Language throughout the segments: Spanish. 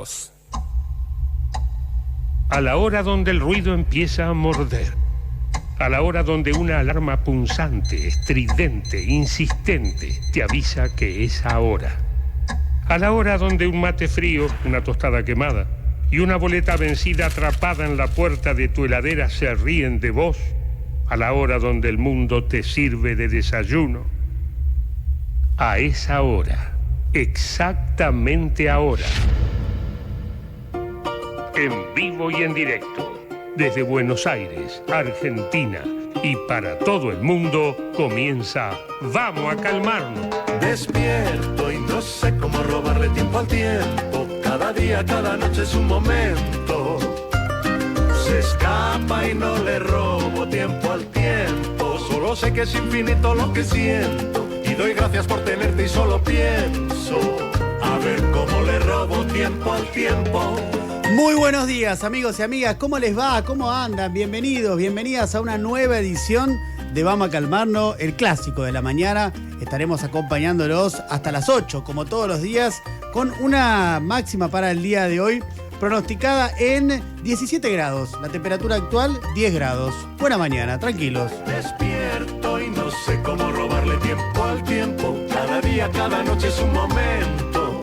grados. A la hora donde el ruido empieza a morder. A la hora donde una alarma punzante, estridente, insistente, te avisa que es ahora. A la hora donde un mate frío, una tostada quemada y una boleta vencida atrapada en la puerta de tu heladera se ríen de vos. A la hora donde el mundo te sirve de desayuno. A esa hora, exactamente ahora. En vivo y en directo, desde Buenos Aires, Argentina, y para todo el mundo, comienza Vamos a Calmarnos. Despierto y no sé cómo robarle tiempo al tiempo. Cada día, cada noche es un momento. Se escapa y no le robo tiempo al tiempo. Solo sé que es infinito lo que siento. Y doy gracias por tenerte y solo pienso a ver cómo le robo tiempo al tiempo. Muy buenos días, amigos y amigas. ¿Cómo les va? ¿Cómo andan? Bienvenidos, bienvenidas a una nueva edición de Vamos a Calmarnos, el clásico de la mañana. Estaremos acompañándolos hasta las 8, como todos los días, con una máxima para el día de hoy, pronosticada en 17 grados. La temperatura actual, 10 grados. Buena mañana, tranquilos. Despierto y no sé cómo robarle tiempo al tiempo. Cada día, cada noche es un momento.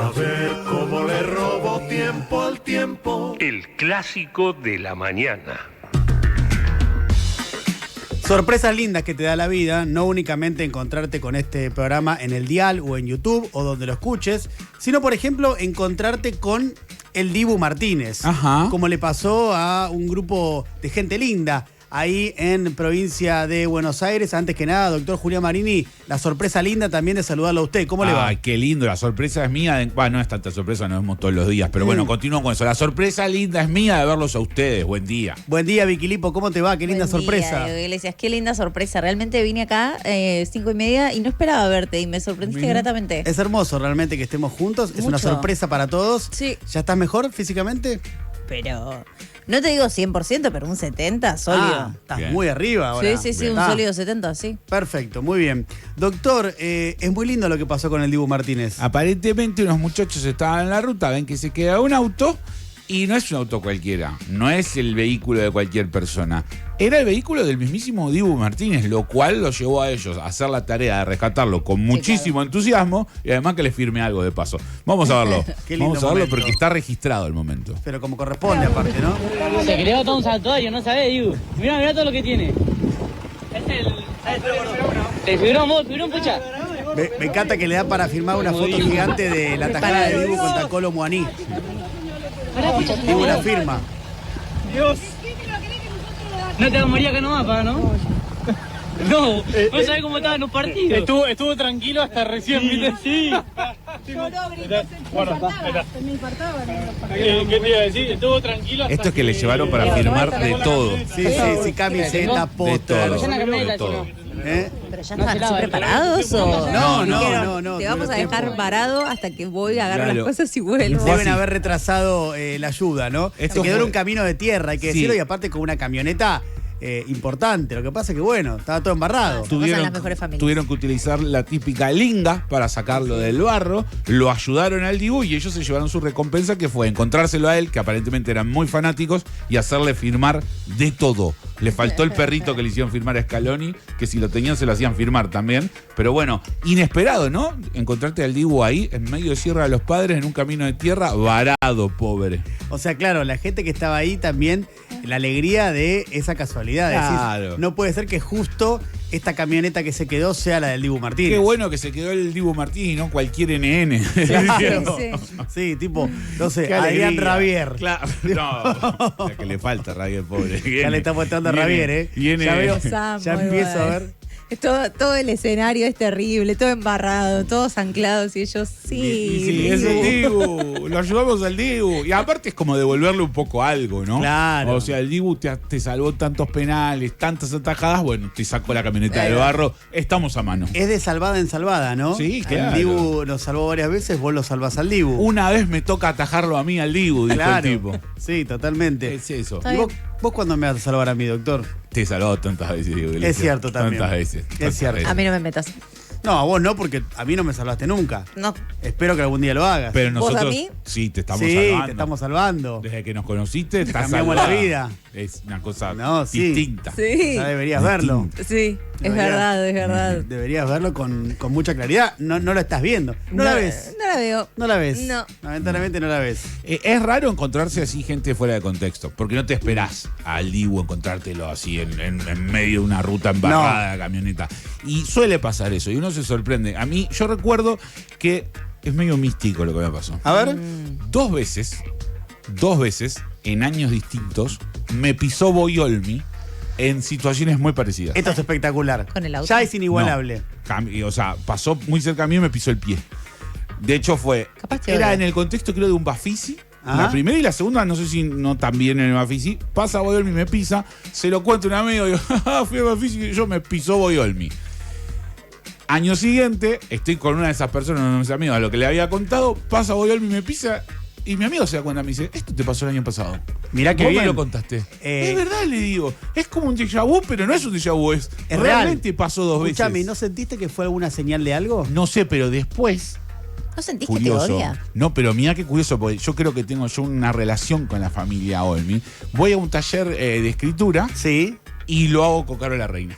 A ver cómo le robo tiempo al tiempo. El clásico de la mañana. Sorpresas lindas que te da la vida, no únicamente encontrarte con este programa en el dial o en YouTube o donde lo escuches, sino, por ejemplo, encontrarte con el Dibu Martínez. Ajá. Como le pasó a un grupo de gente linda ahí en provincia de Buenos Aires. Antes que nada, doctor Julián Marini, la sorpresa linda también de saludarlo a usted. ¿Cómo le va? Ay, qué lindo, la sorpresa es mía. Bueno, no es tanta sorpresa, nos vemos todos los días, pero bueno, continúo con eso. La sorpresa linda es mía de verlos a ustedes. Buen día. Buen día, Vicky Lipo, ¿cómo te va? Qué linda sorpresa. Buen día, Iglesias, qué linda sorpresa. Realmente vine acá 5:30 y no esperaba verte y me sorprendiste gratamente. Es hermoso realmente que estemos juntos. Es una sorpresa para todos. Sí. ¿Ya estás mejor físicamente? Pero no te digo 100%, pero un 70% sólido. Estás Bien. muy arriba ahora. Sí, Bien. un sólido 70, sí. Perfecto, muy bien. Doctor, es muy lindo lo que pasó con el Dibu Martínez. Aparentemente unos muchachos estaban en la ruta, ven que se queda un auto y no es un auto cualquiera, no es el vehículo de cualquier persona. Era el vehículo del mismísimo Dibu Martínez, lo cual los llevó a ellos a hacer la tarea de rescatarlo con muchísimo entusiasmo y además que les firme algo de paso. Vamos a verlo. Qué lindo Vamos a verlo momento. porque está registrado el momento. Pero como corresponde aparte, ¿no? Se creó todo un santuario, no sabés, Dibu. Mirá todo lo que tiene. Es el fibrón, pucha. Me encanta que le da para firmar una foto gigante de la tajada de Dibu contra Colo Muaní. Dibu la firma. Dios. No te vas a morir acá nomás, pa, ¿no? No, no sabés cómo estaban los partidos. Estuvo tranquilo hasta recién, ¿viste? Sí. Me infartaban. ¿Qué te iba a decir? Estuvo tranquilo hasta Esto es que le llevaron para firmar de todo. Sí, camiseta, póster. De todo. ¿Eh? ¿Pero ya estaban así preparados o...? No. Te vamos a tuvieron dejar tiempo. varado hasta que voy, agarro Claro. las cosas y vuelvo. Deben haber retrasado la ayuda, ¿no? Esto Se quedó en fue- un camino de tierra, hay que Sí. decirlo, y aparte con una camioneta importante. Lo que pasa es que, bueno, estaba todo embarrado. Pasan las mejores familias. Tuvieron que utilizar la típica linga para sacarlo del barro, lo ayudaron al Dibu y ellos se llevaron su recompensa, que fue encontrárselo a él, que aparentemente eran muy fanáticos, y hacerle firmar de todo. Le faltó el perrito que le hicieron firmar a Scaloni, que si lo tenían se lo hacían firmar también. Pero bueno, inesperado, ¿no? Encontrarte al Dibu ahí, en medio de Sierra de los Padres, en un camino de tierra, varado, pobre. O sea, claro, la gente que estaba ahí también, la alegría de esa casualidad. Claro. Decís, no puede ser que justo esta camioneta que se quedó sea la del Dibu Martínez. Qué bueno que se quedó el Dibu Martínez y no cualquier NN. Claro. Sí. Sí, tipo, no sé, Qué Adrián alegría. Ravier. Claro. No, o sea, que le falta Ravier, pobre. Ya le está apuntando a Ravier, ¿eh? Viene, Ya veo, Los amo, ya empiezo a igual. ver. Todo el escenario es terrible, todo embarrado, todos anclados y ellos Sí, es el Dibu. Lo ayudamos al Dibu. Y aparte es como devolverle un poco algo, ¿no? Claro. O sea, el Dibu te salvó tantos penales, tantas atajadas. Bueno, te sacó la camioneta del barro. Estamos a mano. Es de salvada en salvada, ¿no? Sí, claro. El Dibu nos salvó varias veces, vos lo salvás al Dibu. Una vez me toca atajarlo a mí al Dibu, dijo Claro. el tipo. Sí, totalmente. Es eso. Está ¿Y bien. vos cuándo me vas a salvar a mí, doctor? Te salvó tantas veces, Dibu. Es cierto también. Tantas veces. Es cierto. A mí no me metas. No, a vos no, porque a mí no me salvaste nunca. No. Espero que algún día lo hagas. Pero ¿Vos a nosotros mí? sí te estamos sí, salvando. te estamos salvando. Desde que nos conociste, estás Cambiamos salvada. la vida. Es una cosa No, sí. distinta. Sí. Ya deberías verlo. Sí, es verdad, es verdad. Deberías verlo con mucha claridad. No lo estás viendo. No la ves. No la veo. No la ves. No. Lamentablemente no la ves. Es raro encontrarse así gente fuera de contexto, porque no te esperás al Dibu encontrártelo así en medio de una ruta embarrada de camioneta. Y suele pasar eso, y uno se sorprende. A mí, yo recuerdo que es medio místico lo que me pasó. A ver. Dos veces, en años distintos, me pisó Boyolmi en situaciones muy parecidas. Esto es espectacular. Con el auto. Ya es inigualable. O sea, pasó muy cerca a mí y me pisó el pie. De hecho, Capaz te era odia. en el contexto, creo, de un Bafisi. Ajá. La primera y la segunda, no sé si no también en el Bafisi. Pasa Boyolmi, me pisa. Se lo cuento a un amigo. Digo, fui a Bafisi y yo me pisó Boyolmi. Año siguiente, estoy con una de esas personas, uno de mis amigos, a lo que le había contado. Pasa Boyolmi, me pisa. Y mi amigo se da cuenta, me dice, esto te pasó el año pasado. Mirá que ¿Vos bien. me lo contaste? Es verdad, le digo. Es como un déjà vu, pero no es un déjà vu. Es Es realmente real. pasó dos Escuchame, veces. ¿no sentiste que fue alguna señal de algo? No sé, pero después, ¿No sentís que te curioso. odia? No, pero mira qué curioso, porque yo creo que tengo yo una relación con la familia Olmi. Voy a un taller de escritura Sí. y lo hago con Carola Reina.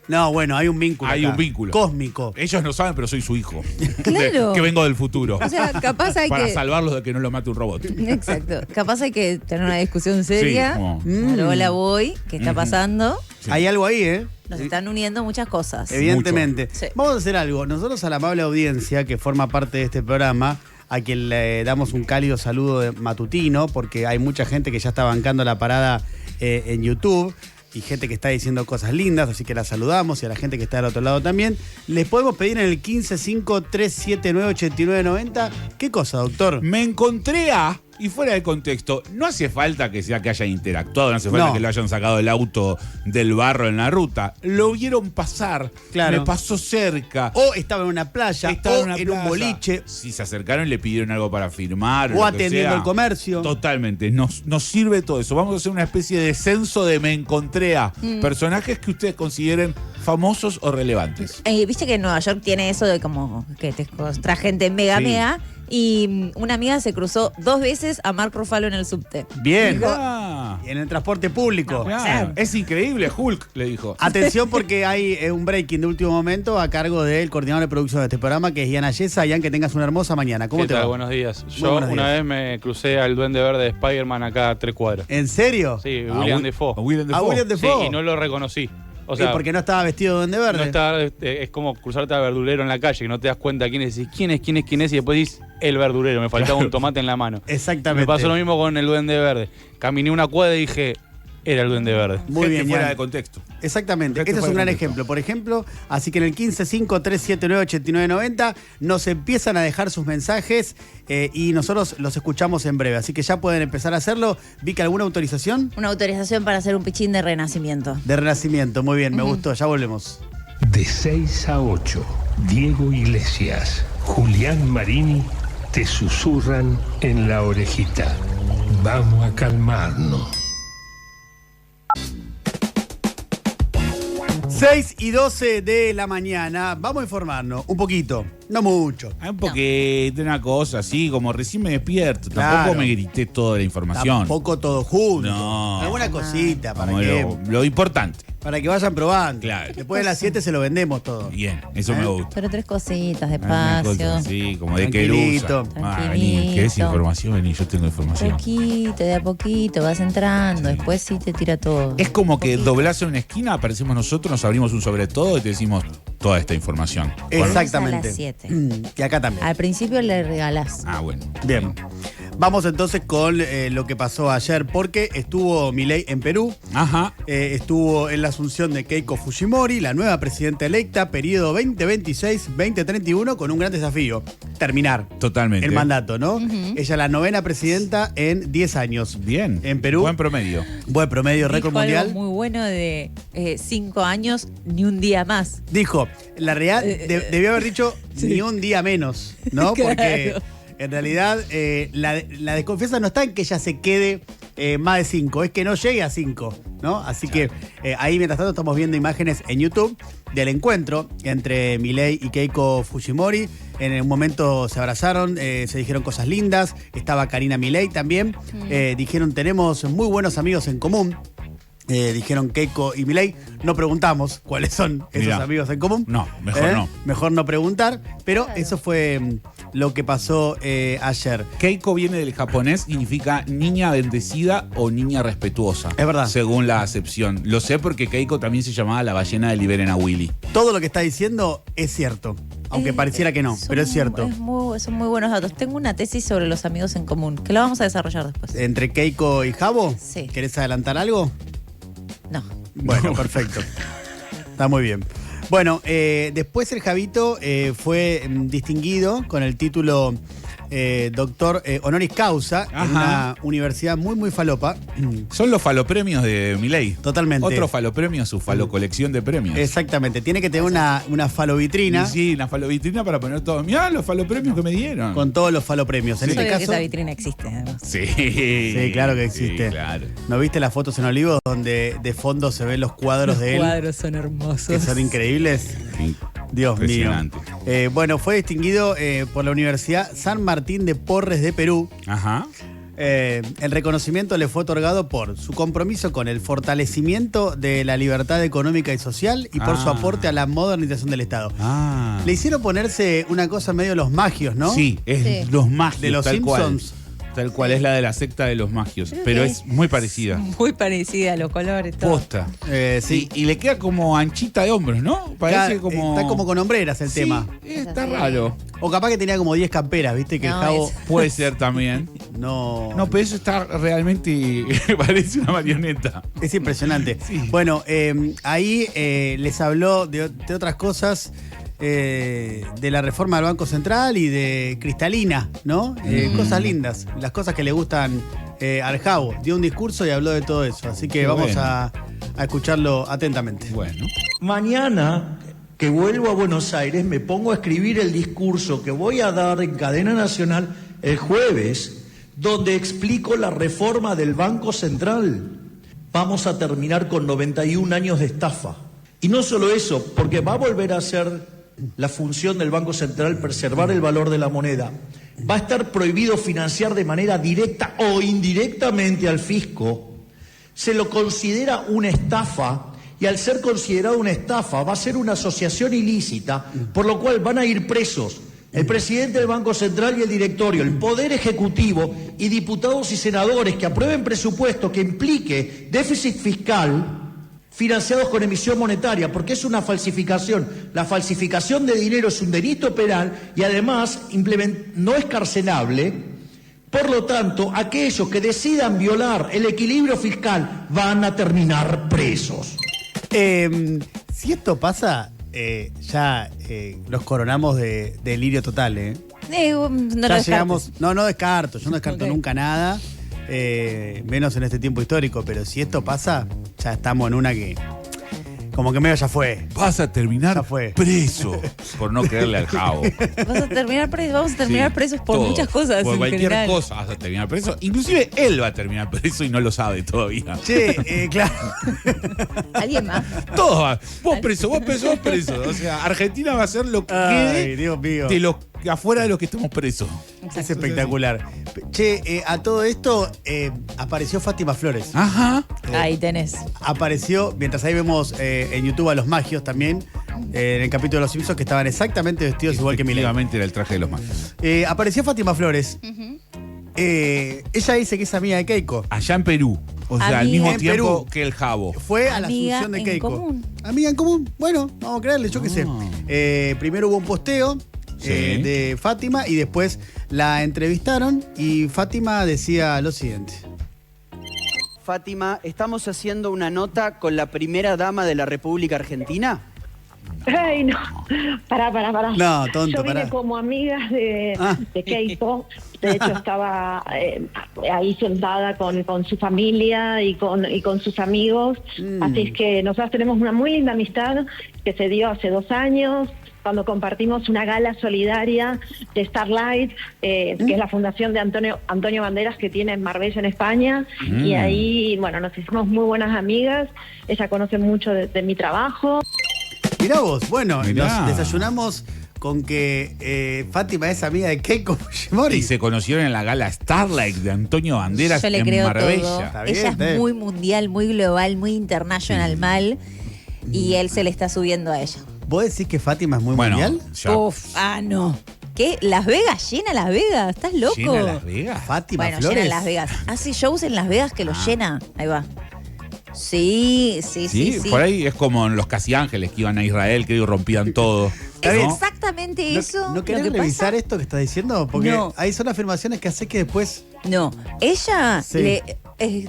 No, bueno, hay un vínculo. Hay acá. un vínculo. Cósmico. Ellos no saben, pero soy su hijo. Claro. Que vengo del futuro. O sea, capaz hay para que... salvarlos de que no lo mate un robot. Exacto. Capaz hay que tener una discusión seria. Sí, como- Luego la voy. ¿Qué está pasando? Sí. Hay algo ahí, ¿eh? Nos están uniendo muchas cosas. Evidentemente. Sí. Vamos a hacer algo. Nosotros a la amable audiencia que forma parte de este programa, a quien le damos un cálido saludo de matutino, porque hay mucha gente que ya está bancando la parada en YouTube y gente que está diciendo cosas lindas, así que la saludamos, y a la gente que está del otro lado también. Les podemos pedir en el 1553798990. ¿Qué cosa, doctor? Me encontré a, y fuera de contexto, no hace falta que sea que hayan interactuado, no hace falta No. que lo hayan sacado el auto del barro en la ruta. Lo vieron pasar, Claro. me pasó cerca. O estaba en una playa, Estaba o en una en plaza. un boliche, Si se acercaron y le pidieron algo para firmar. o lo que atendiendo sea. el comercio. Totalmente, nos sirve todo eso. Vamos a hacer una especie de censo de me encontré a personajes que ustedes consideren famosos o relevantes. Viste que Nueva York tiene eso de como que te encontrás gente mega Sí. mega. Y una amiga se cruzó 2 veces a Mark Ruffalo en el subte. Bien. Ah, En el transporte público. claro. Es increíble, Hulk, le dijo. Atención porque hay un breaking de último momento a cargo del coordinador de producción de este programa, que es Ian Ayesa. Ian, que tengas una hermosa mañana. ¿Cómo ¿Qué te tal? va? Buenos días. Muy Yo buenos una días. vez me crucé al Duende Verde de Spider-Man acá a 3 cuadras. ¿En serio? Sí, A William Wi- Defoe. a William A Dafoe. William Sí, Defoe. y no lo reconocí. O ¿Y sea, porque no estaba vestido de Duende Verde? no está, es como cruzarte al verdulero en la calle, que no te das cuenta quién es, decís, quién es, y después dices el verdulero, me faltaba un tomate en la mano. Exactamente. Me pasó lo mismo con el Duende Verde. Caminé una cuadra y dije, era el Duende Verde. Muy Gente bien, fuera Ian. de contexto. Exactamente. Gente Este es un fuera gran de contexto. ejemplo. Por ejemplo, así que en el 1553798990 nos empiezan a dejar sus mensajes y nosotros los escuchamos en breve. Así que ya pueden empezar a hacerlo. Vic, ¿alguna autorización? Una autorización para hacer un pichín de renacimiento. De Renacimiento. Muy bien, me gustó. Ya volvemos. De 6 a 8, Diego Iglesias, Julián Marini te susurran en la orejita. Vamos a calmarnos. 6:12 de la mañana. Vamos a informarnos un poquito, no mucho. Hay un poquito, una cosa así, como recién me despierto. Claro. Tampoco me grité toda la información. Tampoco todo junto. No. Alguna cosita para Como que, lo importante. para que vayan probando. Claro. Después de las 7 se lo vendemos todo. Bien, eso me gusta. Pero 3 cositas, Una cosa despacio. así, como de Tranquilito. querusa. Vení, ¿querés información? Vení, yo tengo información. Poquito, de a poquito, vas entrando. Después sí te tira todo. Es como que Poquito. doblás en una esquina, aparecemos nosotros, nos abrimos un sobre todo y te decimos toda esta información. Exactamente. A las 7. Y acá también. Al principio le regalás. Ah, bueno. Bien. Vamos entonces con lo que pasó ayer, porque estuvo Milei en Perú, Ajá. estuvo en la asunción de Keiko Fujimori, la nueva presidenta electa, periodo 2026-2031, con un gran desafío: terminar Totalmente. el mandato, ¿no? Ella es la 9ª presidenta en 10 años. Bien. En Perú. Buen promedio. Buen promedio, récord Dijo algo mundial. muy bueno de 5 años, ni un día más. Dijo, la real, debió haber dicho ni un día menos, ¿no? Claro. Porque en realidad la desconfianza no está en que ella se quede más de 5, es que no llegue a 5. ¿no? Así que ahí, mientras tanto, estamos viendo imágenes en YouTube del encuentro entre Milei y Keiko Fujimori. En un momento se abrazaron, se dijeron cosas lindas. Estaba Karina Milei también. Dijeron, tenemos muy buenos amigos en común. Dijeron Keiko y Milei. No preguntamos cuáles son esos amigos en común. No, mejor no. Mejor no preguntar. Pero eso fue lo que pasó ayer. Keiko viene del japonés, significa niña bendecida o niña respetuosa. Es verdad. Según la acepción. Lo sé porque Keiko también se llamaba la ballena de Liberen a Willy. Todo lo que está diciendo es cierto. Aunque pareciera que no, pero es cierto. Son muy buenos datos. Tengo una tesis sobre los amigos en común, que la vamos a desarrollar después. ¿Entre Keiko y Jabo? Sí. ¿Querés adelantar algo? No. Bueno, perfecto. Está muy bien. Bueno, después el Javito fue distinguido con el título doctor honoris causa en una universidad muy, muy falopa. Son los falopremios de Milei. Totalmente. Otro falopremio, su falocolección de premios. Exactamente. Tiene que tener una falovitrina. Sí, una falovitrina para poner todo. Mirá los falopremios que me dieron. Con todos los falopremios. En Yo este sabía que caso. esa vitrina existe, además. Sí, claro que existe. Sí, claro. ¿No viste las fotos en Olivos donde de fondo se ven los cuadros de él? Los cuadros son hermosos. Que son increíbles. Sí. Dios mío. Impresionante. Bueno, fue distinguido por la Universidad San Martín de Porres de Perú. Ajá. El reconocimiento le fue otorgado por su compromiso con el fortalecimiento de la libertad económica y social y por su aporte a la modernización del Estado. Le hicieron ponerse una cosa medio los magios, ¿no? Sí, es los magios. De los tal Simpsons. Cual. Tal cual, es la de la secta de los magios. Pero es muy parecida. Muy parecida, los colores, todo. Posta. Sí. Y le queda como anchita de hombros, ¿no? Parece como. Está como con hombreras el tema. Está raro. O capaz que tenía como 10 camperas, ¿viste? Que No, el Jabo Puede ser también. no. No, pero eso está realmente. Parece una marioneta. Es impresionante. Bueno, ahí les habló de otras cosas, de la reforma del Banco Central y de Cristalina, ¿no? Cosas lindas, las cosas que le gustan al Jabo. Dio un discurso y habló de todo eso, así que Qué vamos bueno. a escucharlo atentamente. Bueno. Mañana que vuelvo a Buenos Aires me pongo a escribir el discurso que voy a dar en cadena nacional el jueves, donde explico la reforma del Banco Central. Vamos a terminar con 91 años de estafa. Y no solo eso, porque va a volver a ser la función del Banco Central preservar el valor de la moneda. Va a estar prohibido financiar de manera directa o indirectamente al fisco. Se lo considera una estafa y al ser considerado una estafa va a ser una asociación ilícita, por lo cual van a ir presos el presidente del Banco Central y el directorio, el Poder Ejecutivo y diputados y senadores que aprueben presupuesto que implique déficit fiscal financiados con emisión monetaria, porque es una falsificación. La falsificación de dinero es un delito penal y además no es carcelable. Por lo tanto, aquellos que decidan violar el equilibrio fiscal van a terminar presos. Si esto pasa, ya los coronamos de delirio total, ¿eh? No Ya lo llegamos. descartes. No descarto, yo no descarto Ok. nunca nada. Menos en este tiempo histórico, pero si esto pasa, ya estamos en una que como que medio ya fue. Vas a terminar Ya fue. preso por no creerle al Jabo. Vamos a terminar Sí, presos por todo. muchas cosas. Por en cualquier general. cosa vas a terminar preso. Inclusive él va a terminar preso y no lo sabe todavía. Che, claro. Alguien más. Todos van. Vos preso, vos preso, vos preso. O sea, Argentina va a ser lo que Ay, quede Dios mío. de los afuera de los que estamos presos. Es espectacular. Che, a todo esto apareció Fátima Flores. Ajá. Ahí tenés. Apareció, mientras ahí vemos en YouTube a los magios también, en el capítulo de Los Simpsons, que estaban exactamente vestidos igual que Milei. Efectivamente era el traje de los magios. Apareció Fátima Flores. Ella dice que es amiga de Keiko. Allá en Perú. O sea, al Amiga mismo en tiempo Perú. que el Jabo. Fue a la Amiga asunción de en Keiko. común. Amiga en común. Bueno, vamos a creerle, yo qué sé. Primero hubo un posteo Sí. de Fátima y después la entrevistaron y Fátima decía lo siguiente. Fátima, ¿estamos haciendo una nota con la primera dama de la República Argentina? Ay, no. Pará. No, tonto, Yo vine pará. como amiga de Keiko. De hecho, estaba ahí sentada con su familia y con sus amigos. Así es que nosotros tenemos una muy linda amistad que se dio hace 2 años. cuando compartimos una gala solidaria de Starlight, que es la fundación de Antonio Banderas que tiene en Marbella, en España, y ahí, bueno, nos hicimos muy buenas amigas, ella conoce mucho de mi trabajo. Mirá vos, bueno, Mirá. nos desayunamos con que Fátima es amiga de Keiko Fujimori. Y se conocieron en la gala Starlight de Antonio Banderas Yo le en creo Marbella. todo. Está bien, Ella está es muy mundial, muy global, muy international mal. Y él se le está subiendo a ella. ¿Vos decís que Fátima es muy Bueno, mundial? ya. No. ¿Qué? ¿Las Vegas? ¿Llena Las Vegas? ¿Estás loco? ¿Llena Las Vegas? Fátima Bueno, Flores. llena Las Vegas. Hace shows en Las Vegas que los llena. Ahí va. Sí. Sí, por ahí es como en los Casi Ángeles que iban a Israel, que rompían todo. Es ¿no? exactamente ¿No, eso. ¿No querés lo que revisar pasa. esto que estás diciendo? Porque No. ahí son afirmaciones que hace que después... No, ella Sí.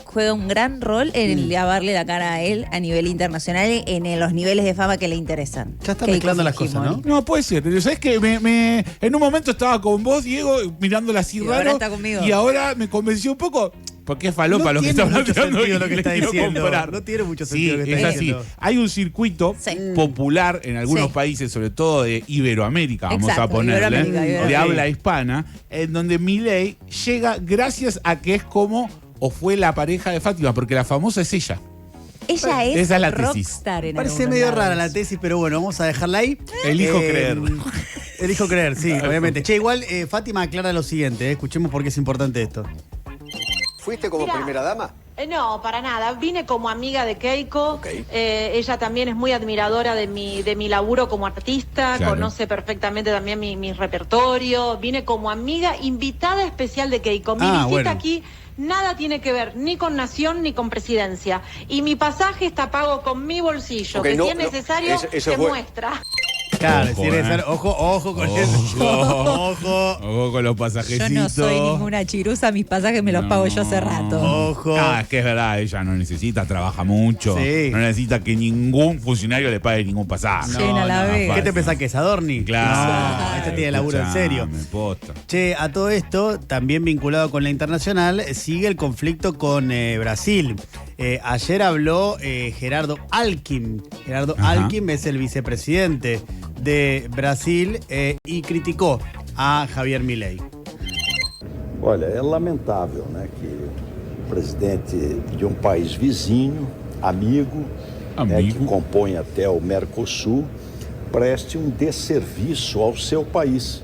juega un gran rol en lavarle la cara a él a nivel internacional en los niveles de fama que le interesan. Ya está Keiko mezclando las cosas, Fujimori. ¿no? No, puede ser. Pero ¿sabes qué? En un momento estaba con vos, Diego, mirándola así Y raro. ahora está conmigo. Y ahora me convenció un poco. Porque es falopa lo que está tiene mucho planteando sentido y lo que le está quiero diciendo. comprar. No tiene mucho Sí, sentido lo que es está así. diciendo. Hay un circuito Sí. popular en algunos Sí. países, sobre todo de Iberoamérica, vamos Exacto, a ponerle, Iberoamérica, de Iberoamérica. habla hispana, en donde Milei llega gracias a que es como o fue la pareja de Fátima, porque la famosa es ella. Ella es Esa es la tesis. rockstar en Parece algunos medio lados. rara la tesis, pero bueno, vamos a dejarla ahí. Elijo creer. Elijo creer, sí, obviamente. Che, igual Fátima aclara lo siguiente, escuchemos por qué es importante esto. ¿Fuiste como primera dama? No, para nada. Vine como amiga de Keiko. Ella también es muy admiradora de mi laburo como artista. Claro. Conoce perfectamente también mi repertorio. Vine como amiga invitada especial de Keiko. Mi visita bueno. aquí nada tiene que ver ni con Nación ni con Presidencia. Y mi pasaje está pago con mi bolsillo, Ok, que no, si es no, necesario eso es se bueno. muestra. Claro, Ojo, si eres- ojo con eso. Ojo. Ojo con los Yo pasajecitos. no soy ninguna chirusa, mis pasajes me los pago yo hace rato. Ojo. Ah, es que es verdad, ella no necesita, trabaja mucho. Sí. No necesita que ningún funcionario le pague ningún pasaje. Llena la Vega. ¿Qué te pensás que es Adorni? Claro. No, este tiene laburo en serio. Escuchame, posta. Che, a todo esto, también vinculado con la internacional, sigue el conflicto con Brasil. Ayer habló Gerardo Alckmin. Gerardo Ajá. Alckmin es el vicepresidente de Brasil y criticou a Javier Milei. Olha, é lamentável, né, que o presidente de um país vizinho, amigo, né, que compõe até o Mercosul, preste um desserviço ao seu país,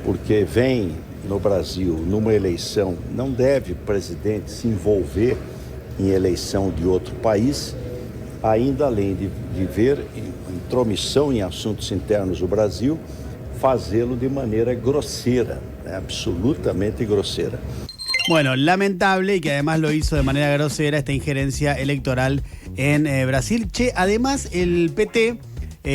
porque vem no Brasil numa eleição, não deve o presidente se envolver em eleição de outro país, ainda além de ver intromissão em assuntos internos do Brasil, fazê-lo de maneira grosseira, né? Absolutamente grosseira. Bueno, lamentable y que además lo hizo de manera grosera esta injerencia electoral en Brasil. Che, además el PT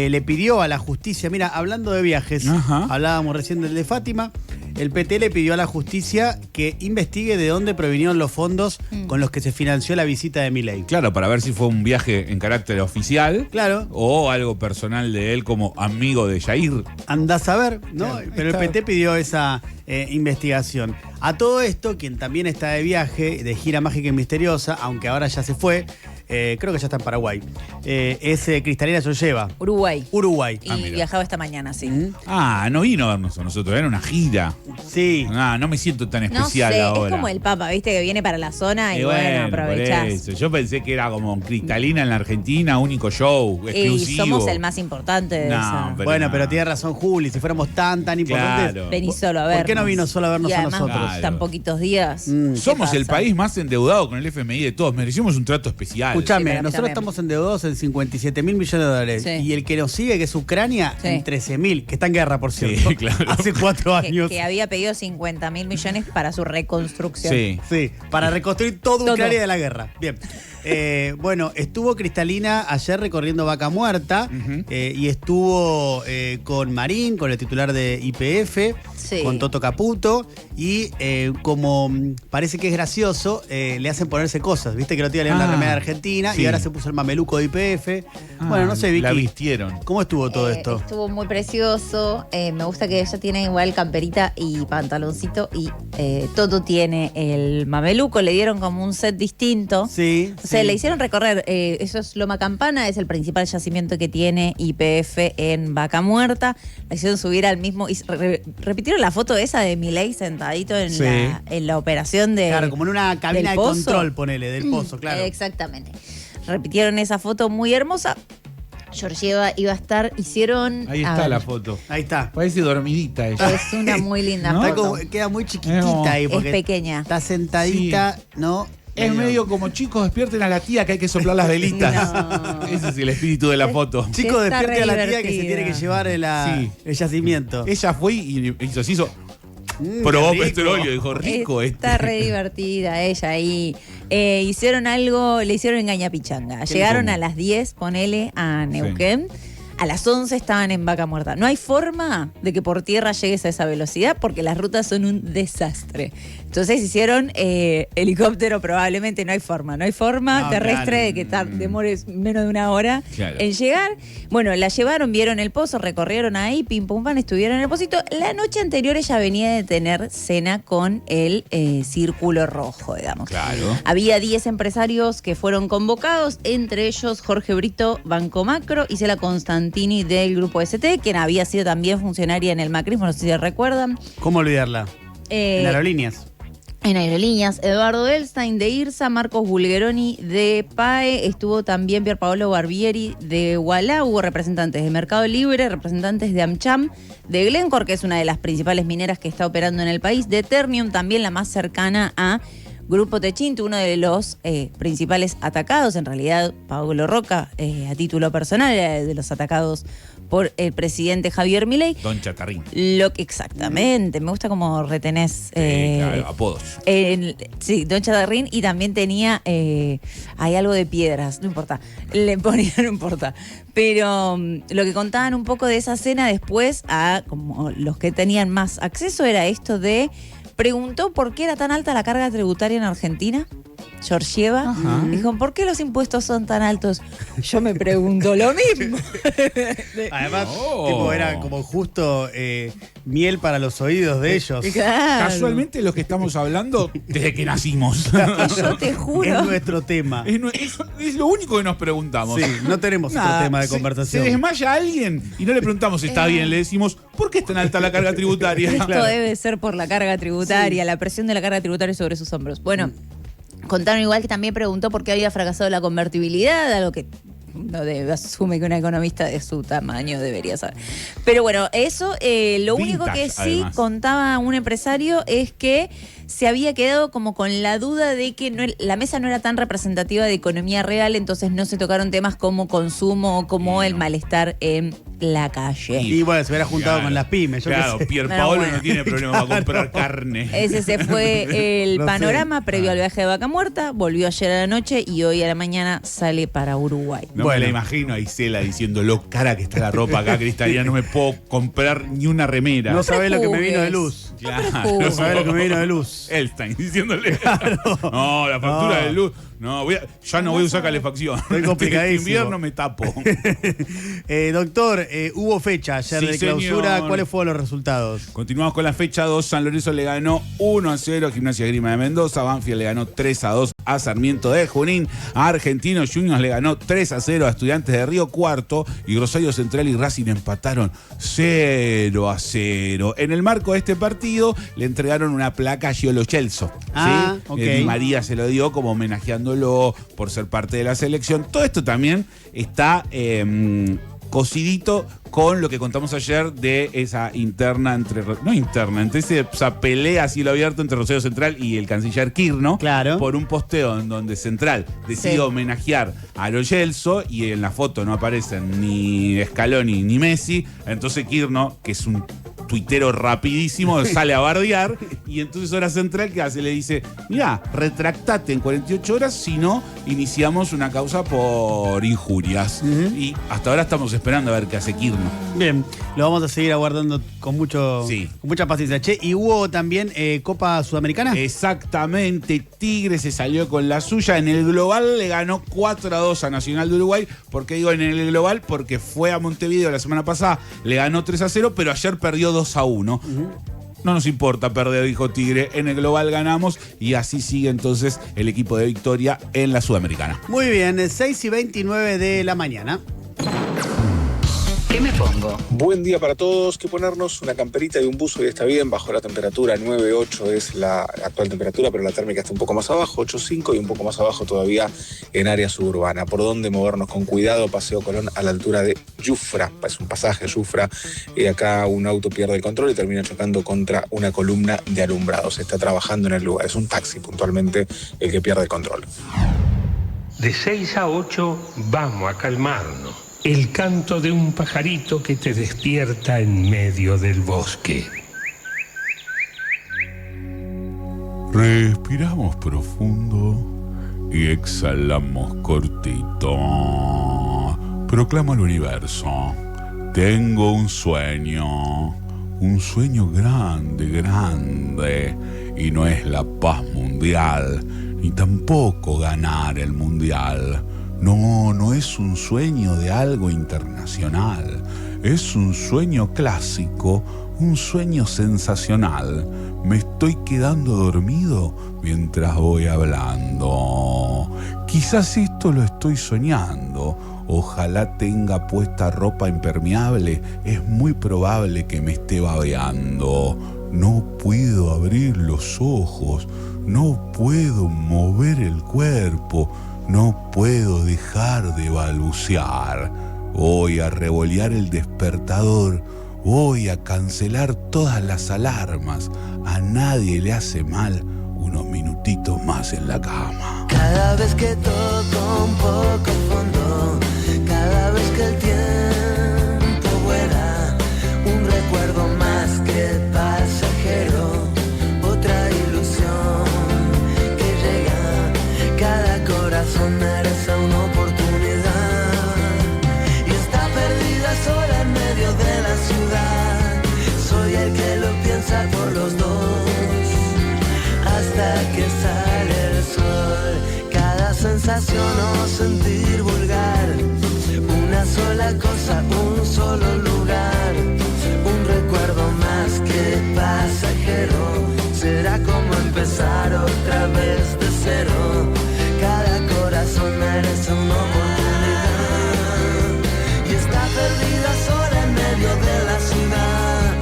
le pidió a la justicia, mira, hablando de viajes, hablábamos recién del de Fátima, el PT le pidió a la justicia que investigue de dónde provinieron los fondos con los que se financió la visita de Milei. Claro, para ver si fue un viaje en carácter oficial. Claro. O algo personal de él como amigo de Jair. Andás a ver, ¿no? Claro, Pero el está. PT pidió esa investigación. A todo esto, quien también está de viaje, de gira mágica y misteriosa, aunque ahora ya se fue, creo que ya está en Paraguay, es Cristalina Yoyeva. Uruguay. Uruguay. Y viajaba esta mañana, sí. Ah, no vino a vernos a nosotros, era una gira. Sí. Ah, no me siento tan No especial sé, ahora. es como el Papa, ¿viste? Que viene para la zona y, bueno, por aprovechás. eso. Yo pensé que era como Cristalina en la Argentina, único show, Y exclusivo. somos el más importante de esa. Pero tiene razón Juli, si fuéramos tan importantes. Claro. Vení solo a vernos. ¿Por qué no vino solo a vernos y a además, nosotros? Tan poquitos días. Somos ¿Qué el pasa? país más endeudado con el FMI de todos. Merecemos un trato especial. Escuchame, Sí, para mí nosotros también. estamos endeudados en 57 mil millones de dólares. Sí. Y el que nos sigue, que es Ucrania, Sí. en 13 mil, que está en guerra, por cierto. Sí, claro. Hace 4 Que, años. que había pedido 50.000 millones para su reconstrucción. Sí. Sí, para reconstruir toda Todo. Ucrania de la guerra. Bien. Bueno, estuvo Cristalina ayer recorriendo Vaca Muerta y estuvo con Marín, con el titular de YPF, Sí. con Toto Caputo y como parece que es gracioso, le hacen ponerse cosas. Viste que lo día le dieron la remera de Argentina sí. y ahora se puso el mameluco de YPF. Bueno, no sé, Vicky. La vistieron. ¿Cómo estuvo todo esto? Estuvo muy precioso. Me gusta que ella tiene igual camperita y pantaloncito. Y Toto tiene el mameluco. Le dieron como un set distinto. Sí, O sea, le hicieron recorrer, eso es Loma Campana, es el principal yacimiento que tiene YPF en Vaca Muerta. Le hicieron subir al mismo, y repitieron la foto esa de Milei sentadito en la operación de. Claro, como en una cabina de control, ponele, del pozo, claro. Exactamente. Repitieron esa foto muy hermosa. Georgieva iba a estar, hicieron. Ahí está la foto. Ahí está. Parece dormidita ella. Es una muy linda ¿No? foto. Queda muy chiquitita ahí. Es pequeña. Está sentadita, ¿no? Es medio como, chicos, despierten a la tía que hay que soplar las velitas. No. Ese es el espíritu de la foto. Chicos, despierten a la tía que se tiene que llevar el yacimiento. Ella fue y se hizo. Probó petróleo, dijo, rico Está re divertida ella. Y hicieron algo, le hicieron engañapichanga. Llegaron a las 10, ponele, a Neuquén. A las 11 estaban en Vaca Muerta. No hay forma de que por tierra llegues a esa velocidad porque las rutas son un desastre. Entonces hicieron helicóptero probablemente. No hay forma terrestre de que demores menos de una hora en llegar. Bueno, la llevaron, vieron el pozo, recorrieron ahí, pim pum pam, estuvieron en el pocito. La noche anterior ella venía de tener cena con el Círculo Rojo, digamos. Claro. Había 10 empresarios que fueron convocados, entre ellos Jorge Brito, Banco Macro, Isela Constantini del Grupo ST, quien había sido también funcionaria en el macrismo, no sé si se recuerdan. ¿Cómo olvidarla? En Aerolíneas. En Aerolíneas, Eduardo Elstein de IRSA, Marcos Bulgeroni de PAE, estuvo también Pierpaolo Barbieri de Ualá, hubo representantes de Mercado Libre, representantes de AmCham, de Glencore, que es una de las principales mineras que está operando en el país, de Ternium, también la más cercana a Grupo Techint, uno de los principales atacados, en realidad Pablo Roca, a título personal, de los atacados por el presidente Javier Milei. Don Chatarrín. Exactamente, me gusta cómo retenés claro, apodos. Sí, Don Chatarrín, y también tenía hay algo de piedras, no importa, le ponía, no importa. Pero lo que contaban un poco de esa cena después a como los que tenían más acceso era esto de preguntó por qué era tan alta la carga tributaria en Argentina. Georgieva dijo, ¿por qué los impuestos son tan altos? Yo me pregunto lo mismo. Además, tipo, era como justo miel para los oídos de ellos. Claro. Casualmente los que estamos hablando desde que nacimos. Yo te juro. Es nuestro tema. Es lo único que nos preguntamos. Sí, no tenemos otro tema de conversación. Se desmaya alguien y no le preguntamos si está bien, le decimos, ¿por qué es tan alta la carga tributaria? Esto debe ser por la carga tributaria, la presión de la carga tributaria sobre sus hombros. Bueno, contaron igual que también preguntó por qué había fracasado la convertibilidad, algo que no asume que un economista de su tamaño debería saber. Pero bueno, eso, lo único que sí además contaba un empresario es que se había quedado como con la duda de que la mesa no era tan representativa de economía real, entonces no se tocaron temas como consumo o como el malestar en la calle. Y bueno, se hubiera juntado con las pymes. Claro, Pierpaolo no tiene problema para comprar carne. Ese fue el panorama previo al viaje de Vaca Muerta, volvió ayer a la noche y hoy a la mañana sale para Uruguay. No me la imagino a Isela diciendo, lo cara que está la ropa acá, Cristalina, no me puedo comprar ni una remera. No sabés lo que me vino de luz. Claro. No sabés lo que me vino de luz. Elstein diciéndole, no, la factura de luz, no, ya no voy a usar calefacción. Estoy complicadísimo. Este invierno me tapo. Doctor, hubo fecha ayer de clausura. Señor. ¿Cuáles fueron los resultados? Continuamos con la fecha 2. San Lorenzo le ganó 1-0 a Gimnasia Esgrima de Mendoza. Banfield le ganó 3-2 a Sarmiento de Junín. A Argentinos Juniors le ganó 3-0 a Estudiantes de Río Cuarto. Y Rosario Central y Racing empataron 0-0. En el marco de este partido le entregaron una placa a Giolo Celso. Ah, ¿sí? Okay. María se lo dio como homenajeándolo por ser parte de la selección. Todo esto también está cosidito con lo que contamos ayer de esa interna entre esa pelea a cielo abierto entre Rosario Central y el canciller Kirchner, claro, por un posteo en donde Central decide homenajear a Lo Celso y en la foto no aparecen ni Scaloni ni Messi. Entonces Kirchner, que es un tuitero rapidísimo, sale a bardear y entonces Hora Central, ¿qué hace? Le dice, mirá, retractate en 48 horas, si no, iniciamos una causa por injurias. Y hasta ahora estamos esperando a ver qué hace Kirchner. Bien, lo vamos a seguir aguardando con mucha paciencia. Che, ¿y hubo también Copa Sudamericana? Exactamente, Tigre se salió con la suya. En el global le ganó 4-2 a Nacional de Uruguay. ¿Por qué digo en el global? Porque fue a Montevideo la semana pasada, le ganó 3-0, pero ayer perdió 2-1. no nos importa perder, dijo Tigre. En el global ganamos y así sigue entonces el equipo de Victoria en la Sudamericana. Muy bien, 6:29 de la mañana. ¿Qué me pongo? Buen día para todos. Que ponernos una camperita y un buzo y está bien. Bajo la temperatura 9,8 es la actual temperatura, pero la térmica está un poco más abajo, 8,5 y un poco más abajo todavía en área suburbana. ¿Por dónde movernos con cuidado? Paseo Colón a la altura de Yufra. Es un pasaje Yufra. Y acá un auto pierde el control y termina chocando contra una columna de alumbrado. Se está trabajando en el lugar. Es un taxi puntualmente el que pierde el control. De 6 a 8 vamos a calmarnos. El canto de un pajarito que te despierta en medio del bosque. Respiramos profundo y exhalamos cortito. Proclamo al universo: tengo un sueño grande, grande, y no es la paz mundial, ni tampoco ganar el mundial. No es un sueño de algo internacional, es un sueño clásico, un sueño sensacional. Me estoy quedando dormido mientras voy hablando. Quizás esto lo estoy soñando. Ojalá tenga puesta ropa impermeable, es muy probable que me esté babeando. No puedo abrir los ojos, no puedo mover el cuerpo. No puedo dejar de balbucear. Voy a revolear el despertador. Voy a cancelar todas las alarmas. A nadie le hace mal unos minutitos más en la cama. Cada vez que toco un poco fondo, cada vez que el tiempo vuela, un recuerdo más que pasajero, otra ilusión que llega. Cada corazón merece una oportunidad y está perdida sola en medio de la ciudad. Soy el que lo piensa por los dos hasta que sale el sol. Cada sensación o sentir vulgar, una sola cosa, un solo lugar, un recuerdo más que pasajero. Será como empezar otra vez de cero. Cada corazón merece una oportunidad y está perdida sola en medio de la ciudad.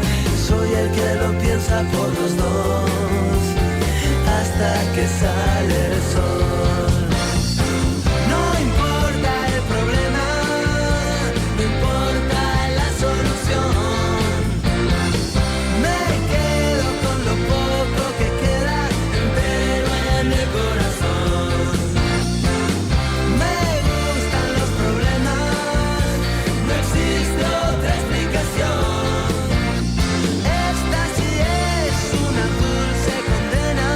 Soy el que lo piensa por los dos hasta que sale el sol. No importa el problema, no importa la solución. Me quedo con lo poco que queda entero en el corazón. Me gustan los problemas, no existe otra explicación. Esta sí es una dulce condena.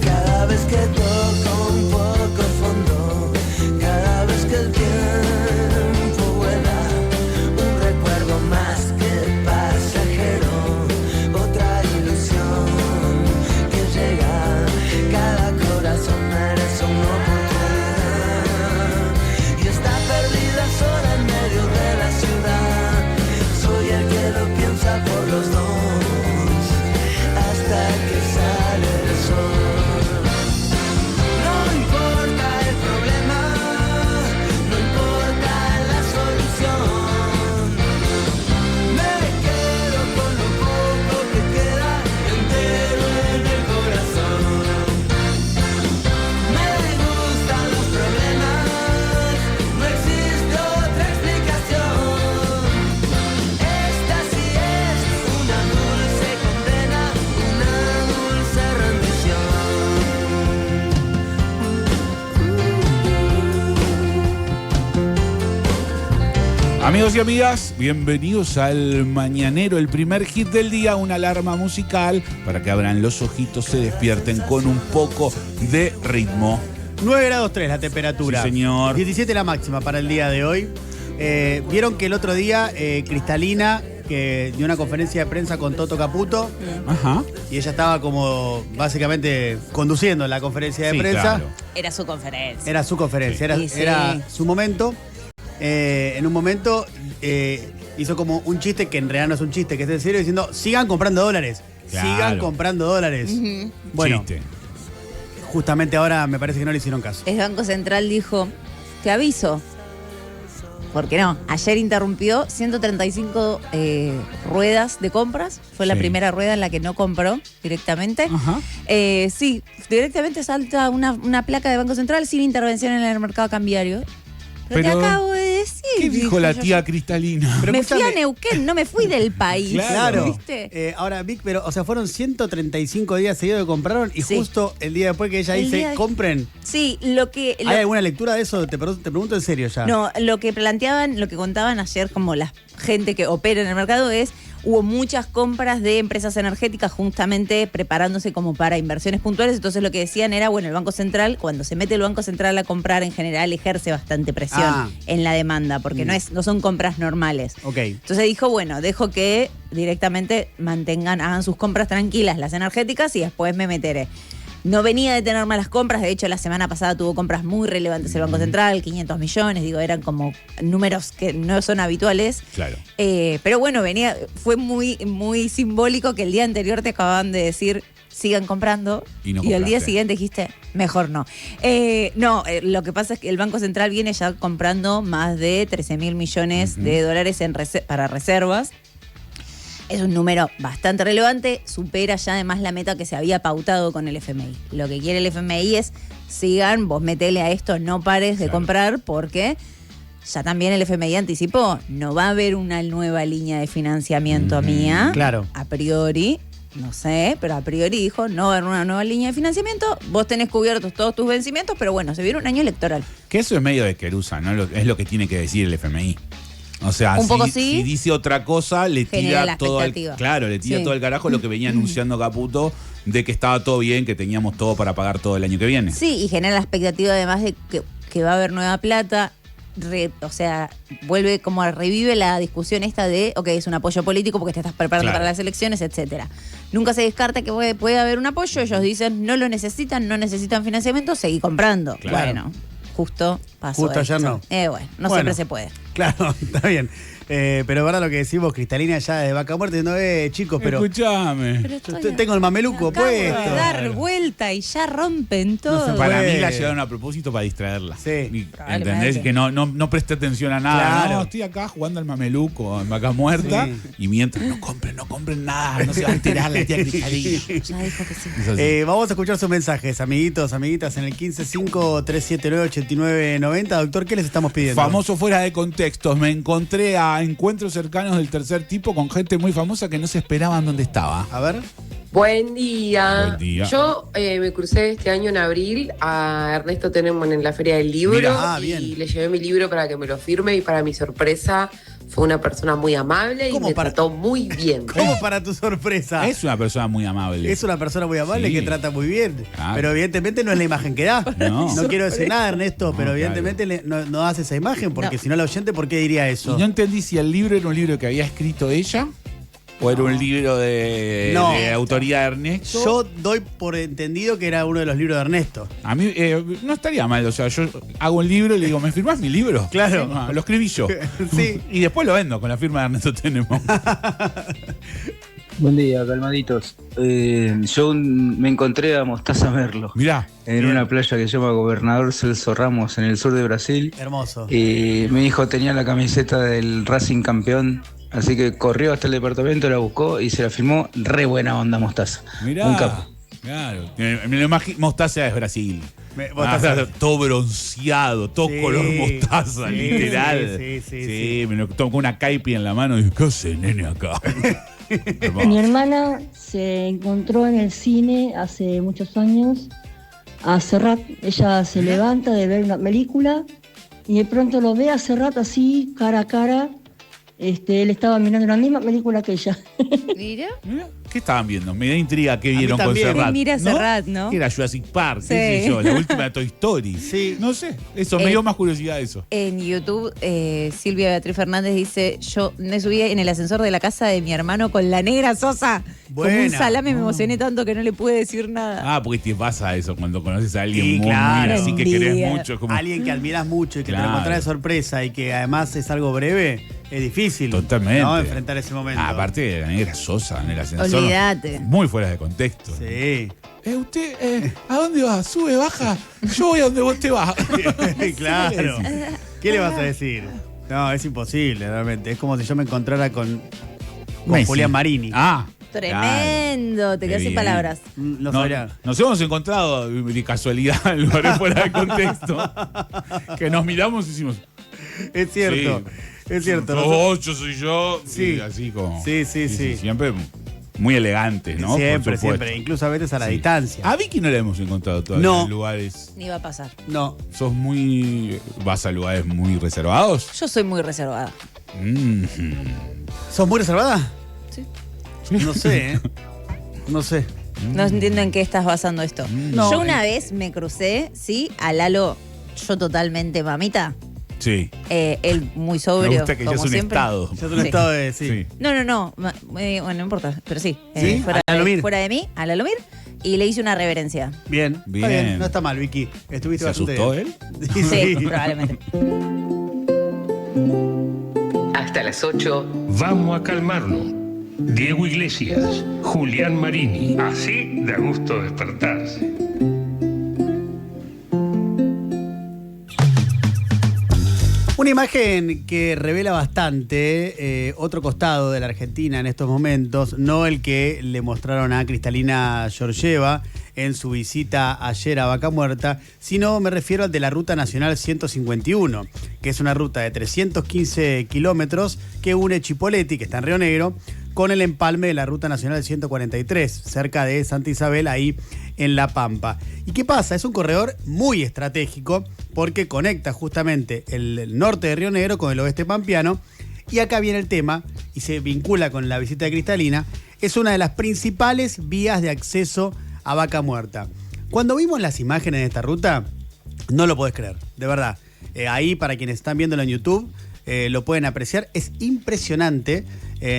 Cada vez que toco un poco fondo, cada vez que el tiempo vuela, un recuerdo más que pasajero, otra ilusión que llega. Cada corazón merece una oportunidad y está perdida sola en medio de la ciudad. Soy el que lo piensa por los dos hasta que sale el sol. No importa el problema, no importa la solución. Me quedo con lo poco que queda entero en el corazón. Me gustan los problemas, no existe otra explicación. Esta sí es una dulce condena, una dulce rendición. Amigos y amigas, bienvenidos al Mañanero, el primer hit del día, una alarma musical para que abran los ojitos, se despierten con un poco de ritmo. 9 grados 3 la temperatura. Sí, señor. 17 la máxima para el día de hoy. Vieron que el otro día Cristalina que dio una conferencia de prensa con Toto Caputo. Ajá. Y ella estaba como básicamente conduciendo la conferencia de Sí, prensa. claro. Era su conferencia. Era su conferencia, Sí. Sí, sí. era su momento. En un momento hizo como un chiste que en realidad no es un chiste, que es en serio, diciendo, sigan comprando dólares. Claro. Sigan comprando dólares. Bueno, Chiste. justamente ahora me parece que no le hicieron caso. El Banco Central dijo, te aviso. ¿Por qué no? Ayer interrumpió 135 ruedas de compras. Fue la Sí. primera rueda en la que no compró directamente. Ajá. Sí, directamente salta una placa de Banco Central sin intervención en el mercado cambiario. Pero te acabo de decir. ¿Qué dijo la yo. tía Cristalina? Pero Me fui a escúchame. Neuquén, no me fui del país. Claro. ¿Viste? Ahora, Vic, pero, o sea, fueron 135 días seguidos que compraron y Sí. justo el día después que ella El dice, día de- compren. Sí, lo que... ¿Hay alguna lectura de eso? Te pregunto en serio ya. No, lo que planteaban, lo que contaban ayer como la gente que opera en el mercado es, hubo muchas compras de empresas energéticas justamente preparándose como para inversiones puntuales, entonces lo que decían era, bueno, el Banco Central, cuando se mete el Banco Central a comprar en general ejerce bastante presión en la demanda, porque no son compras normales. Ok. Entonces dijo, bueno, dejo que directamente hagan sus compras tranquilas las energéticas y después me meteré. No venía de tener malas compras, de hecho la semana pasada tuvo compras muy relevantes el Banco Central, 500 millones, eran como números que no son habituales. Claro. Pero bueno, fue muy, muy simbólico que el día anterior te acababan de decir, sigan comprando, Y no al día compraste. siguiente dijiste, mejor no. Lo que pasa es que el Banco Central viene ya comprando más de 13.000 millones de dólares para reservas. Es un número bastante relevante, supera ya además la meta que se había pautado con el FMI. Lo que quiere el FMI es, sigan, vos metele a esto, no pares de comprar, porque ya también el FMI anticipó, no va a haber una nueva línea de financiamiento mía. Claro. A priori, no sé, pero a priori dijo, no va a haber una nueva línea de financiamiento, vos tenés cubiertos todos tus vencimientos, pero bueno, se viene un año electoral. Que eso es medio de querusa, ¿no? Es lo que tiene que decir el FMI. O sea, Un poco sí. si dice otra cosa, le Genera la tira todo el, expectativa. claro, le tira Sí. todo el carajo lo que venía anunciando Caputo de que estaba todo bien, que teníamos todo para pagar todo el año que viene. Sí, y genera la expectativa además de que va a haber nueva plata. O sea, vuelve como revive la discusión esta de, ok, es un apoyo político porque te estás preparando Claro. para las elecciones, etcétera. Nunca se descarta que puede haber un apoyo. Ellos dicen, no lo necesitan, no necesitan financiamiento, seguí comprando. Claro. Bueno, justo pasó Justo esto. ayer no. No Bueno. siempre se puede. Claro, está bien. Pero es verdad lo que decimos, Cristalina ya de vaca muerta, diciendo, chicos, pero Escuchame. yo tengo el mameluco Acabo de puesto. dar vuelta y ya rompen todo. Para puede. mí la llevaron a propósito para distraerla. Sí. Y, Probablemente. ¿entendés? Que no presté atención a nada. Claro. No, estoy acá jugando al mameluco en vaca muerta. Sí. Y mientras no compren nada, no se va a enterar la tía Cristalina. Ya dijo que sí. Es así. Vamos a escuchar sus mensajes, amiguitos, amiguitas, en el 155-379-8990. Doctor, ¿qué les estamos pidiendo? Famoso fuera de contextos. Me encontré a encuentros cercanos del tercer tipo con gente muy famosa que no se esperaban dónde estaba. A ver. Buen día. Buen día. Yo me crucé este año en abril a Ernesto Tenenbaum en la Feria del Libro Mirá, y bien. le llevé mi libro para que me lo firme y para mi sorpresa fue una persona muy amable y ¿Cómo me para- trató muy bien. ¿Cómo para tu sorpresa? Es una persona muy amable. Es una persona muy amable Sí. que trata muy bien. Claro. Pero evidentemente no es la imagen que da. No. No quiero decir nada, Ernesto, No, pero claro. evidentemente no hace esa imagen, porque si no la oyente, ¿por qué diría eso? Y no entendí si el libro era un libro que había escrito ella o era un libro de No. autoría de Ernesto. Yo doy por entendido que era uno de los libros de Ernesto. A mí no estaría mal, o sea, yo hago un libro y le digo, ¿me firmás mi libro? Claro. Ah, lo escribí yo. Sí. Y después lo vendo con la firma de Ernesto Tenenbaum. Buen día, calmaditos. Yo me encontré a Mostaza Merlo Mirá. en una playa que se llama Gobernador Celso Ramos en el sur de Brasil. Hermoso. Mi hijo tenía la camiseta del Racing campeón, así que corrió hasta el departamento, la buscó y se la firmó. Re buena onda Mostaza. Mirá. Un capo. Claro. Me lo imagino. Mostaza es Brasil. Mostaza. Todo bronceado, todo Sí. color mostaza, Sí, literal. sí. Me lo tomo con una caipi en la mano y digo, ¿qué hace, nene, acá? Mi hermana se encontró en el cine hace muchos años a Serrat. Ella se levanta de ver una película y de pronto lo ve a Serrat así, cara a cara. Él estaba mirando la misma película que ella. Mira. ¿Qué estaban viendo? Me da intriga qué mí vieron con también. Serrat. Mira Serrat, ¿no? ¿Qué era Jurassic Park? Sí. ¿Qué sé yo? La última de Toy Story. Sí. No sé. Eso me dio más curiosidad eso. En YouTube, Silvia Beatriz Fernández dice, yo me subí en el ascensor de la casa de mi hermano con la negra Sosa. Como un Buena. salame, me emocioné tanto que no le pude decir nada. Ah, porque te pasa eso cuando conoces a alguien Sí, muy, claro. muy así que querés Envidia. mucho. Como... Alguien que admiras mucho y que te Claro. lo encontrás de sorpresa y que además es algo breve, es difícil. Totalmente. ¿no? Enfrentar ese momento. Aparte, la negra sosa en el ascensor. Olvídate. Muy fuera de contexto. Sí. Usted, ¿a dónde va? ¿Sube, baja? Yo voy a donde vos te vas. Claro. ¿Qué le vas a decir? No, es imposible, realmente. Es como si yo me encontrara con Julián Marini. Ah. Tremendo, claro. Te quedas sin palabras. Nos hemos encontrado de casualidad en lugares fuera de contexto. Que nos miramos y decimos. Es cierto, sí, es cierto. Yo soy yo. Sí. Así como. Sí. Siempre muy elegantes, ¿no? Siempre. Incluso a veces a la distancia. A Vicky no la hemos encontrado todavía en lugares. Ni va a pasar. No. ¿Sos vas a lugares muy reservados? Yo soy muy reservada. ¿Sos muy reservada? Sí. No sé, No sé. No entiendo en qué estás basando esto. No. Yo una vez me crucé, a Lalo, yo totalmente mamita. Sí. Él muy sobrio. Me gusta que ya es un siempre. estado. Ya es un estado de. Sí. No. Bueno, no importa, pero sí. ¿Sí? Fuera de mí, a Lalomir. Y le hice una reverencia. Bien. Está bien. No está mal, Vicky. Estuviste bastante. ¿Se asustó él? Sí, probablemente. Hasta las 8. Vamos a calmarnos. Diego Iglesias, Julián Marini. Así da gusto despertarse. Una imagen que revela bastante otro costado de la Argentina en estos momentos, no el que le mostraron a Cristalina Georgieva en su visita ayer a Vaca Muerta, sino me refiero al de la Ruta Nacional 151, que es una ruta de 315 kilómetros que une Chipoleti, que está en Río Negro, con el empalme de la Ruta Nacional 143, cerca de Santa Isabel, ahí en La Pampa. ¿Y qué pasa? Es un corredor muy estratégico porque conecta justamente el norte de Río Negro con el oeste pampeano. Y acá viene el tema, y se vincula con la visita de Cristalina, es una de las principales vías de acceso a Vaca Muerta. Cuando vimos las imágenes de esta ruta, no lo podés creer, de verdad. Ahí, para quienes están viéndolo en YouTube, lo pueden apreciar. Es impresionante.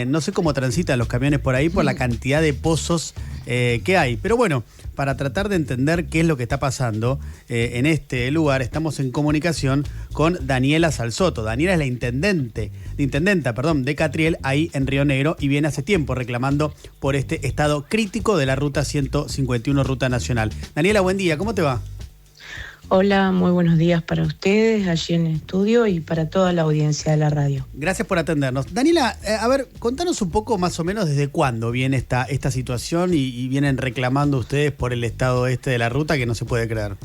No sé cómo transitan los camiones por ahí por la cantidad de pozos que hay. Pero bueno, para tratar de entender qué es lo que está pasando en este lugar, estamos en comunicación con Daniela Salsoto. Daniela es la intendenta de Catriel, ahí en Río Negro, y viene hace tiempo reclamando por este estado crítico de la Ruta 151, Ruta Nacional. Daniela, buen día, ¿cómo te va? Hola, muy buenos días para ustedes allí en el estudio y para toda la audiencia de la radio. Gracias por atendernos. Daniela, a ver, contanos un poco más o menos desde cuándo viene esta situación y vienen reclamando ustedes por el estado este de la ruta, que no se puede creer.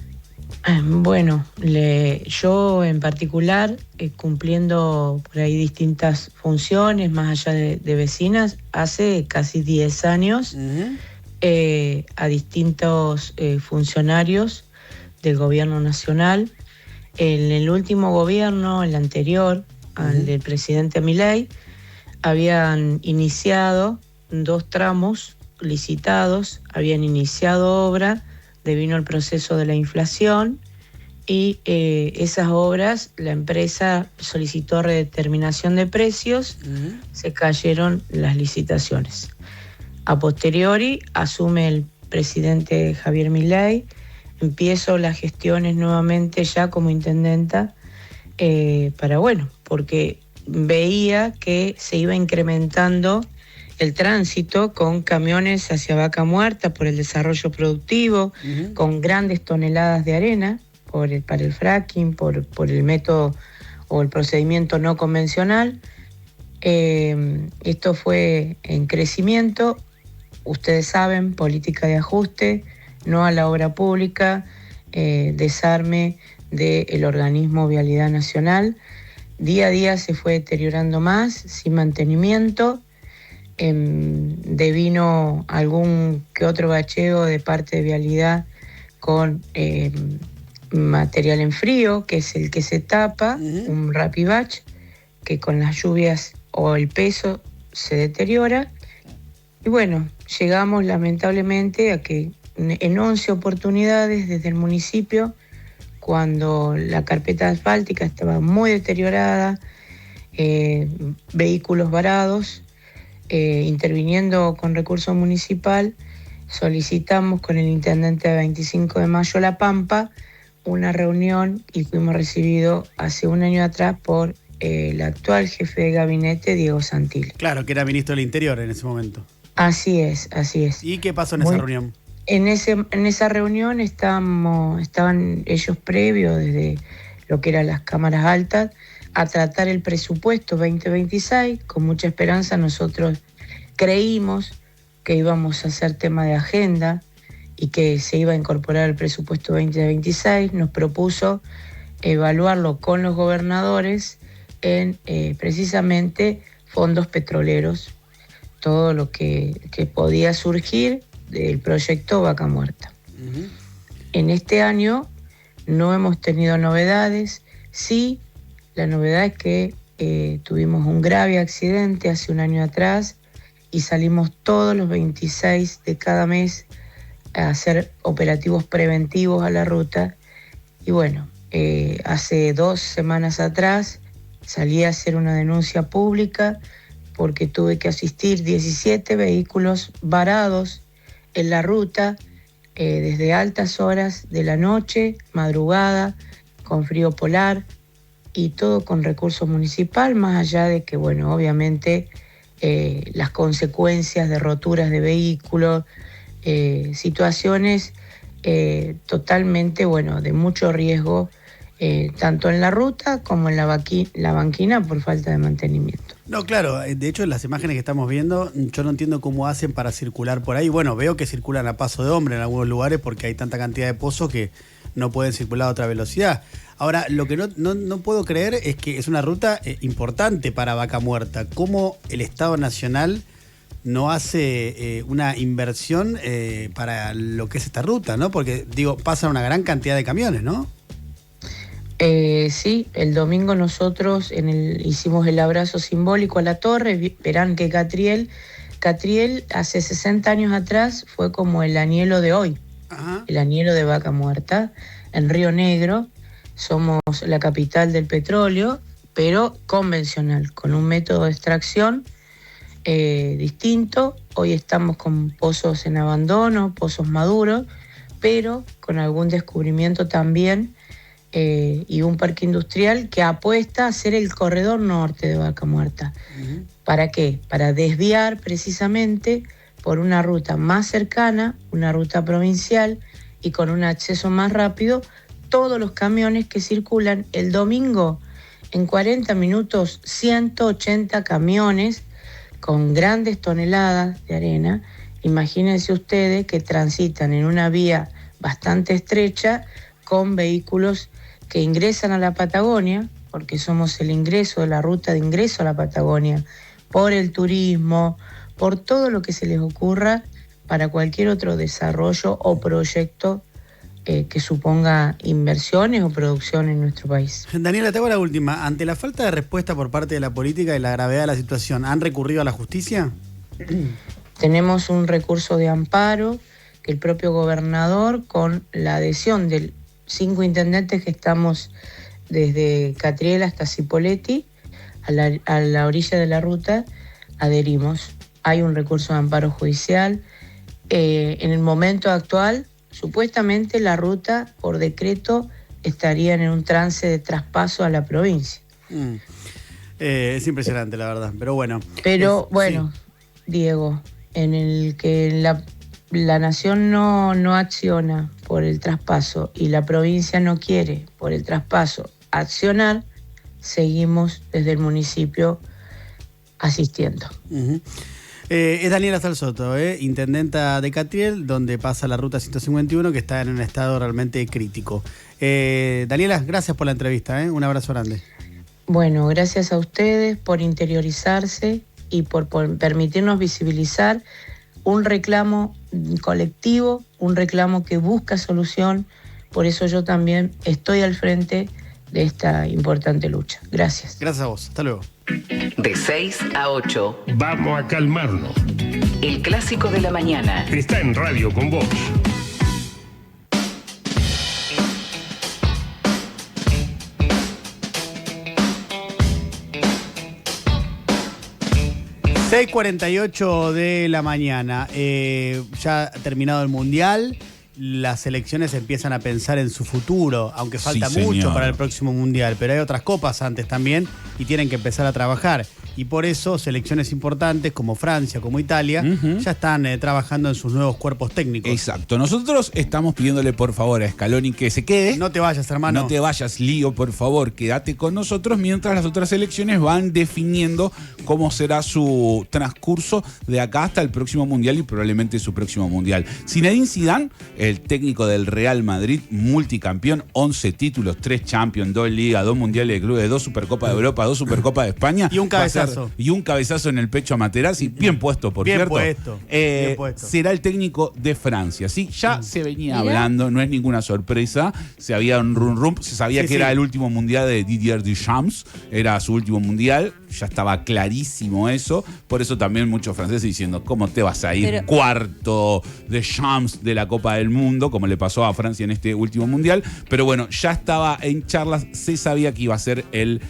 Bueno, yo en particular, cumpliendo por ahí distintas funciones más allá de vecinas, hace casi 10 años a distintos funcionarios del gobierno nacional. En el último gobierno, el anterior, al del presidente Milei, habían iniciado 2 tramos licitados, habían iniciado obra, devino el proceso de la inflación y esas obras, la empresa solicitó redeterminación de precios, se cayeron las licitaciones. A posteriori, asume el presidente Javier Milei. Empiezo las gestiones nuevamente ya como intendenta porque veía que se iba incrementando el tránsito con camiones hacia Vaca Muerta por el desarrollo productivo, con grandes toneladas de arena para el fracking, por el método o el procedimiento no convencional. Esto fue en crecimiento. Ustedes saben, política de ajuste, no a la obra pública, desarme del organismo Vialidad Nacional. Día a día se fue deteriorando más, sin mantenimiento. Devino algún que otro bacheo de parte de Vialidad con material en frío, que es el que se tapa, un rapibach, que con las lluvias o el peso se deteriora. Y bueno, llegamos lamentablemente a que en 11 oportunidades desde el municipio, cuando la carpeta asfáltica estaba muy deteriorada, vehículos varados, interviniendo con recurso municipal, solicitamos con el intendente de 25 de Mayo La Pampa una reunión y fuimos recibidos hace un año atrás por el actual jefe de gabinete, Diego Santilli. Claro, que era ministro del Interior en ese momento. Así es, así es. ¿Y qué pasó en esa reunión? En esa reunión estaban ellos previos desde lo que eran las cámaras altas a tratar el presupuesto 2026. Con mucha esperanza nosotros creímos que íbamos a hacer tema de agenda y que se iba a incorporar el presupuesto 2026. Nos propuso evaluarlo con los gobernadores en precisamente fondos petroleros, todo lo que podía surgir del proyecto Vaca Muerta. En este año no hemos tenido novedades. Sí, la novedad es que tuvimos un grave accidente hace un año atrás y salimos todos los 26 de cada mes a hacer operativos preventivos a la ruta. Y bueno, hace 2 semanas atrás salí a hacer una denuncia pública porque tuve que asistir 17 vehículos varados en la ruta desde altas horas de la noche, madrugada, con frío polar y todo con recurso municipal, más allá de que, bueno, obviamente las consecuencias de roturas de vehículos, situaciones totalmente, bueno, de mucho riesgo, tanto en la ruta como en la banquina por falta de mantenimiento. No, claro, de hecho en las imágenes que estamos viendo, yo no entiendo cómo hacen para circular por ahí. Bueno, veo que circulan a paso de hombre en algunos lugares porque hay tanta cantidad de pozos que no pueden circular a otra velocidad. Ahora, lo que no puedo creer es que es una ruta importante para Vaca Muerta. ¿Cómo el Estado Nacional no hace una inversión para lo que es esta ruta, ¿no? Porque, digo, pasan una gran cantidad de camiones, ¿no? Sí, el domingo nosotros hicimos el abrazo simbólico a la torre. Verán que Catriel hace 60 años atrás fue como el Anielo de hoy. Ajá. El Anielo de Vaca Muerta en Río Negro. Somos la capital del petróleo, pero convencional, con un método de extracción distinto. Hoy estamos con pozos en abandono, pozos maduros, pero con algún descubrimiento también y un parque industrial que apuesta a ser el corredor norte de Vaca Muerta. Uh-huh. ¿Para qué? Para desviar precisamente por una ruta más cercana, una ruta provincial y con un acceso más rápido, todos los camiones que circulan el domingo. En 40 minutos, 180 camiones con grandes toneladas de arena. Imagínense ustedes que transitan en una vía bastante estrecha con vehículos que ingresan a la Patagonia, porque somos el ingreso de la ruta de ingreso a la Patagonia, por el turismo, por todo lo que se les ocurra para cualquier otro desarrollo o proyecto que suponga inversiones o producción en nuestro país. Daniela, te hago la última. Ante la falta de respuesta por parte de la política y la gravedad de la situación, ¿han recurrido a la justicia? Tenemos un recurso de amparo que el propio gobernador, con la adhesión de 5 intendentes que estamos desde Catriel hasta Cipolletti, a la orilla de la ruta, adherimos. Hay un recurso de amparo judicial. En el momento actual, supuestamente la ruta, por decreto, estaría en un trance de traspaso a la provincia. Es impresionante, la verdad, pero bueno. Pero bueno, sí. Diego, en el que la nación no acciona por el traspaso y la provincia no quiere por el traspaso accionar, seguimos desde el municipio asistiendo. Uh-huh. Es Daniela Salsoto, intendenta de Catriel, donde pasa la ruta 151, que está en un estado realmente crítico. Daniela, gracias por la entrevista, un abrazo grande. Bueno, gracias a ustedes por interiorizarse y por permitirnos visibilizar un reclamo colectivo, un reclamo que busca solución. Por eso yo también estoy al frente de esta importante lucha. Gracias. Gracias a vos. Hasta luego. De 6 a 8. Vamos a calmarnos. El clásico de la mañana. Está en Radio con vos. ...6:48 de la mañana. Ya ha terminado el Mundial las selecciones empiezan a pensar en su futuro, aunque falta Sí, mucho señor. para el próximo Mundial, pero hay otras copas antes también y tienen que empezar a trabajar. Y por eso selecciones importantes como Francia, como Italia, ya están trabajando en sus nuevos cuerpos técnicos. Exacto. Nosotros estamos pidiéndole por favor a Scaloni que se quede. No te vayas, hermano. No te vayas, Lío, por favor, quédate con nosotros mientras las otras selecciones van definiendo cómo será su transcurso de acá hasta el próximo Mundial y probablemente su próximo Mundial. Zinedine Zidane, el técnico del Real Madrid, multicampeón, 11 títulos, 3 Champions, 2 Ligas, 2 Mundiales de Clubes, 2 Supercopas de Europa, 2 Supercopas de España. Y un cabezazo. Y un cabezazo en el pecho a Materazzi, bien puesto, por Bien cierto. puesto, bien puesto. Será el técnico de Francia, ¿sí? Ya se venía Mirá. hablando, no es ninguna sorpresa, se había un rum, se sabía Sí, que sí. era el último mundial de Didier Deschamps, era su último mundial, ya estaba clarísimo eso, por eso también muchos franceses diciendo, ¿cómo te vas a ir Pero- cuarto de Champs de la Copa del Mundo, como le pasó a Francia en este último mundial? Pero bueno, ya estaba en charlas, se sabía que iba a ser el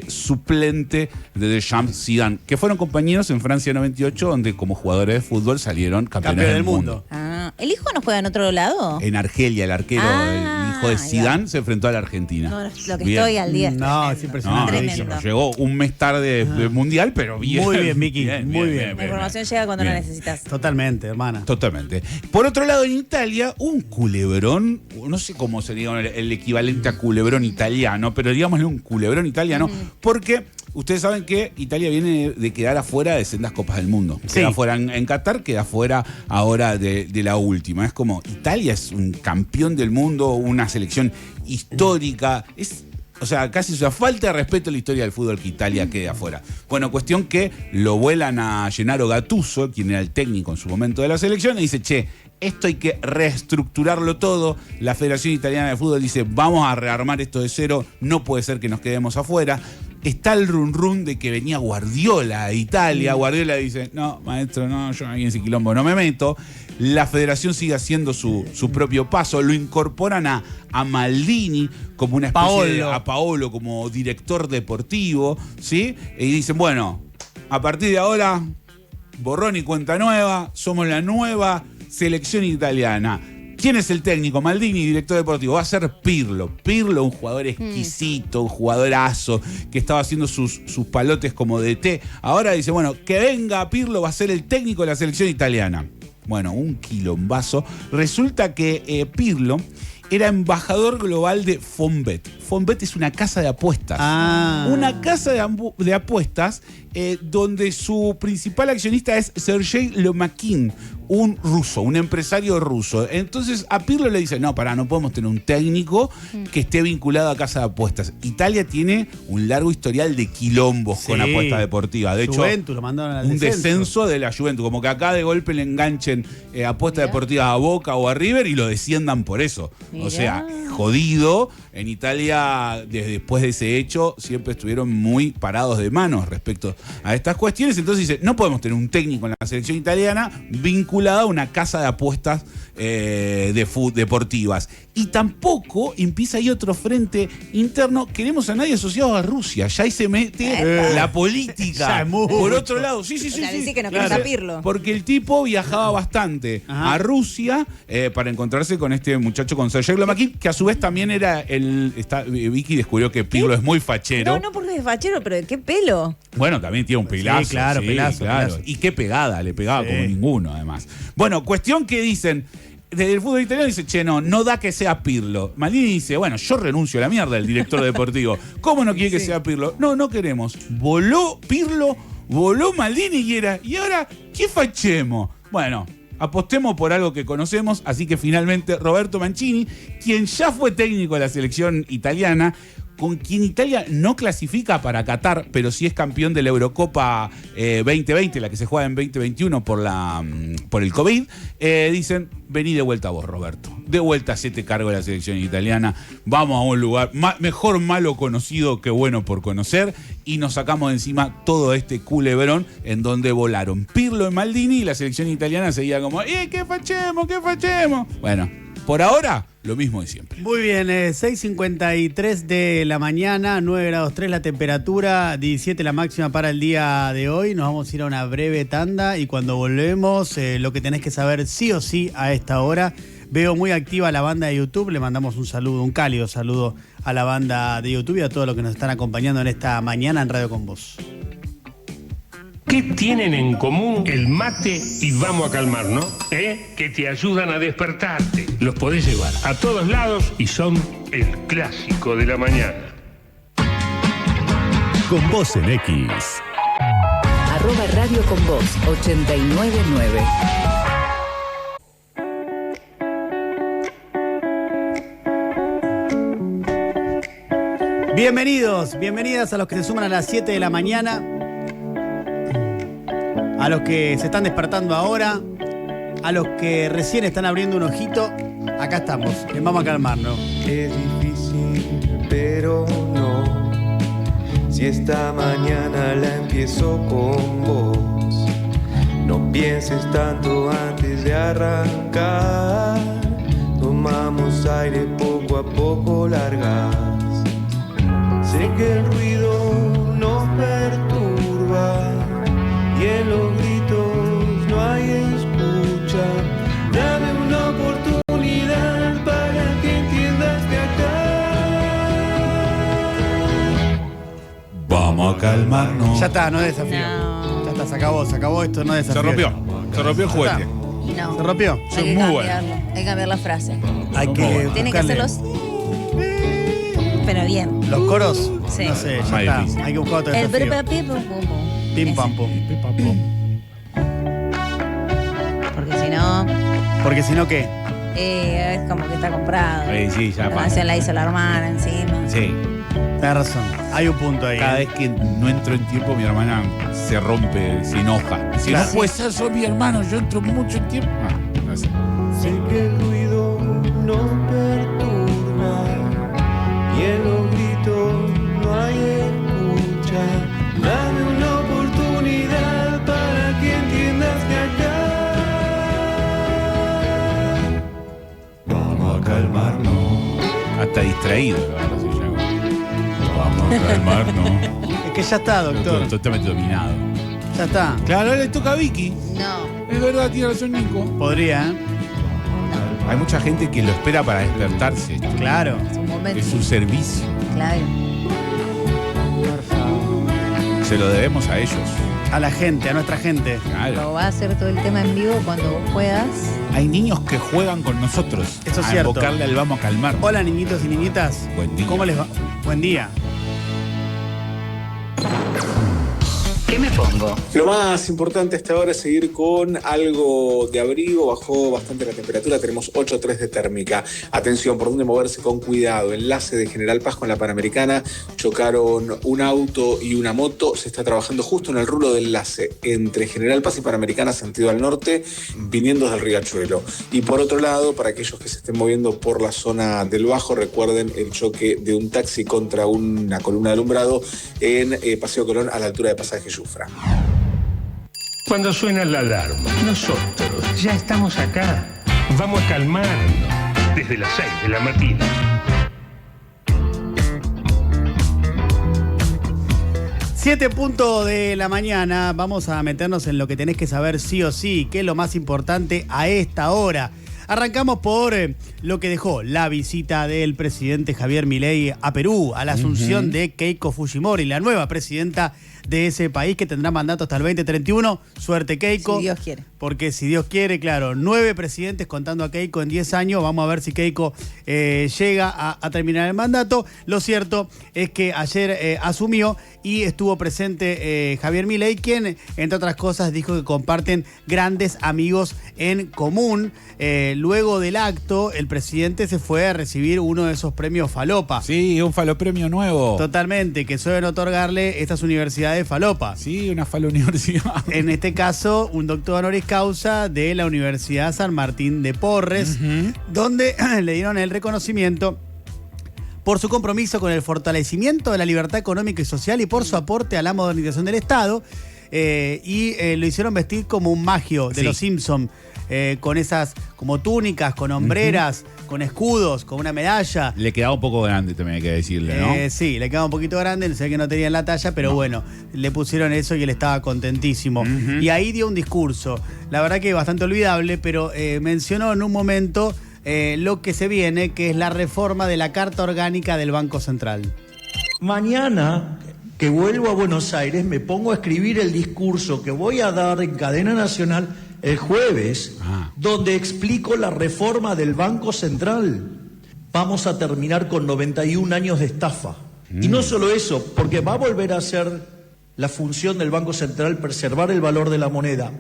suplente de Deschamps, Zidane, que fueron compañeros en Francia 98, donde como jugadores de fútbol salieron campeones Campeón del del mundo. mundo. Ah, ¿el hijo no juega en otro lado? En Argelia, el arquero, Ah, el hijo de ahí Zidane, se enfrentó a la Argentina. No, lo que Bien. estoy al día. No, es No, impresionante. Tremendo. llegó un mes tarde del mundial, pero bien. Muy bien, Miki, muy bien. La información llega cuando la Bien. necesitas. Totalmente, hermana. Totalmente. Por otro lado, en Italia, un culebrón, no sé cómo sería el equivalente a culebrón italiano, pero digámosle un culebrón italiano, porque ustedes saben que Italia viene de quedar afuera de sendas Copas del Mundo. Sí. Queda afuera en Qatar, queda afuera ahora de la última. Es como, Italia es un campeón del mundo, una selección histórica, o sea, casi o sea, falta de respeto a la historia del fútbol que Italia quede afuera. Bueno, cuestión que lo vuelan a Gennaro Gattuso, quien era el técnico en su momento de la selección, y dice, che, esto hay que reestructurarlo todo. La Federación Italiana de Fútbol dice, vamos a rearmar esto de cero, no puede ser que nos quedemos afuera. Está el run de que venía Guardiola a Italia. Guardiola dice, no, maestro, no, yo ahí en ese quilombo no me meto. La federación sigue haciendo su propio paso. Lo incorporan a Maldini como una especie a Paolo como director deportivo, ¿sí? Y dicen, bueno, a partir de ahora, borrón y cuenta nueva, somos la nueva selección italiana. ¿Quién es el técnico? Maldini, director deportivo. Va a ser Pirlo. Pirlo, un jugador exquisito, un jugadorazo, que estaba haciendo sus palotes como de té. Ahora dice, bueno, que venga Pirlo, va a ser el técnico de la selección italiana. Bueno, un quilombazo. Resulta que Pirlo era embajador global de Fonbet. Fonbet es una casa de apuestas. Una casa de apuestas donde su principal accionista es Sergei Lomakin, un ruso, un empresario ruso. Entonces a Pirlo le dice, no, pará, no podemos tener un técnico que esté vinculado a casa de apuestas. Italia tiene un largo historial de quilombos con apuestas deportivas. De hecho, Juventus lo mandaron al un descenso de la Juventus. Como que acá de golpe le enganchen apuestas deportivas a Boca o a River y lo desciendan por eso. Mirá. O sea, jodido. En Italia, desde después de ese hecho, siempre estuvieron muy parados de manos respecto a estas cuestiones. Entonces dice, no podemos tener un técnico en la selección italiana vinculado a una casa de apuestas deportivas. Y tampoco empieza ahí otro frente interno. Queremos a nadie asociado a Rusia. Ya ahí se mete la política. Ya es mucho. Por otro lado, sí. O sea, dice que no querés a Pirlo. Porque el tipo viajaba bastante a Rusia para encontrarse con este muchacho, con Sergei Lomakin, que a su vez también era Vicky descubrió que Pirlo es muy fachero. No porque es fachero, pero ¿de qué pelo? Bueno, también tiene un pelazo. Sí, claro, pelazo. Y qué pegada, le pegaba como ninguno, además. Bueno, cuestión que dicen, desde el fútbol italiano dice, che, no da que sea Pirlo. Maldini dice, bueno, yo renuncio a la mierda del director deportivo. ¿Cómo no quiere que sea Pirlo? No queremos. Voló Pirlo, voló Maldini y ahora, ¿qué fachemos? Bueno, apostemos por algo que conocemos, así que finalmente Roberto Mancini, quien ya fue técnico de la selección italiana, con quien Italia no clasifica para Qatar, pero sí es campeón de la Eurocopa 2020, la que se juega en 2021 por el COVID, dicen, vení de vuelta vos, Roberto. De vuelta, hacete cargo de la selección italiana. Vamos a un lugar mejor malo conocido que bueno por conocer y nos sacamos de encima todo este culebrón en donde volaron Pirlo y Maldini y la selección italiana seguía como, ¿qué fachemos? Bueno, por ahora, lo mismo de siempre. Muy bien, 6:53 de la mañana, 9 grados 3 la temperatura, 17 la máxima para el día de hoy. Nos vamos a ir a una breve tanda y cuando volvemos, lo que tenés que saber sí o sí a esta hora, Veo muy activa la banda de YouTube. Le mandamos un saludo, un cálido saludo a la banda de YouTube y a todos los que nos están acompañando en esta mañana en Radio Con Vos. ¿Qué tienen en común el mate y vamos a calmarnos? Que te ayudan a despertarte. Los podés llevar a todos lados y son el clásico de la mañana. Con Vos en X. @Radio Con Vos 899. Bienvenidos, bienvenidas a los que se suman a las 7 de la mañana, a los que se están despertando ahora, a los que recién están abriendo un ojito. Acá estamos, vamos a calmarnos. Es difícil, pero no. Si esta mañana la empiezo con vos, no pienses tanto antes de arrancar. Tomamos aire poco a poco, largas. Sé que el ruido nos perturba y en los gritos no hay escucha. Dame una oportunidad para que entiendas que acá vamos a calmarnos. Ya está, no es desafío. Ya está, se acabó esto, no es desafío. Se rompió el juguete. No. ¿Se rompió? Hay que cambiarlo. Hay que cambiar la frase. Hay que Tiene que hacerlo así, pero bien. Los coros, Sí. no sé, ya está. Hay que buscar otro El desafío. Pim pam pum. Porque si no, ¿qué? Es como que está comprado. Sí, ya La pasa. canción la hizo la hermana encima. Sí. Tenés razón. Hay un punto ahí. Cada vez que no entro en tiempo, mi hermana se rompe, se enoja. Si Claro. no puede ser, soy mi hermano, yo entro mucho en tiempo. No sé. sé que el ruido nos perturba y en los gritos no hay escucha. Dame una oportunidad para que entiendas que acá Vamos a calmarnos. Hasta distraído. Vamos a calmarnos. Es que ya está, doctor. Totalmente dominado. Ya está. Claro, ahora le toca a Vicky. No. Es verdad, tiene razón Nico. Podría, ¿eh? Hay mucha gente que lo espera para despertarse. Claro. Es un momento. Es su servicio. Claro. Se lo debemos a ellos. A la gente, a nuestra gente. Claro. Lo va a hacer todo el tema en vivo cuando vos puedas. Hay niños que juegan con nosotros. Eso es a cierto. invocarle al vamos a calmar. Hola, niñitos y niñitas. Buen día. ¿Cómo les va? Buen día. ¿Qué me pongo? Lo más importante hasta ahora es seguir con algo de abrigo. Bajó bastante la temperatura, tenemos 8,3 de térmica. Atención, por dónde moverse con cuidado. Enlace de General Paz con la Panamericana. Chocaron un auto y una moto. Se está trabajando justo en el rulo de enlace entre General Paz y Panamericana, sentido al norte, viniendo del Riachuelo. Y por otro lado, para aquellos que se estén moviendo por la zona del Bajo, recuerden el choque de un taxi contra una columna de alumbrado en Paseo Colón a la altura de Pasaje Yufra. Cuando suena la alarma, nosotros ya estamos acá. Vamos a calmarnos desde las 6 de la mañana. Siete puntos de la mañana. Vamos a meternos en lo que tenés que saber sí o sí, que es lo más importante a esta hora. Arrancamos por lo que dejó la visita del presidente Javier Milei a Perú, a la asunción de Keiko Fujimori, la nueva presidenta de ese país que tendrá mandato hasta el 2031. Suerte, Keiko. Si Dios quiere. Porque si Dios quiere, claro, 9 presidentes contando a Keiko en 10 años. Vamos a ver si Keiko llega a terminar el mandato. Lo cierto es que ayer asumió y estuvo presente Javier Milei, quien, entre otras cosas, dijo que comparten grandes amigos en común. Luego del acto, el presidente se fue a recibir uno de esos premios Falopa. Sí, un falopremio nuevo. Totalmente, que suelen otorgarle estas universidades Falopa. Sí, una falouniversidad. En este caso, un doctor honoris causa de la Universidad San Martín de Porres, donde le dieron el reconocimiento por su compromiso con el fortalecimiento de la libertad económica y social y por su aporte a la modernización del Estado. Lo hicieron vestir como un magio de los Simpsons, con esas como túnicas, con hombreras, con escudos, con una medalla. Le quedaba un poco grande, también hay que decirle, ¿no? Sí, le quedaba un poquito grande, sé que no tenía la talla, pero bueno, le pusieron eso y él estaba contentísimo. Y ahí dio un discurso, la verdad que bastante olvidable, pero mencionó en un momento lo que se viene, que es la reforma de la Carta Orgánica del Banco Central. Mañana que vuelvo a Buenos Aires me pongo a escribir el discurso que voy a dar en cadena nacional el jueves, donde explico la reforma del Banco Central. Vamos a terminar con 91 años de estafa. Y no solo eso, porque va a volver a ser la función del Banco Central preservar el valor de la moneda.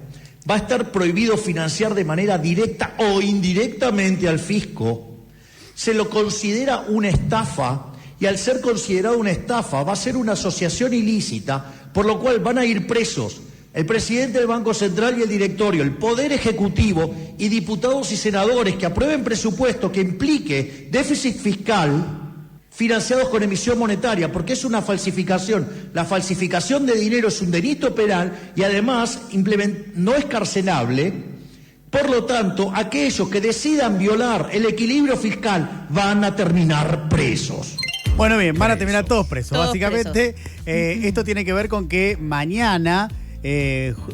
Va a estar prohibido financiar de manera directa o indirectamente al fisco. Se lo considera una estafa y al ser considerado una estafa va a ser una asociación ilícita, por lo cual van a ir presos el presidente del Banco Central y el directorio, el Poder Ejecutivo y diputados y senadores que aprueben presupuesto que implique déficit fiscal financiados con emisión monetaria, porque es una falsificación. La falsificación de dinero es un delito penal y además no es carcelable. Por lo tanto, aquellos que decidan violar el equilibrio fiscal van a terminar presos. Bueno, bien, van a terminar todos presos. Básicamente, esto tiene que ver con que mañana,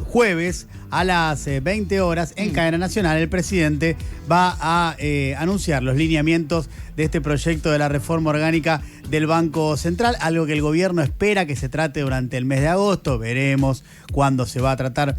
jueves, a las 20 horas, en cadena nacional, el presidente va a anunciar los lineamientos de este proyecto de la reforma orgánica del Banco Central, algo que el gobierno espera que se trate durante el mes de agosto. Veremos cuándo se va a tratar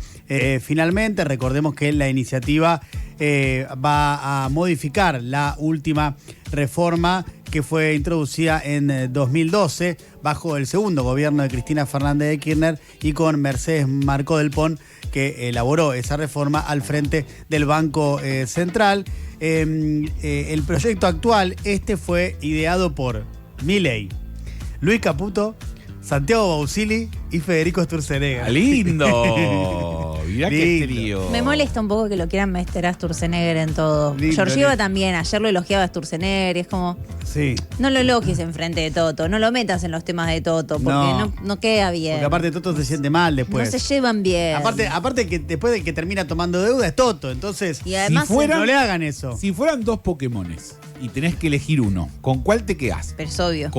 finalmente. Recordemos que la iniciativa va a modificar la última reforma que fue introducida en 2012 bajo el segundo gobierno de Cristina Fernández de Kirchner y con Mercedes Marcó del Pon, que elaboró esa reforma al frente del Banco Central. El proyecto actual, fue ideado por Milei, Luis Caputo, Santiago Bausili y Federico Sturzenegger. ¡Lindo! Mirá qué trío. Me molesta un poco que lo quieran meter a Sturzenegger en todo. Georgieva también, ayer lo elogiaba a Sturzenegger y es como... Sí. No lo elogies enfrente de Toto, no lo metas en los temas de Toto, porque no queda bien. Porque aparte Toto se siente mal después. No se llevan bien. Aparte que después de que termina tomando deuda es Toto, entonces y además, no le hagan eso. Si fueran dos Pokémones y tenés que elegir uno, ¿con cuál te quedás? Pero es obvio.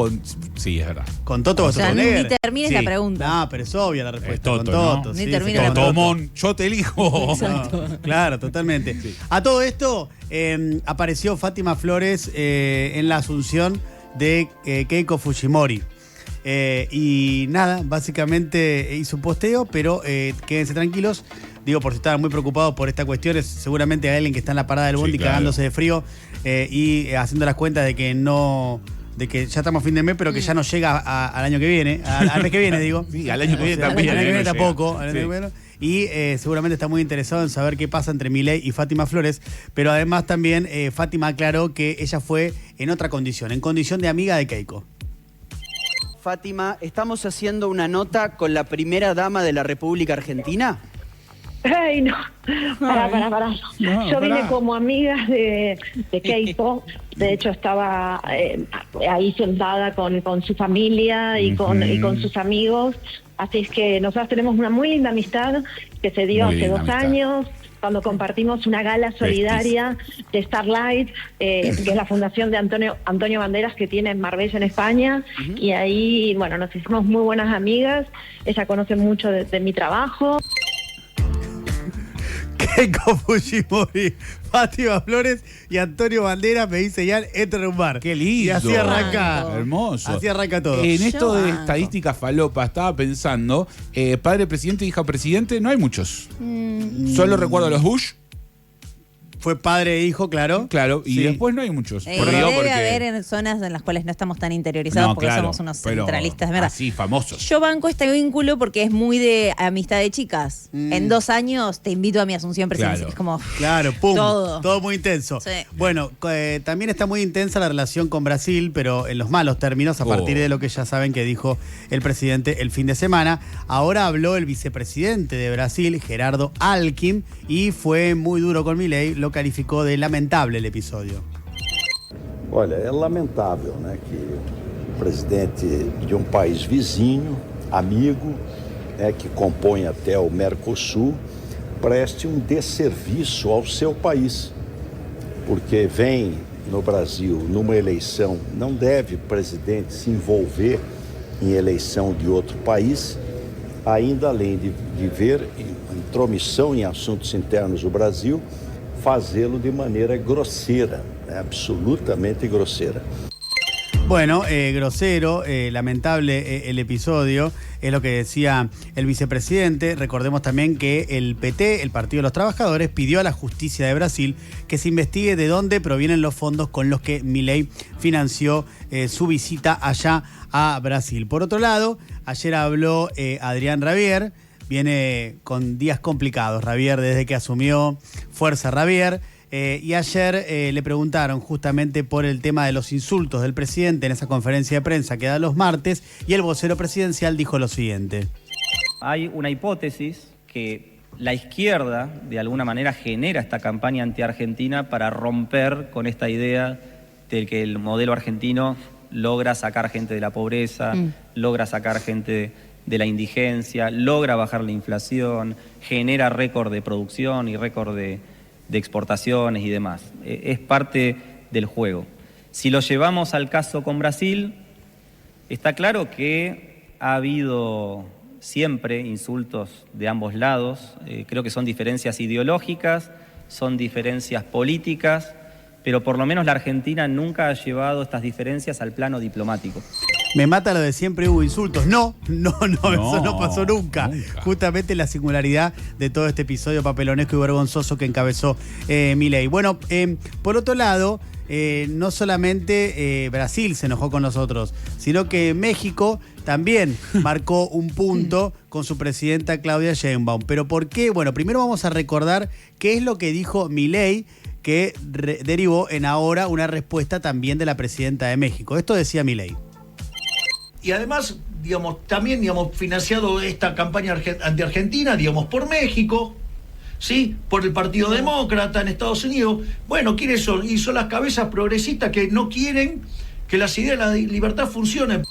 Sí, es verdad. Con Toto vas a poner. Ni termines la pregunta. No, pero es obvia la respuesta. Toto, con Toto. ¿no? Ni termina la pregunta. Tomón, yo te elijo. Exacto. No, claro, totalmente. Sí. A todo esto, apareció Fátima Flores en la asunción de Keiko Fujimori. Y nada, básicamente hizo un posteo, pero quédense tranquilos. Digo, por si estaban muy preocupados por esta cuestión, es seguramente hay alguien que está en la parada del bondi cagándose de frío y haciendo las cuentas de que ya estamos a fin de mes, pero que ya no llega al año que viene, al mes que viene, digo. Sí, al año que viene también. Al año que viene tampoco. Y seguramente está muy interesado en saber qué pasa entre Milei y Fátima Flores, pero además también Fátima aclaró que ella fue en otra condición, en condición de amiga de Keiko. Fátima, ¿estamos haciendo una nota con la primera dama de la República Argentina? Ay, no. Pará. No, yo vine como amiga de Keiko. De hecho, estaba ahí sentada con su familia y con sus amigos. Así es que nosotros tenemos una muy linda amistad que se dio hace 2 años, cuando compartimos una gala solidaria de Starlight, que es la fundación de Antonio Banderas, que tiene en Marbella, en España. Y ahí, bueno, nos hicimos muy buenas amigas. Ella conoce mucho de mi trabajo. Keiko Fujimori, Fátima Flores y Antonio Banderas me dice ya entra en un bar. ¡Qué lindo! Y así arranca. Hermoso. Así arranca todo. En esto de estadísticas falopa, estaba pensando, padre presidente, hija presidente, no hay muchos. Solo recuerdo a los Bush. Fue padre e hijo, claro. Claro, y después no hay muchos. Debe haber en zonas en las cuales no estamos tan interiorizados porque somos unos centralistas, de verdad. Así, famosos. Yo banco este vínculo porque es muy de amistad de chicas. En 2 años te invito a mi asunción presidencial. Es como... Claro, pum. Todo. Todo muy intenso. Sí. Bueno, también está muy intensa la relación con Brasil, pero en los malos términos, a partir de lo que ya saben que dijo el presidente el fin de semana. Ahora habló el vicepresidente de Brasil, Gerardo Alckmin, y fue muy duro con Milei, lo calificó de lamentable el episodio. Olha, é lamentável, né, que o presidente de um país vizinho, amigo, que compõe até o Mercosul, preste um desserviço ao seu país, porque vem no Brasil numa eleição, não deve o presidente se envolver em eleição de outro país, ainda além de ver intromissão em assuntos internos do Brasil, fazê-lo de maneira grosseira, né? Absolutamente grosseira. Bueno, grosero, lamentable el episodio, es lo que decía el vicepresidente. Recordemos también que el PT, el Partido de los Trabajadores, pidió a la justicia de Brasil que se investigue de dónde provienen los fondos con los que Milei financió su visita allá a Brasil. Por otro lado, ayer habló Adrián Rabier, viene con días complicados, Rabier, desde que asumió Fuerza Rabier. Y ayer le preguntaron justamente por el tema de los insultos del presidente en esa conferencia de prensa que da los martes, y el vocero presidencial dijo lo siguiente. Hay una hipótesis que la izquierda de alguna manera genera esta campaña anti-argentina para romper con esta idea de que el modelo argentino logra sacar gente de la pobreza, logra sacar gente de la indigencia, logra bajar la inflación, genera récord de producción y récord de exportaciones y demás. Es parte del juego. Si lo llevamos al caso con Brasil, está claro que ha habido siempre insultos de ambos lados. Creo que son diferencias ideológicas, son diferencias políticas, pero por lo menos la Argentina nunca ha llevado estas diferencias al plano diplomático. Me mata lo de siempre hubo insultos. No, eso no pasó nunca. Justamente la singularidad de todo este episodio papelonesco y vergonzoso que encabezó Milei. Bueno, por otro lado, no solamente Brasil se enojó con nosotros, sino que México también marcó un punto con su presidenta Claudia Sheinbaum. ¿Pero por qué? Bueno, primero vamos a recordar qué es lo que dijo Milei, que derivó en ahora una respuesta también de la presidenta de México. Esto decía Milei. Y además, digamos, también, digamos, financiado esta campaña anti-argentina, digamos, por México, ¿sí? Por el Partido Demócrata en Estados Unidos. Bueno, ¿quiénes son? Y son las cabezas progresistas que no quieren que las ideas de la libertad funcionen.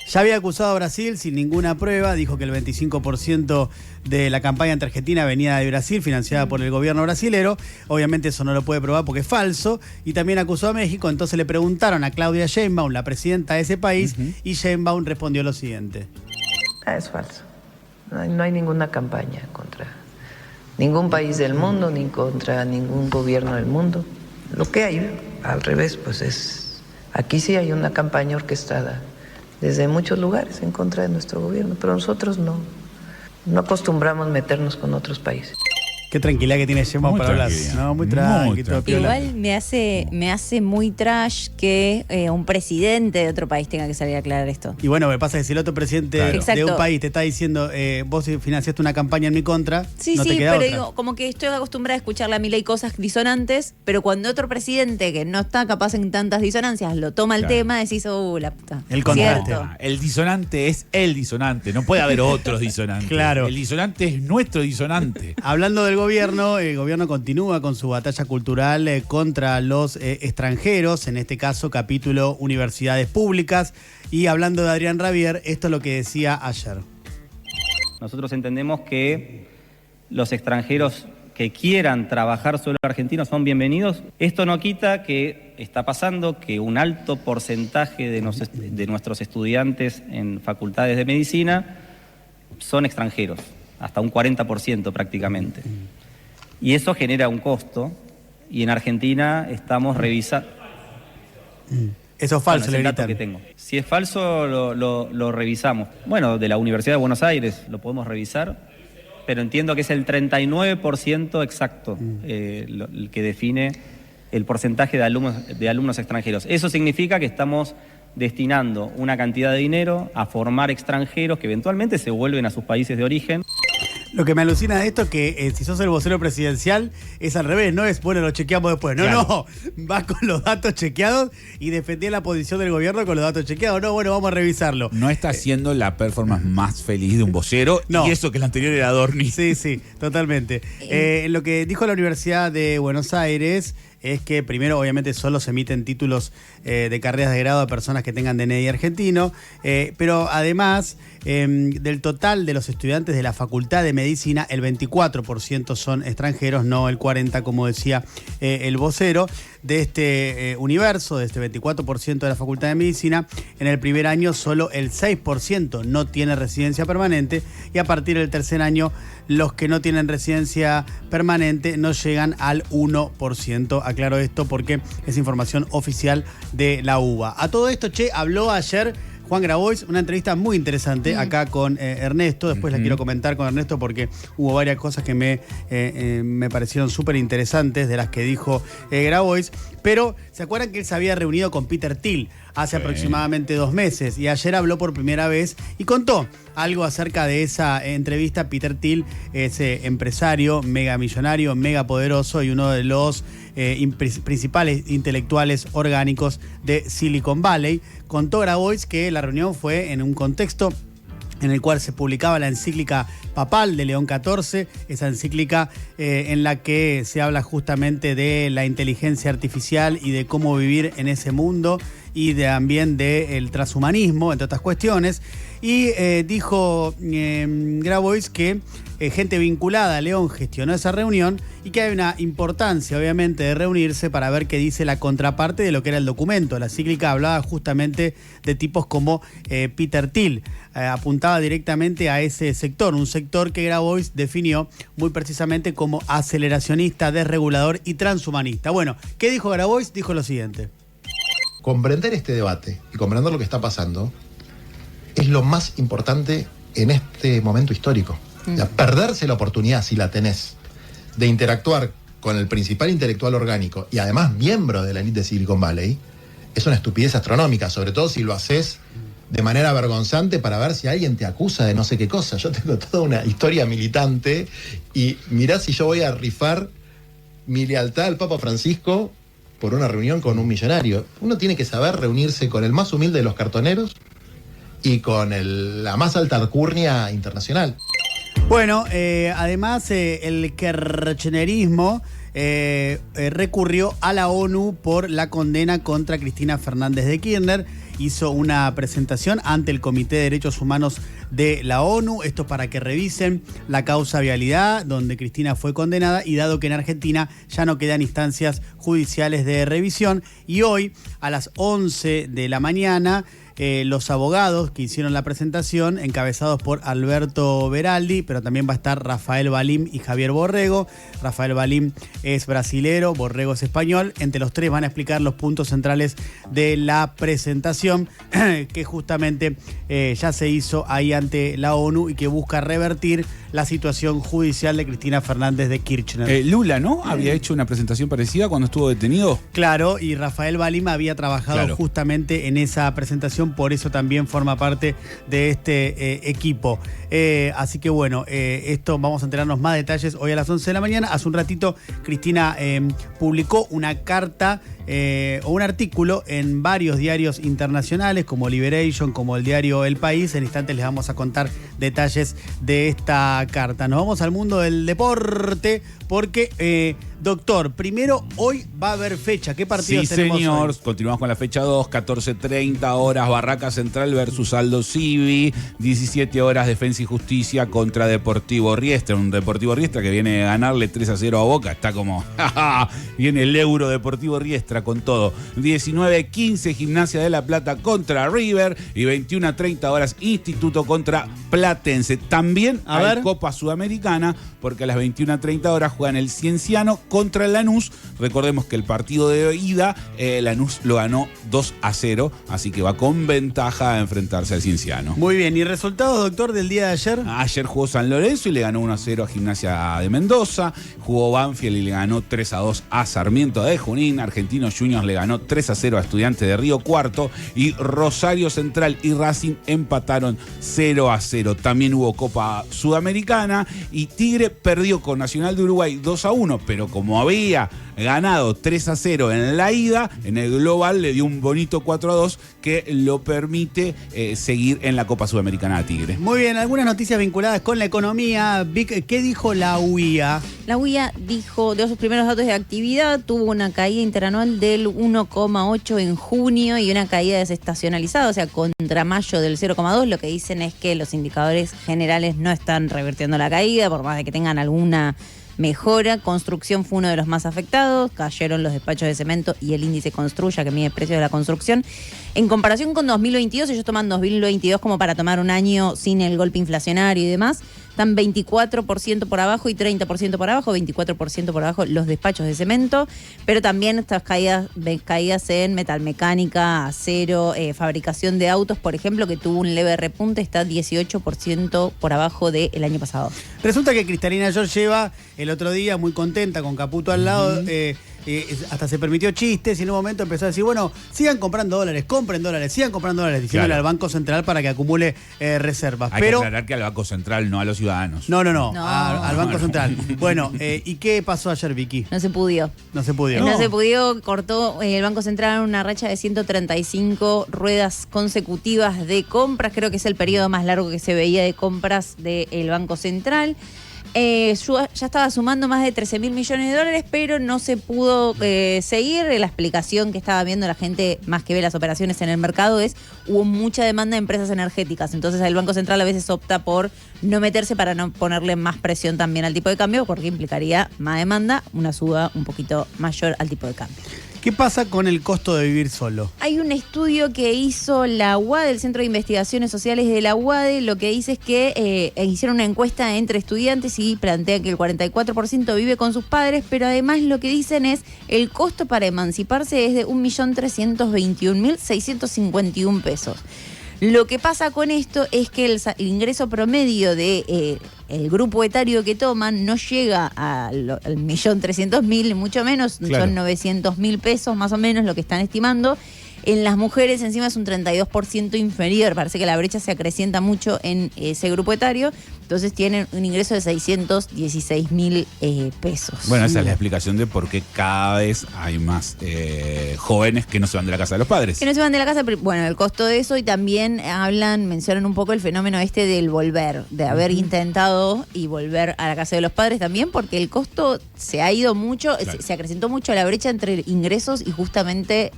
Ya había acusado a Brasil sin ninguna prueba, dijo que el 25% de la campaña anti-argentina venía de Brasil, financiada por el gobierno brasilero. Obviamente eso no lo puede probar porque es falso. Y también acusó a México, entonces le preguntaron a Claudia Sheinbaum, la presidenta de ese país, y Sheinbaum respondió lo siguiente. Es falso. No hay ninguna campaña contra ningún país del mundo, ni contra ningún gobierno del mundo. Lo que hay, al revés, pues es... Aquí sí hay una campaña orquestada desde muchos lugares en contra de nuestro gobierno, pero nosotros no acostumbramos meternos con otros países. Qué tranquilidad que tiene Sheinbaum para hablar. No, muy tranquilo. Igual me hace muy trash que un presidente de otro país tenga que salir a aclarar esto. Y bueno, me pasa que si el otro presidente de un país te está diciendo vos financiaste una campaña en mi contra, sí, no te queda pero otra. digo, como que estoy acostumbrada a escucharle a Milei cosas disonantes, pero cuando otro presidente que no está capaz en tantas disonancias lo toma el tema, decís, la puta. El contraste. El disonante es el disonante, no puede haber otros disonantes. Claro. El disonante es nuestro disonante. Hablando del gobierno, el gobierno continúa con su batalla cultural contra los extranjeros, en este caso capítulo universidades públicas. Y hablando de Adrián Rabier, esto es lo que decía ayer. Nosotros entendemos que los extranjeros que quieran trabajar suelo argentino son bienvenidos. Esto no quita que está pasando que un alto porcentaje de nuestros estudiantes en facultades de medicina son extranjeros, hasta un 40% prácticamente. Y eso genera un costo, y en Argentina estamos revisando... Eso es falso, bueno, le dato gritan. que tengo. Si es falso, lo revisamos. Bueno, de la Universidad de Buenos Aires lo podemos revisar, pero entiendo que es el 39% exacto el que define el porcentaje de alumnos extranjeros. Eso significa que estamos destinando una cantidad de dinero a formar extranjeros que eventualmente se vuelven a sus países de origen. Lo que me alucina de esto es que si sos el vocero presidencial es al revés, no es, bueno, lo chequeamos después. No, Claro. vas con los datos chequeados y defendés la posición del gobierno con los datos chequeados. No, bueno, vamos a revisarlo. No está haciendo la performance más feliz de un vocero, No. y eso que el anterior era Dorni. Sí, totalmente. Lo que dijo la Universidad de Buenos Aires es que primero obviamente solo se emiten títulos de carreras de grado a personas que tengan DNI argentino, pero además del total de los estudiantes de la Facultad de Medicina, el 24% son extranjeros, no el 40% como decía el vocero. de este universo, de este 24% de la Facultad de Medicina, en el primer año solo el 6% no tiene residencia permanente y a partir del tercer año los que no tienen residencia permanente no llegan al 1%. Aclaro esto porque es información oficial de la UBA. A todo esto, habló ayer Juan Grabois, una entrevista muy interesante acá con Ernesto. Después la quiero comentar con Ernesto porque hubo varias cosas que me parecieron súper interesantes de las que dijo Grabois. Pero, ¿se acuerdan que él se había reunido con Peter Thiel hace aproximadamente 2 meses? Y ayer habló por primera vez y contó algo acerca de esa entrevista. Peter Thiel es empresario, mega millonario, mega poderoso y uno de los principales intelectuales orgánicos de Silicon Valley. Contó Grabois que la reunión fue en un contexto en el cual se publicaba la encíclica papal de León XIV, esa encíclica en la que se habla justamente de la inteligencia artificial y de cómo vivir en ese mundo y también del transhumanismo, entre otras cuestiones. Y dijo Grabois que gente vinculada a León gestionó esa reunión y que hay una importancia, obviamente, de reunirse para ver qué dice la contraparte de lo que era el documento. La encíclica hablaba justamente de tipos como Peter Thiel. Apuntaba directamente a ese sector, un sector que Grabois definió muy precisamente como aceleracionista, desregulador y transhumanista. Bueno, ¿qué dijo Grabois? Dijo lo siguiente. Comprender este debate y comprender lo que está pasando es lo más importante en este momento histórico. O sea, perderse la oportunidad, si la tenés, de interactuar con el principal intelectual orgánico y además miembro de la élite de Silicon Valley, es una estupidez astronómica, sobre todo si lo haces de manera vergonzante para ver si alguien te acusa de no sé qué cosa. Yo tengo toda una historia militante y mirá si yo voy a rifar mi lealtad al Papa Francisco por una reunión con un millonario. Uno tiene que saber reunirse con el más humilde de los cartoneros y con la más alta alcurnia internacional. Bueno, además el kirchnerismo recurrió a la ONU por la condena contra Cristina Fernández de Kirchner. Hizo una presentación ante el Comité de Derechos Humanos de la ONU. Esto para que revisen la causa vialidad, donde Cristina fue condenada, y dado que en Argentina ya no quedan instancias judiciales de revisión. Y hoy, a las 11 de la mañana, los abogados que hicieron la presentación, encabezados por Alberto Beraldi, pero también va a estar Rafael Balim y Javier Borrego. Rafael Balim es brasilero, Borrego es español. Entre los tres van a explicar los puntos centrales de la presentación que justamente ya se hizo ahí ante la ONU y que busca revertir la situación judicial de Cristina Fernández de Kirchner. Lula, ¿no? Había hecho una presentación parecida cuando estuvo detenido. Claro, y Rafael Balim había trabajado justamente en esa presentación, por eso también forma parte de este equipo. Así que bueno, esto vamos a enterarnos más detalles hoy a las 11 de la mañana. Hace un ratito Cristina publicó una carta o un artículo en varios diarios internacionales como Liberation, como el diario El País. En instantes les vamos a contar detalles de esta carta. Nos vamos al mundo del deporte porque, doctor, primero hoy va a haber fecha. ¿Qué partidos tenemos señor, hoy? Continuamos con la fecha 2, 14:30 horas Barraca Central versus Aldo Civi, 17 horas Defensa y Justicia contra Deportivo Riestra, un Deportivo Riestra que viene a ganarle 3-0 a Boca, está como viene el Euro Deportivo Riestra con todo. 19:15 Gimnasia de la Plata contra River y 21:30 horas Instituto contra Platense. También hay Copa Sudamericana porque a las 21:30 horas juegan el Cienciano contra el Lanús. Recordemos que el partido de ida Lanús lo ganó 2-0, así que va con ventaja a enfrentarse al Cienciano. Muy bien, ¿y resultados, doctor, del día de ayer? Ayer jugó San Lorenzo y le ganó 1-0 a Gimnasia de Mendoza. Jugó Banfield y le ganó 3-2 a Sarmiento de Junín. Argentinos Juniors le ganó 3-0 a Estudiantes de Río Cuarto. Y Rosario Central y Racing empataron 0-0. También hubo Copa Sudamericana y Tigre perdió con Nacional de Uruguay 2-1, pero como había ganado 3-0 en la ida, en el global le dio un bonito 4-2 que lo permite seguir en la Copa Sudamericana a Tigre. Muy bien, algunas noticias vinculadas con la economía. Vic, ¿qué dijo la UIA? La UIA dijo, de sus primeros datos de actividad, tuvo una caída interanual del 1,8 en junio y una caída desestacionalizada, o sea, contra mayo del 0,2. Lo que dicen es que los indicadores generales no están revirtiendo la caída, por más de que tengan alguna mejora. Construcción fue uno de los más afectados, cayeron los despachos de cemento y el índice Construya, que mide el precio de la construcción. En comparación con 2022, ellos toman 2022 como para tomar un año sin el golpe inflacionario y demás, están 24% por abajo y 30% por abajo, 24% por abajo los despachos de cemento, pero también estas caídas en metalmecánica, acero, fabricación de autos, por ejemplo, que tuvo un leve repunte, está 18% por abajo del año pasado. Resulta que Cristalina Georgieva el otro día, muy contenta, con Caputo al lado, hasta se permitió chistes y en un momento empezó a decir, bueno, sigan comprando dólares, compren dólares, sigan comprando dólares, diciéndole Claro. al Banco Central para que acumule reservas. Hay Pero que aclarar que al Banco Central, no a los ciudadanos. No. Al Banco Central. Bueno, ¿y qué pasó ayer, Vicky? No se pudo. No se pudo. No se pudo, cortó el Banco Central una racha de 135 ruedas consecutivas de compras, creo que es el periodo más largo que se veía de compras del Banco Central. Ya estaba sumando más de 13.000 millones de dólares, pero no se pudo seguir. La explicación que estaba viendo la gente, más que ve las operaciones en el mercado, hubo mucha demanda de empresas energéticas. Entonces el Banco Central a veces opta por no meterse para no ponerle más presión también al tipo de cambio, porque implicaría más demanda, una suba un poquito mayor al tipo de cambio. ¿Qué pasa con el costo de vivir solo? Hay un estudio que hizo la UADE, el Centro de Investigaciones Sociales de la UADE, lo que dice es que hicieron una encuesta entre estudiantes y plantean que el 44% vive con sus padres, pero además lo que dicen es el costo para emanciparse es de 1.321.651 pesos. Lo que pasa con esto es que el ingreso promedio de el grupo etario que toman no llega al 1.300.000, mucho menos, Claro. son 900.000 pesos más o menos lo que están estimando. En las mujeres encima es un 32% inferior, parece que la brecha se acrecienta mucho en ese grupo etario, entonces tienen un ingreso de 616.000 pesos. Bueno, esa es la explicación de por qué cada vez hay más jóvenes que no se van de la casa de los padres. Que no se van de la casa, pero bueno, el costo de eso, y también mencionan un poco el fenómeno del volver, de haber intentado y volver a la casa de los padres también, porque el costo se ha ido mucho, Claro. se acrecentó mucho la brecha entre ingresos y justamente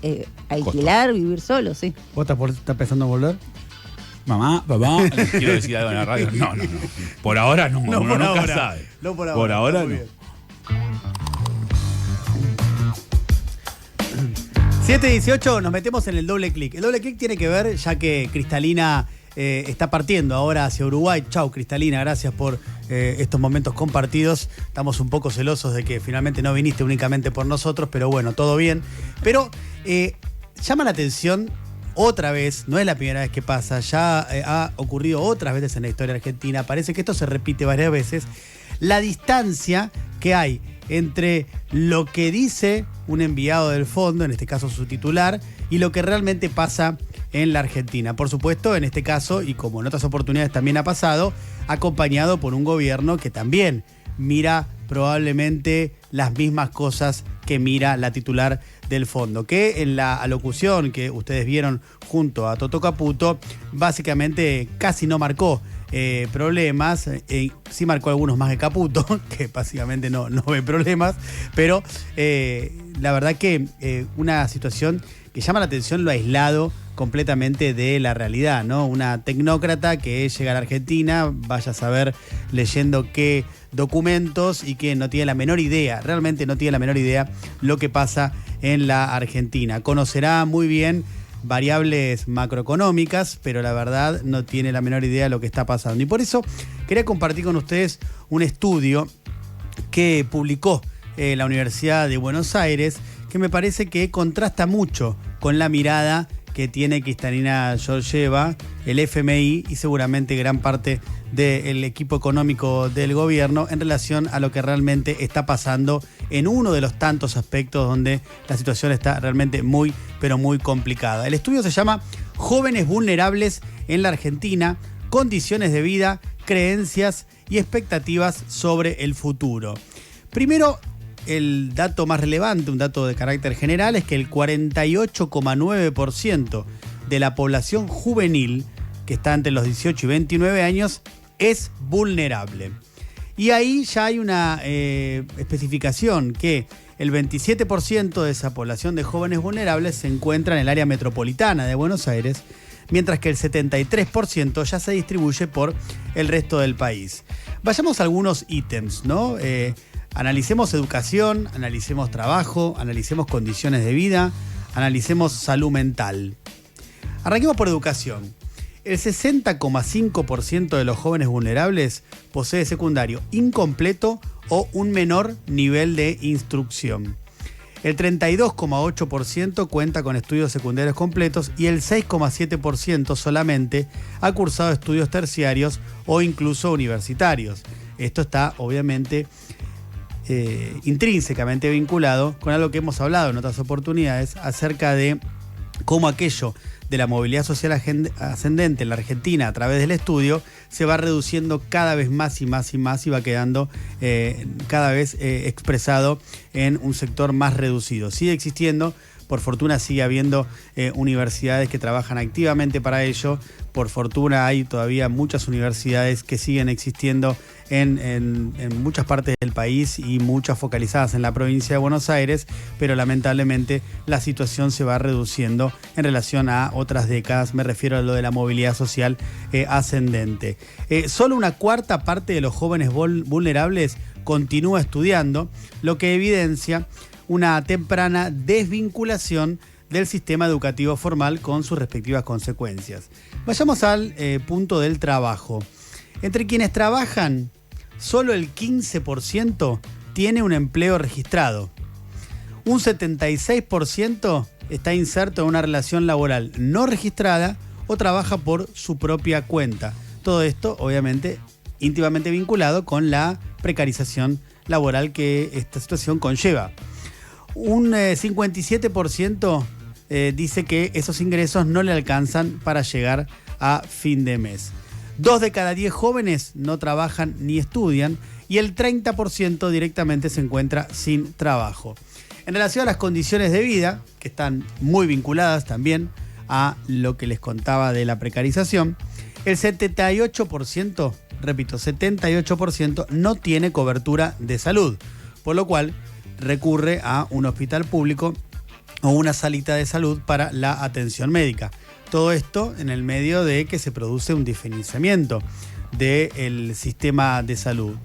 alquilar, vivir solo, sí. ¿Vos estás pensando en volver? Mamá, papá, quiero decir algo en la radio. No. Por ahora no, uno por nunca ahora. sabe. No por Por ahora está muy no. bien. 7:18, nos metemos en el doble clic. El doble clic tiene que ver, ya que Cristalina está partiendo ahora hacia Uruguay. Chau, Cristalina, gracias por estos momentos compartidos. Estamos un poco celosos de que finalmente no viniste únicamente por nosotros, pero bueno, todo bien. Pero llama la atención otra vez, no es la primera vez que pasa, ya ha ocurrido otras veces en la historia argentina, parece que esto se repite varias veces, la distancia que hay entre lo que dice un enviado del fondo, en este caso su titular, y lo que realmente pasa en la Argentina. Por supuesto, en este caso, y como en otras oportunidades también ha pasado, acompañado por un gobierno que también mira probablemente las mismas cosas que mira la titular del fondo, que en la alocución que ustedes vieron junto a Toto Caputo, básicamente casi no marcó problemas, sí marcó algunos más que Caputo, que básicamente no ve problemas, pero la verdad que una situación que llama la atención lo aislado completamente de la realidad, ¿no? Una tecnócrata que llega a la Argentina, vaya a saber leyendo qué documentos y que no tiene la menor idea, realmente no tiene la menor idea lo que pasa en la Argentina. Conocerá muy bien variables macroeconómicas, pero la verdad no tiene la menor idea de lo que está pasando. Y por eso quería compartir con ustedes un estudio que publicó la Universidad de Buenos Aires, que me parece que contrasta mucho con la mirada que tiene Cristalina Georgieva, el FMI y seguramente gran parte del equipo económico del gobierno en relación a lo que realmente está pasando en uno de los tantos aspectos donde la situación está realmente muy, pero muy complicada. El estudio se llama Jóvenes vulnerables en la Argentina, condiciones de vida, creencias y expectativas sobre el futuro. Primero, el dato más relevante, un dato de carácter general, es que el 48,9% de la población juvenil, que está entre los 18 y 29 años, es vulnerable. Y ahí ya hay una especificación que el 27% de esa población de jóvenes vulnerables se encuentra en el área metropolitana de Buenos Aires, mientras que el 73% ya se distribuye por el resto del país. Vayamos a algunos ítems, ¿no? Analicemos educación, analicemos trabajo, analicemos condiciones de vida, analicemos salud mental. Arranquemos por educación. El 60,5% de los jóvenes vulnerables posee secundario incompleto o un menor nivel de instrucción. El 32,8% cuenta con estudios secundarios completos y el 6,7% solamente ha cursado estudios terciarios o incluso universitarios. Esto está obviamente intrínsecamente vinculado con algo que hemos hablado en otras oportunidades acerca de cómo aquello de la movilidad social ascendente en la Argentina a través del estudio se va reduciendo cada vez más y más y más y va quedando cada vez expresado en un sector más reducido. Sigue existiendo, por fortuna sigue habiendo universidades que trabajan activamente para ello. Por fortuna hay todavía muchas universidades que siguen existiendo en muchas partes del país y muchas focalizadas en la provincia de Buenos Aires, pero lamentablemente la situación se va reduciendo en relación a otras décadas. Me refiero a lo de la movilidad social ascendente. Solo una cuarta parte de los jóvenes vulnerables continúa estudiando, lo que evidencia una temprana desvinculación del sistema educativo formal con sus respectivas consecuencias. Vayamos al punto del trabajo. Entre quienes trabajan, solo el 15% tiene un empleo registrado. Un 76% está inserto en una relación laboral no registrada o trabaja por su propia cuenta. Todo esto, obviamente, íntimamente vinculado con la precarización laboral que esta situación conlleva. Un 57% dice que esos ingresos no le alcanzan para llegar a fin de mes. 2 de cada 10 jóvenes no trabajan ni estudian y el 30% directamente se encuentra sin trabajo. En relación a las condiciones de vida, que están muy vinculadas también a lo que les contaba de la precarización, el 78%, repito, 78% no tiene cobertura de salud, por lo cual recurre a un hospital público o una salita de salud para la atención médica. Todo esto en el medio de que se produce un desfinanciamiento del sistema de salud,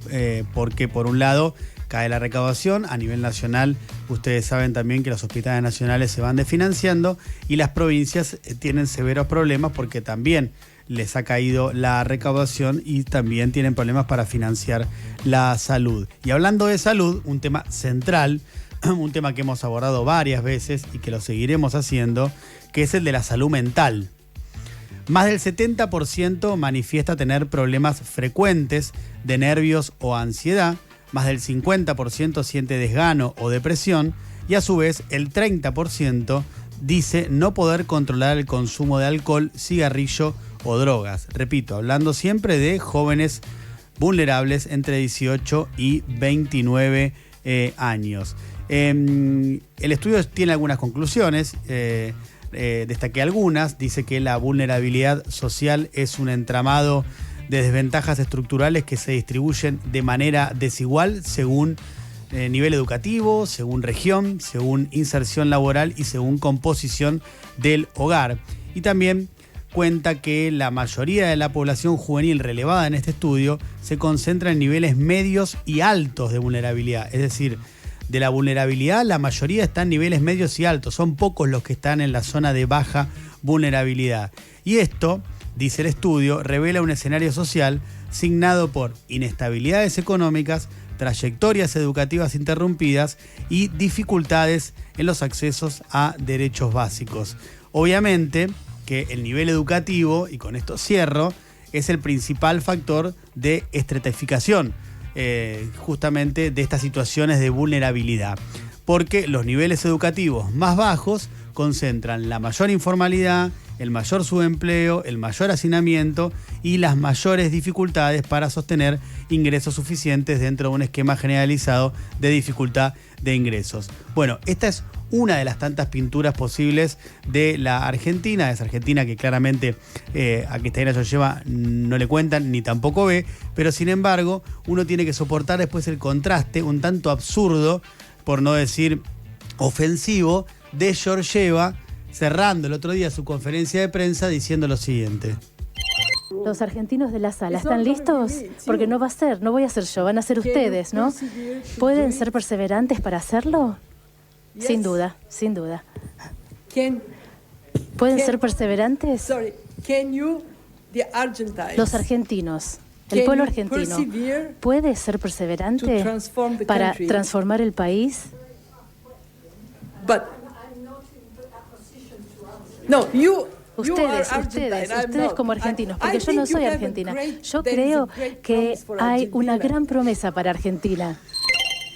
porque por un lado cae la recaudación a nivel nacional. Ustedes saben también que los hospitales nacionales se van desfinanciando y las provincias tienen severos problemas porque también les ha caído la recaudación y también tienen problemas para financiar la salud. Y hablando de salud, un tema central, un tema que hemos abordado varias veces y que lo seguiremos haciendo, que es el de la salud mental. Más del 70% manifiesta tener problemas frecuentes de nervios o ansiedad, más del 50% siente desgano o depresión y a su vez el 30% dice no poder controlar el consumo de alcohol, cigarrillo o drogas. Repito, hablando siempre de jóvenes vulnerables entre 18 y 29 años. El estudio tiene algunas conclusiones, destaqué algunas. Dice que la vulnerabilidad social es un entramado de desventajas estructurales que se distribuyen de manera desigual según nivel educativo, según región, según inserción laboral y según composición del hogar. Y también cuenta que la mayoría de la población juvenil relevada en este estudio se concentra en niveles medios y altos de vulnerabilidad. Es decir, de la vulnerabilidad la mayoría está en niveles medios y altos. Son pocos los que están en la zona de baja vulnerabilidad. Y esto, dice el estudio, revela un escenario social signado por inestabilidades económicas, trayectorias educativas interrumpidas y dificultades en los accesos a derechos básicos. Obviamente que el nivel educativo, y con esto cierro, es el principal factor de estratificación justamente de estas situaciones de vulnerabilidad, porque los niveles educativos más bajos concentran la mayor informalidad, el mayor subempleo, el mayor hacinamiento y las mayores dificultades para sostener ingresos suficientes dentro de un esquema generalizado de dificultad de ingresos. Bueno, esta es una de las tantas pinturas posibles de la Argentina, esa Argentina que claramente a Cristalina Georgieva no le cuentan ni tampoco ve, pero sin embargo uno tiene que soportar después el contraste un tanto absurdo, por no decir ofensivo, de Georgieva cerrando el otro día su conferencia de prensa diciendo lo siguiente. Los argentinos de la sala, ¿están listos? Porque no voy a ser yo, van a ser ustedes, ¿no? ¿Pueden ser perseverantes para hacerlo? Sin duda, sin duda. ¿Pueden ser perseverantes? Los argentinos, el pueblo argentino, ¿puede ser perseverante para transformar el país? Ustedes como argentinos, porque yo no soy argentina. Yo creo que hay una gran promesa para Argentina.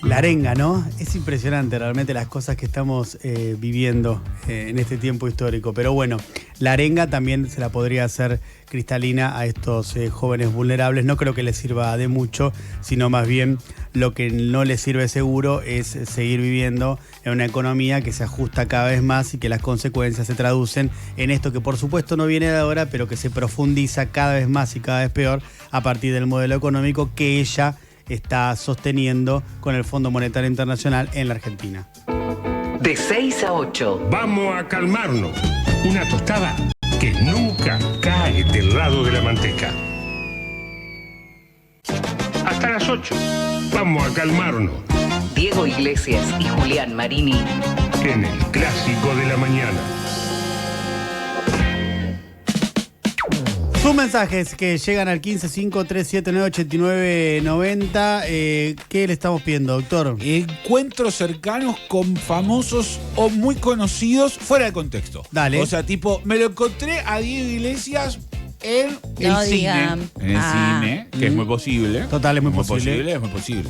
La arenga, ¿no? Es impresionante realmente las cosas que estamos viviendo en este tiempo histórico. Pero bueno, la arenga también se la podría hacer Cristalina a estos jóvenes vulnerables. No creo que les sirva de mucho, sino más bien lo que no les sirve seguro es seguir viviendo en una economía que se ajusta cada vez más y que las consecuencias se traducen en esto que por supuesto no viene de ahora, pero que se profundiza cada vez más y cada vez peor a partir del modelo económico que ella está sosteniendo con el Fondo Monetario Internacional en la Argentina. De 6 a 8. Vamos a calmarnos. Una tostada que nunca cae del lado de la manteca. Hasta las 8. Vamos a calmarnos. Diego Iglesias y Julián Marini. En el Clásico de la Mañana. Sus mensajes que llegan al 155-379-8990. ¿Qué le estamos pidiendo, doctor? Encuentros cercanos con famosos o muy conocidos fuera de contexto. Dale. O sea, tipo, me lo encontré a Diego Iglesias en el cine. En el cine, que es muy posible. Total, es muy posible. Es muy posible.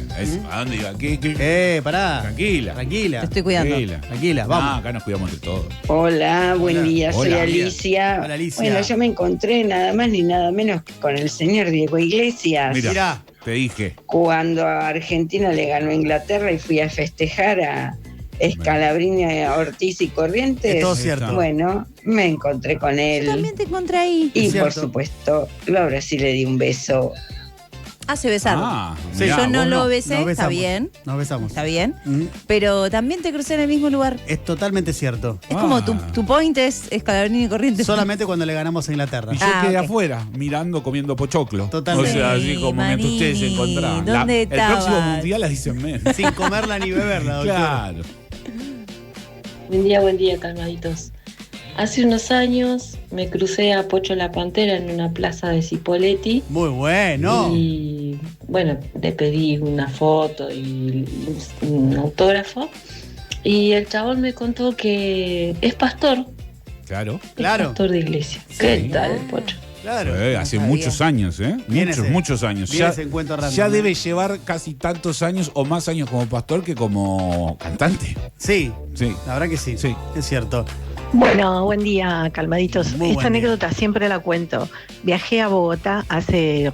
¿A dónde iba? ¿Qué? Pará. Tranquila. Te estoy cuidando. Tranquila, vamos. No, acá nos cuidamos de todo. Hola, buen día, soy Hola. Alicia. Hola, Alicia. Bueno, yo me encontré nada más ni nada menos que con el señor Diego Iglesias. Mirá, te dije. Cuando a Argentina le ganó a Inglaterra y fui a festejar a Scalabrini, Ortiz y Corrientes. Es todo cierto. Bueno, me encontré con él. Yo también te encontré ahí. Y Es por cierto. supuesto, ahora sí le di un beso. Hace besar. Sí, Yo no vos lo no. besé, Nos está besamos. bien. Nos besamos. Está bien. Mm. Pero también te crucé en el mismo lugar. Es totalmente cierto. Es como tu point es Scalabrini y Corrientes. Solamente cuando le ganamos a Inglaterra. Y yo quedé afuera, mirando, comiendo pochoclo. Totalmente. O sea, así como mientras ustedes se encontraban. ¿dónde El próximo estabas? mundial la dicen menos. Sin comerla ni beberla, doctor. Claro. Buen día, calmaditos. Hace unos años me crucé a Pocho la Pantera en una plaza de Cipolletti. Muy bueno. Y bueno, le pedí una foto y un autógrafo. Y el chabón me contó que es pastor. Claro. Pastor de iglesia. ¿Qué tal, Pocho? Claro. Hace muchos años, muchos años. Viene ese encuentro random, ya ¿no? debe llevar casi tantos años o más años como pastor que como cantante. Sí, Sí. la verdad que sí. Sí. Es cierto. Bueno, buen día, calmaditos. Muy Esta buen día. anécdota siempre la cuento. Viajé a Bogotá hace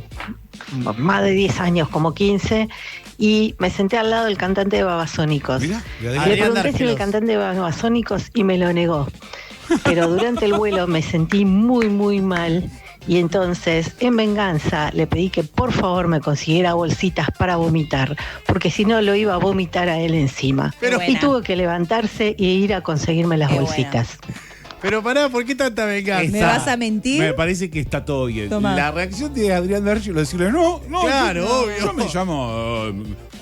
más de 10 años, como 15, y me senté al lado del cantante de Babasónicos. Mirá, Le pregunté si era el cantante de Babasónicos y me lo negó. Pero durante el vuelo me sentí muy, muy mal. Y entonces, en venganza, le pedí que por favor me consiguiera bolsitas para vomitar, porque si no lo iba a vomitar a él encima. Y tuvo que levantarse e ir a conseguirme las bolsitas. Pero pará, ¿por qué tanta venganza? ¿Me vas a mentir? Me parece que está todo bien. Toma. La reacción de Adrián D'Argelo decirle, no, Claro, yo, obvio. yo me llamo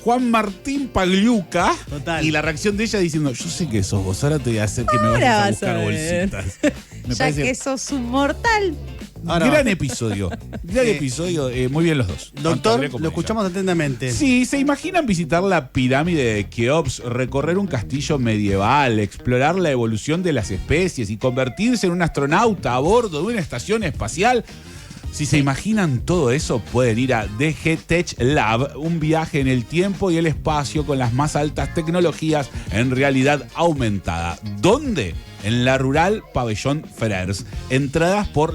Juan Martín Pagliuca. Total. Y la reacción de ella diciendo, yo sé que sos vos, ahora te voy a hacer que me vayas a Ahora buscar vas a ver. bolsitas. Me Ya que sos un mortal. Gran episodio. Gran episodio. Muy bien los dos. Tanto Doctor, Adrián como lo ella. escuchamos atentamente. Sí, ¿se imaginan visitar la pirámide de Keops, recorrer un castillo medieval, explorar la evolución de las especies y convertirse en un astronauta a bordo de una estación espacial? Si se imaginan todo eso, pueden ir a DG Tech Lab, un viaje en el tiempo y el espacio con las más altas tecnologías en realidad aumentada. ¿Dónde? En la Rural Pabellón Frers. Entradas por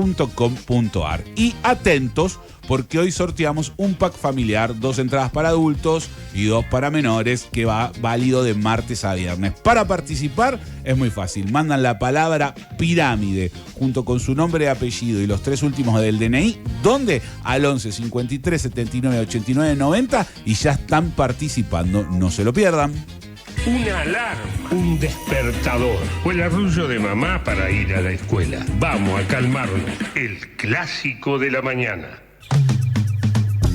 laruraltickets.com.ar. Y atentos, porque hoy sorteamos un pack familiar, 2 entradas para adultos y 2 para menores, que va válido de martes a viernes. Para participar es muy fácil. Mandan la palabra pirámide junto con su nombre y apellido y los 3 últimos del DNI. ¿Dónde? Al 11 53 79 89 90 y ya están participando. No se lo pierdan. una alarma, un despertador o el arrullo de mamá para ir a la escuela. Vamos a calmarnos. El clásico de la mañana.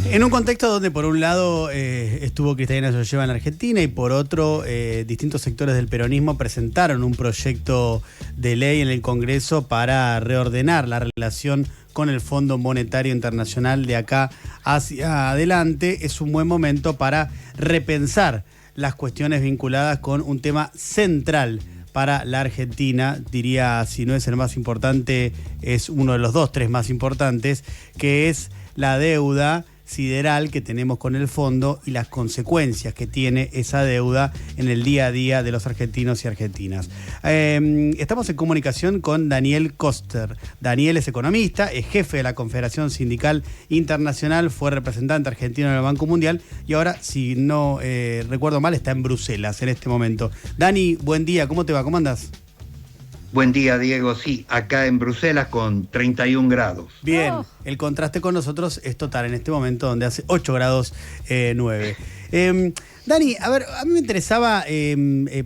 En un contexto donde por un lado estuvo Cristalina Georgieva en la Argentina y por otro distintos sectores del peronismo presentaron un proyecto de ley en el Congreso para reordenar la relación con el Fondo Monetario Internacional de acá hacia adelante, es un buen momento para repensar las cuestiones vinculadas con un tema central para la Argentina, diría, si no es el más importante, es uno de los 2, 3 más importantes, que es la deuda sideral que tenemos con el fondo y las consecuencias que tiene esa deuda en el día a día de los argentinos y argentinas. Estamos en comunicación con Daniel Koster. Daniel es economista, es jefe de la Confederación Sindical Internacional, fue representante argentino en el Banco Mundial y ahora, si no recuerdo mal, está en Bruselas en este momento. Dani, buen día, ¿cómo te va? ¿Cómo andás? Buen día, Diego. Sí, acá en Bruselas con 31 grados. Bien, el contraste con nosotros es total en este momento, donde hace 8 grados 9. Dani, a ver, a mí me interesaba,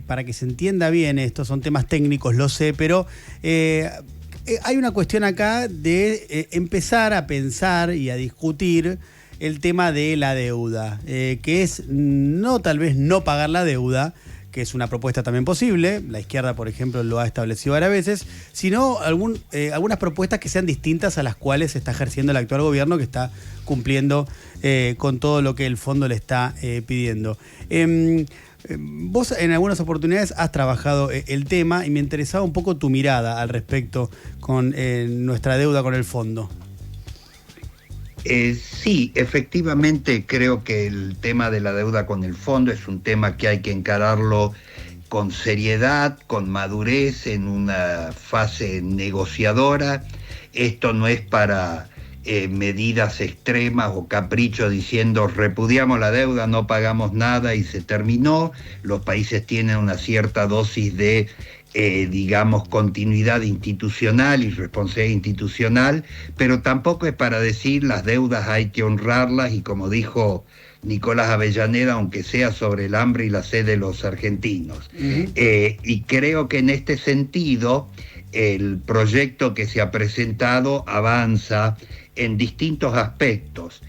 para que se entienda bien, estos son temas técnicos, lo sé, pero hay una cuestión acá de empezar a pensar y a discutir el tema de la deuda, que es no tal vez no pagar la deuda, que es una propuesta también posible, la izquierda, por ejemplo, lo ha establecido varias veces, sino algunas propuestas que sean distintas a las cuales está ejerciendo el actual gobierno, que está cumpliendo con todo lo que el fondo le está pidiendo. Vos en algunas oportunidades has trabajado el tema y me interesaba un poco tu mirada al respecto con nuestra deuda con el fondo. Sí, efectivamente creo que el tema de la deuda con el fondo es un tema que hay que encararlo con seriedad, con madurez, en una fase negociadora. Esto no es para medidas extremas o caprichos diciendo repudiamos la deuda, no pagamos nada y se terminó. Los países tienen una cierta dosis de digamos, continuidad institucional y responsabilidad institucional, pero tampoco es para decir las deudas hay que honrarlas y como dijo Nicolás Avellaneda, aunque sea sobre el hambre y la sed de los argentinos. Y creo que en este sentido el proyecto que se ha presentado avanza en distintos aspectos.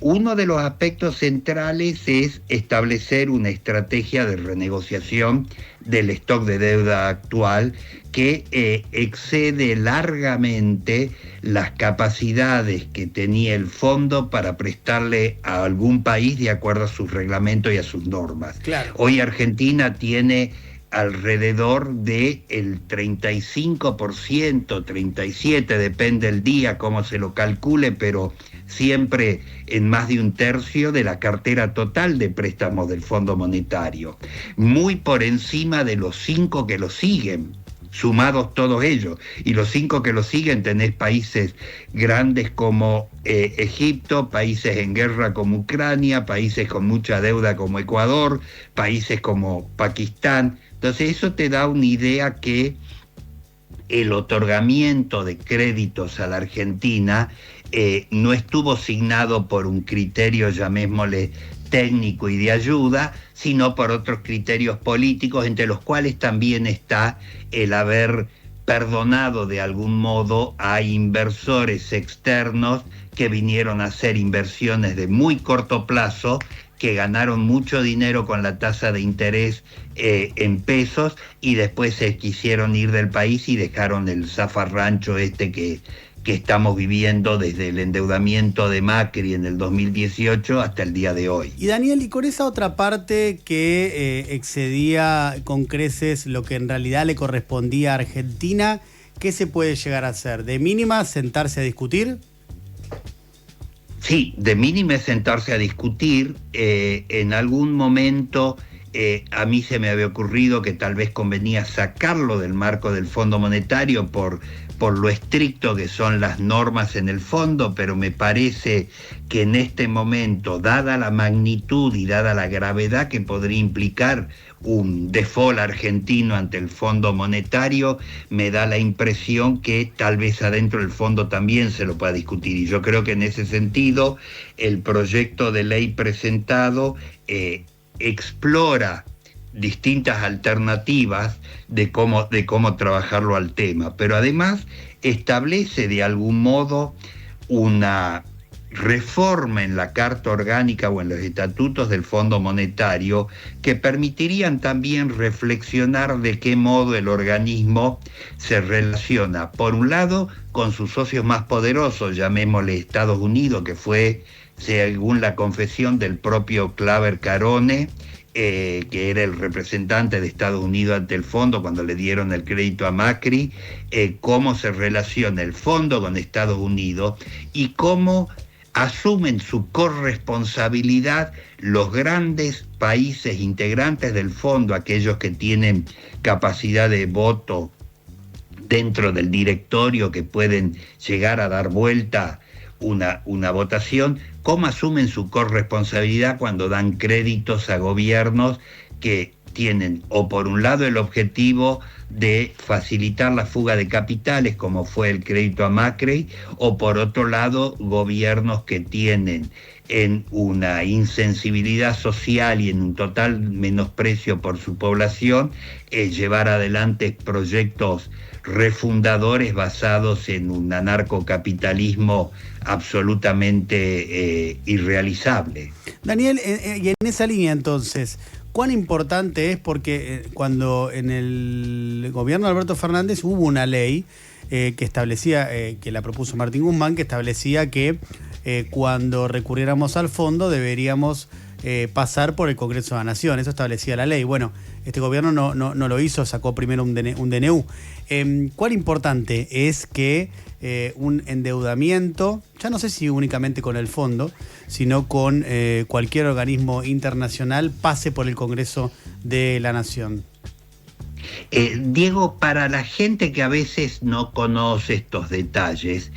Uno de los aspectos centrales es establecer una estrategia de renegociación del stock de deuda actual que excede largamente las capacidades que tenía el fondo para prestarle a algún país de acuerdo a sus reglamentos y a sus normas. Claro. Hoy Argentina tiene alrededor del 35%, 37%, depende del día, cómo se lo calcule, pero siempre en más de un tercio de la cartera total de préstamos del Fondo Monetario, muy por encima de los 5 que lo siguen, sumados todos ellos, y los 5 que lo siguen tenés países grandes como Egipto, países en guerra como Ucrania, países con mucha deuda como Ecuador, países como Pakistán. Entonces eso te da una idea que el otorgamiento de créditos a la Argentina no estuvo signado por un criterio, llamémosle, técnico y de ayuda, sino por otros criterios políticos, entre los cuales también está el haber perdonado de algún modo a inversores externos que vinieron a hacer inversiones de muy corto plazo, que ganaron mucho dinero con la tasa de interés en pesos y después se quisieron ir del país y dejaron el zafarrancho que estamos viviendo desde el endeudamiento de Macri en el 2018 hasta el día de hoy. Y Daniel, y con esa otra parte que excedía con creces lo que en realidad le correspondía a Argentina, ¿qué se puede llegar a hacer? ¿De mínima sentarse a discutir? Sí, de mínima es sentarse a discutir. En algún momento a mí se me había ocurrido que tal vez convenía sacarlo del marco del Fondo Monetario por lo estricto que son las normas en el fondo, pero me parece que en este momento, dada la magnitud y dada la gravedad que podría implicar un default argentino ante el Fondo Monetario, me da la impresión que tal vez adentro del fondo también se lo pueda discutir. Y yo creo que en ese sentido el proyecto de ley presentado explora distintas alternativas de cómo trabajarlo al tema, pero además establece de algún modo una reforma en la Carta Orgánica o en los estatutos del Fondo Monetario que permitirían también reflexionar de qué modo el organismo se relaciona, por un lado, con sus socios más poderosos, llamémosle Estados Unidos, que fue, según la confesión del propio Claver Carone, que era el representante de Estados Unidos ante el fondo cuando le dieron el crédito a Macri, cómo se relaciona el fondo con Estados Unidos y cómo asumen su corresponsabilidad los grandes países integrantes del fondo, aquellos que tienen capacidad de voto dentro del directorio, que pueden llegar a dar vuelta una votación, cómo asumen su corresponsabilidad cuando dan créditos a gobiernos que tienen o por un lado el objetivo de facilitar la fuga de capitales, como fue el crédito a Macri, o por otro lado gobiernos que tienen en una insensibilidad social y en un total menosprecio por su población, llevar adelante proyectos refundadores basados en un anarcocapitalismo absolutamente irrealizable. Daniel, y en esa línea entonces, ¿cuán importante es? Porque cuando en el gobierno de Alberto Fernández hubo una ley que establecía, que la propuso Martín Guzmán, que establecía que cuando recurriéramos al fondo deberíamos pasar por el Congreso de la Nación. Eso establecía la ley. Bueno, este gobierno no lo hizo, sacó primero un DNU. ¿Cuán importante es que un endeudamiento, ya no sé si únicamente con el fondo, sino con cualquier organismo internacional, pase por el Congreso de la Nación? Diego, para la gente que a veces no conoce estos detalles,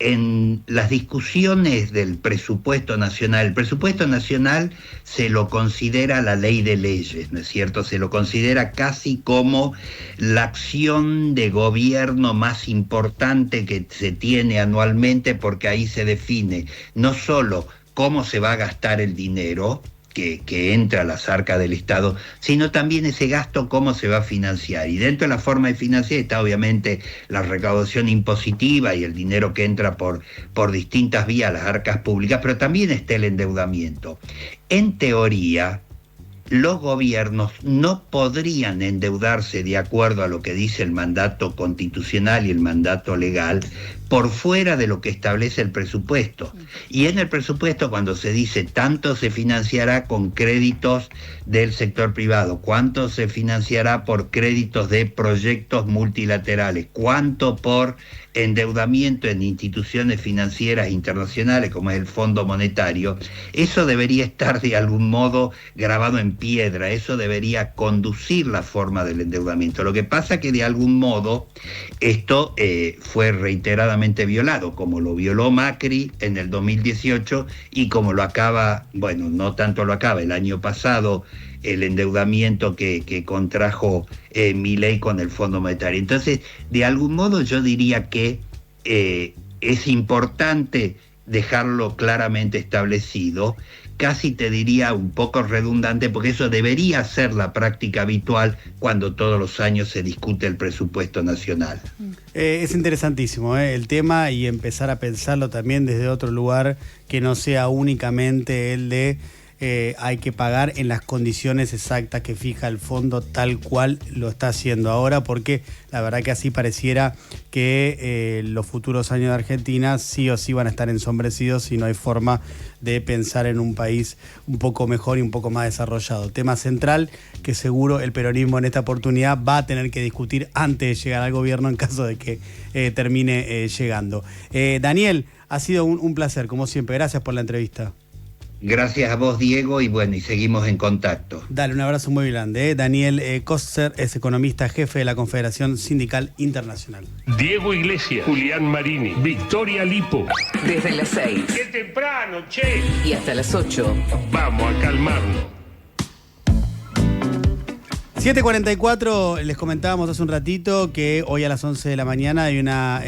en las discusiones del presupuesto nacional, el presupuesto nacional se lo considera la ley de leyes, ¿no es cierto? Se lo considera casi como la acción de gobierno más importante que se tiene anualmente, porque ahí se define no solo cómo se va a gastar el dinero que entra a las arcas del Estado, sino también ese gasto cómo se va a financiar. Y dentro de la forma de financiar está obviamente la recaudación impositiva y el dinero que entra por distintas vías a las arcas públicas, pero también está el endeudamiento. En teoría, los gobiernos no podrían endeudarse de acuerdo a lo que dice el mandato constitucional y el mandato legal por fuera de lo que establece el presupuesto. Y en el presupuesto, cuando se dice tanto se financiará con créditos del sector privado, cuánto se financiará por créditos de proyectos multilaterales, cuánto por endeudamiento en instituciones financieras internacionales como es el Fondo Monetario, eso debería estar de algún modo grabado en piedra, eso debería conducir la forma del endeudamiento. Lo que pasa que de algún modo esto fue reiteradamente violado, como lo violó Macri en el 2018 y como lo acaba, bueno, no tanto lo acaba, el año pasado el endeudamiento que contrajo Milei con el Fondo Monetario. Entonces, de algún modo yo diría que es importante dejarlo claramente establecido, casi te diría un poco redundante, porque eso debería ser la práctica habitual cuando todos los años se discute el presupuesto nacional. Es interesantísimo el tema, y empezar a pensarlo también desde otro lugar que no sea únicamente el de hay que pagar en las condiciones exactas que fija el fondo, tal cual lo está haciendo ahora, porque la verdad que así pareciera que los futuros años de Argentina sí o sí van a estar ensombrecidos si no hay forma de pensar en un país un poco mejor y un poco más desarrollado. Tema central que seguro el peronismo en esta oportunidad va a tener que discutir antes de llegar al gobierno en caso de que termine llegando. Daniel, ha sido un placer, como siempre. Gracias por la entrevista. Gracias a vos, Diego, y bueno, y seguimos en contacto. Dale, un abrazo muy grande. Daniel Koster es economista jefe de la Confederación Sindical Internacional. Diego Iglesias, Julián Marini, Victoria Lipo. Desde las 6. ¡Qué temprano, che! Y hasta las 8. Vamos a calmarnos. 7:44, les comentábamos hace un ratito que hoy a las 11 de la mañana hay una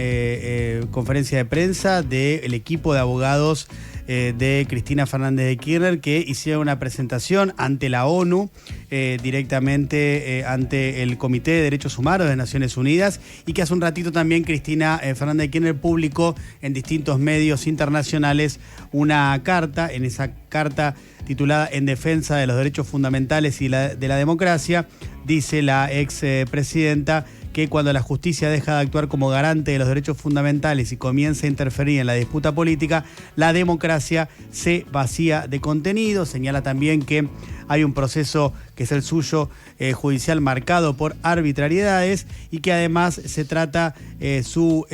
conferencia de prensa del equipo de abogados de Cristina Fernández de Kirchner, que hicieron una presentación ante la ONU, directamente ante el Comité de Derechos Humanos de Naciones Unidas, y que hace un ratito también Cristina Fernández de Kirchner publicó en distintos medios internacionales una carta. En esa carta titulada En defensa de los derechos fundamentales y de la democracia, dice la ex presidenta que cuando la justicia deja de actuar como garante de los derechos fundamentales y comienza a interferir en la disputa política, la democracia se vacía de contenido. Señala también que hay un proceso que es el suyo judicial marcado por arbitrariedades y que además se trata su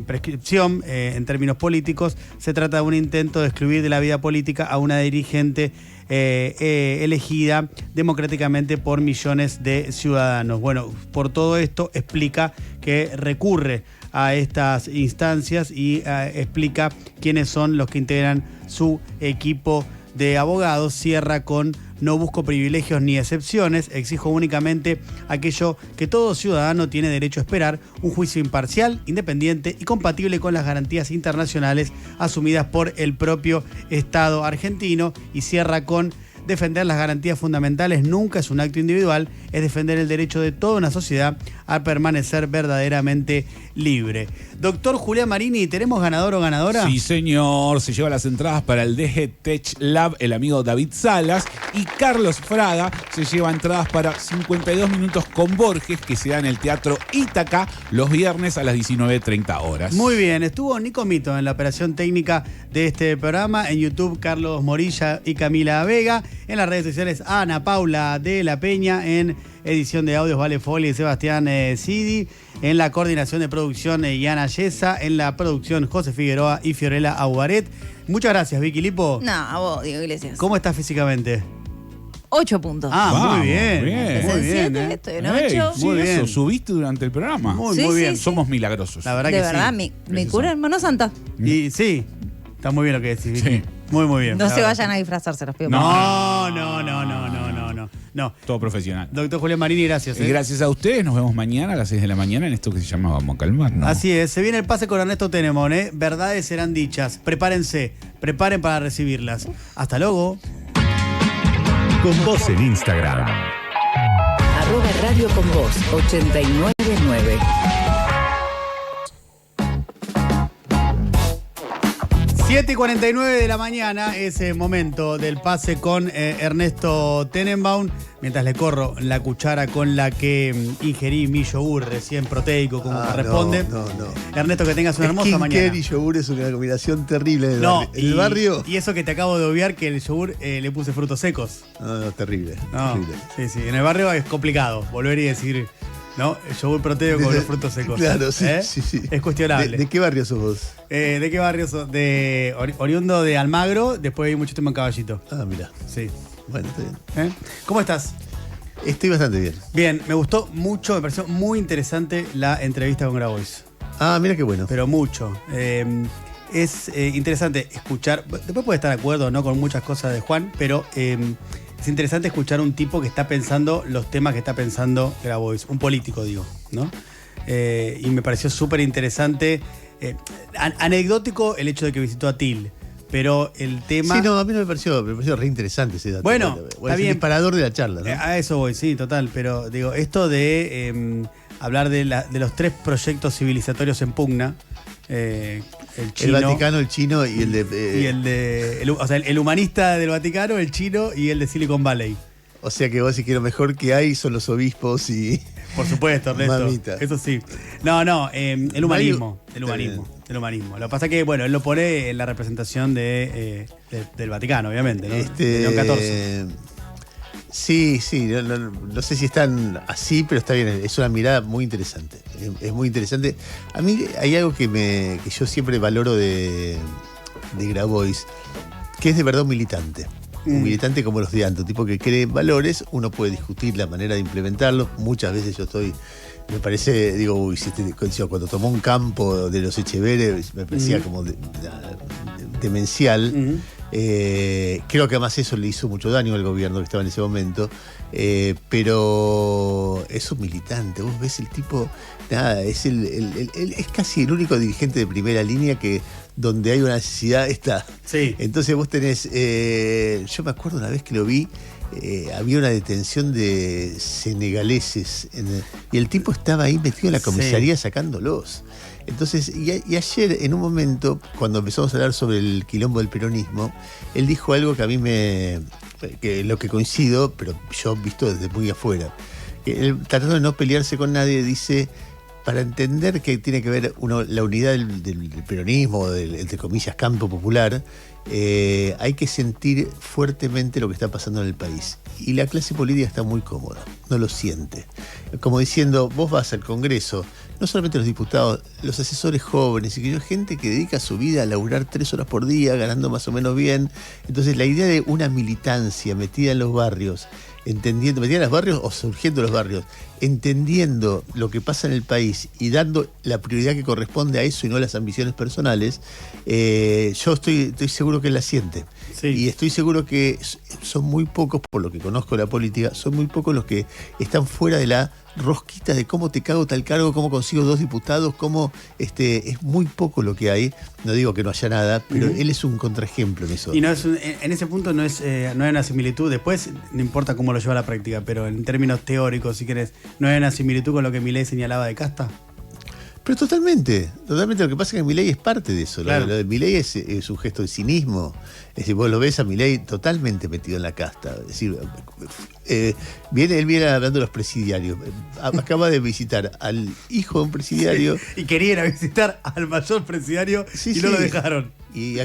prescripción en términos políticos, se trata de un intento de excluir de la vida política a una dirigente elegida democráticamente por millones de ciudadanos. Bueno, por todo esto explica que recurre a estas instancias y explica quiénes son los que integran su equipo de abogados. Cierra con: no busco privilegios ni excepciones, exijo únicamente aquello que todo ciudadano tiene derecho a esperar, un juicio imparcial, independiente y compatible con las garantías internacionales asumidas por el propio Estado argentino. Y cierra con: defender las garantías fundamentales nunca es un acto individual, es defender el derecho de toda una sociedad a permanecer verdaderamente libre. Doctor Julián Marini, ¿tenemos ganador o ganadora? Sí, señor. Se lleva las entradas para el DG Tech Lab el amigo David Salas, y Carlos Fraga se lleva entradas para 52 minutos con Borges, que se da en el Teatro Ítaca los viernes a las 19:30 horas. Muy bien, estuvo Nico Mito en la operación técnica de este programa. En YouTube, Carlos Morilla y Camila Vega. En las redes sociales, Ana Paula de la Peña. En edición de audios, Vale Foli y Sebastián Sidi. En la coordinación de producción, Yana Yesa. En la producción, José Figueroa y Fiorella Aubaret. Muchas gracias, Vicky Lipo. No, a vos, Diego Iglesias. ¿Cómo estás físicamente? 8 puntos. Muy bien. Muy bien. Estoy en 8. Muy bien. Eso, subiste durante el programa. Muy bien. Sí. Somos milagrosos. La verdad de que verdad, sí. mi cura hermano santa. Y sí, está muy bien lo que decís, Vicky. Sí. Muy bien. No se vayan a disfrazarse, los pido. No. Todo profesional. Doctor Julián Marini, gracias. Gracias a ustedes. Nos vemos mañana a las 6 de la mañana en esto que se llama Vamos a Calmarnos. Así es. Se viene el pase con Ernesto Tenemón, ¿eh? Verdades serán dichas. Prepárense. Preparen para recibirlas. Hasta luego. Con vos en Instagram. @Radio con vos 899. 7:49 de la mañana es el momento del pase con Ernesto Tenenbaum. Mientras le corro la cuchara con la que ingerí mi yogur recién proteico, como corresponde. No. Ernesto, que tengas una hermosa mañana. Skinker y yogur es una combinación terrible en el barrio. Y eso que te acabo de obviar, que el yogur le puse frutos secos. No, terrible. No, terrible. sí. En el barrio es complicado volver y decir, ¿no? El yogur proteico con los frutos secos. Claro, sí. Es cuestionable. ¿De qué barrio sos vos? ¿De qué barrio sos? Oriundo de Almagro, después hay mucho tiempo en Caballito. Ah, mira. Sí. Bueno, está bien. ¿Cómo estás? Estoy bastante bien. Bien, me gustó mucho, me pareció muy interesante la entrevista con Grabois. Ah, mira qué bueno. Pero mucho. Es interesante escuchar, después puede estar de acuerdo o no con muchas cosas de Juan, pero es interesante escuchar un tipo que está pensando los temas que está pensando Grabois, un político, digo, ¿no? Y me pareció súper interesante, anecdótico el hecho de que visitó a Til. Pero el tema... Sí, no, a mí no me pareció re interesante ese dato. Bueno, está bien. El disparador de la charla, ¿no? A eso voy, sí, total. Pero digo, esto de hablar de los 3 proyectos civilizatorios en pugna, el chino, el Vaticano, el chino y el de... el humanista del Vaticano, el chino y el de Silicon Valley. O sea que vos decís que lo mejor que hay son los obispos y... Por supuesto, Ernesto. Mamita. Eso sí. No, el humanismo. El humanismo. Lo que pasa es que, bueno, él lo pone en la representación del Vaticano, obviamente, ¿no? León XIV. Sí, no sé si están así, pero está bien. Es una mirada muy interesante. Es muy interesante. A mí hay algo que yo siempre valoro de Grabois, que es de verdad un militante. Un militante como los de antes, un tipo que cree en valores. Uno puede discutir la manera de implementarlos. Muchas veces me parece, digo, cuando tomó un campo de los Echeveres, me parecía como demencial. Creo que además eso le hizo mucho daño al gobierno que estaba en ese momento. Pero es un militante. Vos ves el tipo, nada, es es casi el único dirigente de primera línea que donde hay una necesidad está. Sí. Entonces vos tenés, yo me acuerdo una vez que lo vi, había una detención de senegaleses y el tipo estaba ahí metido en la comisaría sacándolos. Entonces, y ayer en un momento, cuando empezamos a hablar sobre el quilombo del peronismo, él dijo algo que a mí que lo que coincido, pero yo visto desde muy afuera. Él, tratando de no pelearse con nadie, dice, para entender que tiene que ver la unidad del peronismo, entre comillas, campo popular, hay que sentir fuertemente lo que está pasando en el país. Y la clase política está muy cómoda, no lo siente. Como diciendo, vos vas al Congreso, no solamente los diputados, los asesores jóvenes, y gente que dedica su vida a laburar 3 horas por día, ganando más o menos bien. Entonces la idea de una militancia metida en los barrios, metida en los barrios o surgiendo de los barrios, entendiendo lo que pasa en el país y dando la prioridad que corresponde a eso y no a las ambiciones personales, yo estoy seguro que él la siente. Sí. Y estoy seguro que son muy pocos, por lo que conozco la política, son muy pocos los que están fuera de la rosquita de cómo te cago tal cargo, cómo consigo 2 diputados, cómo es muy poco lo que hay. No digo que no haya nada, pero él es un contraejemplo en eso. Y no es en ese punto no hay una similitud. Después, no importa cómo lo lleva a la práctica, pero en términos teóricos, si querés, ¿no hay una similitud con lo que Milei señalaba de casta? Pero totalmente. Lo que pasa es que Milei es parte de eso. Claro. Lo de Milei es un gesto de cinismo. Es decir, vos lo ves a Milei totalmente metido en la casta. Es decir, él viene hablando de los presidiarios. Acaba de visitar al hijo de un presidiario. Sí, y quería ir a visitar al mayor presidiario no lo dejaron. Y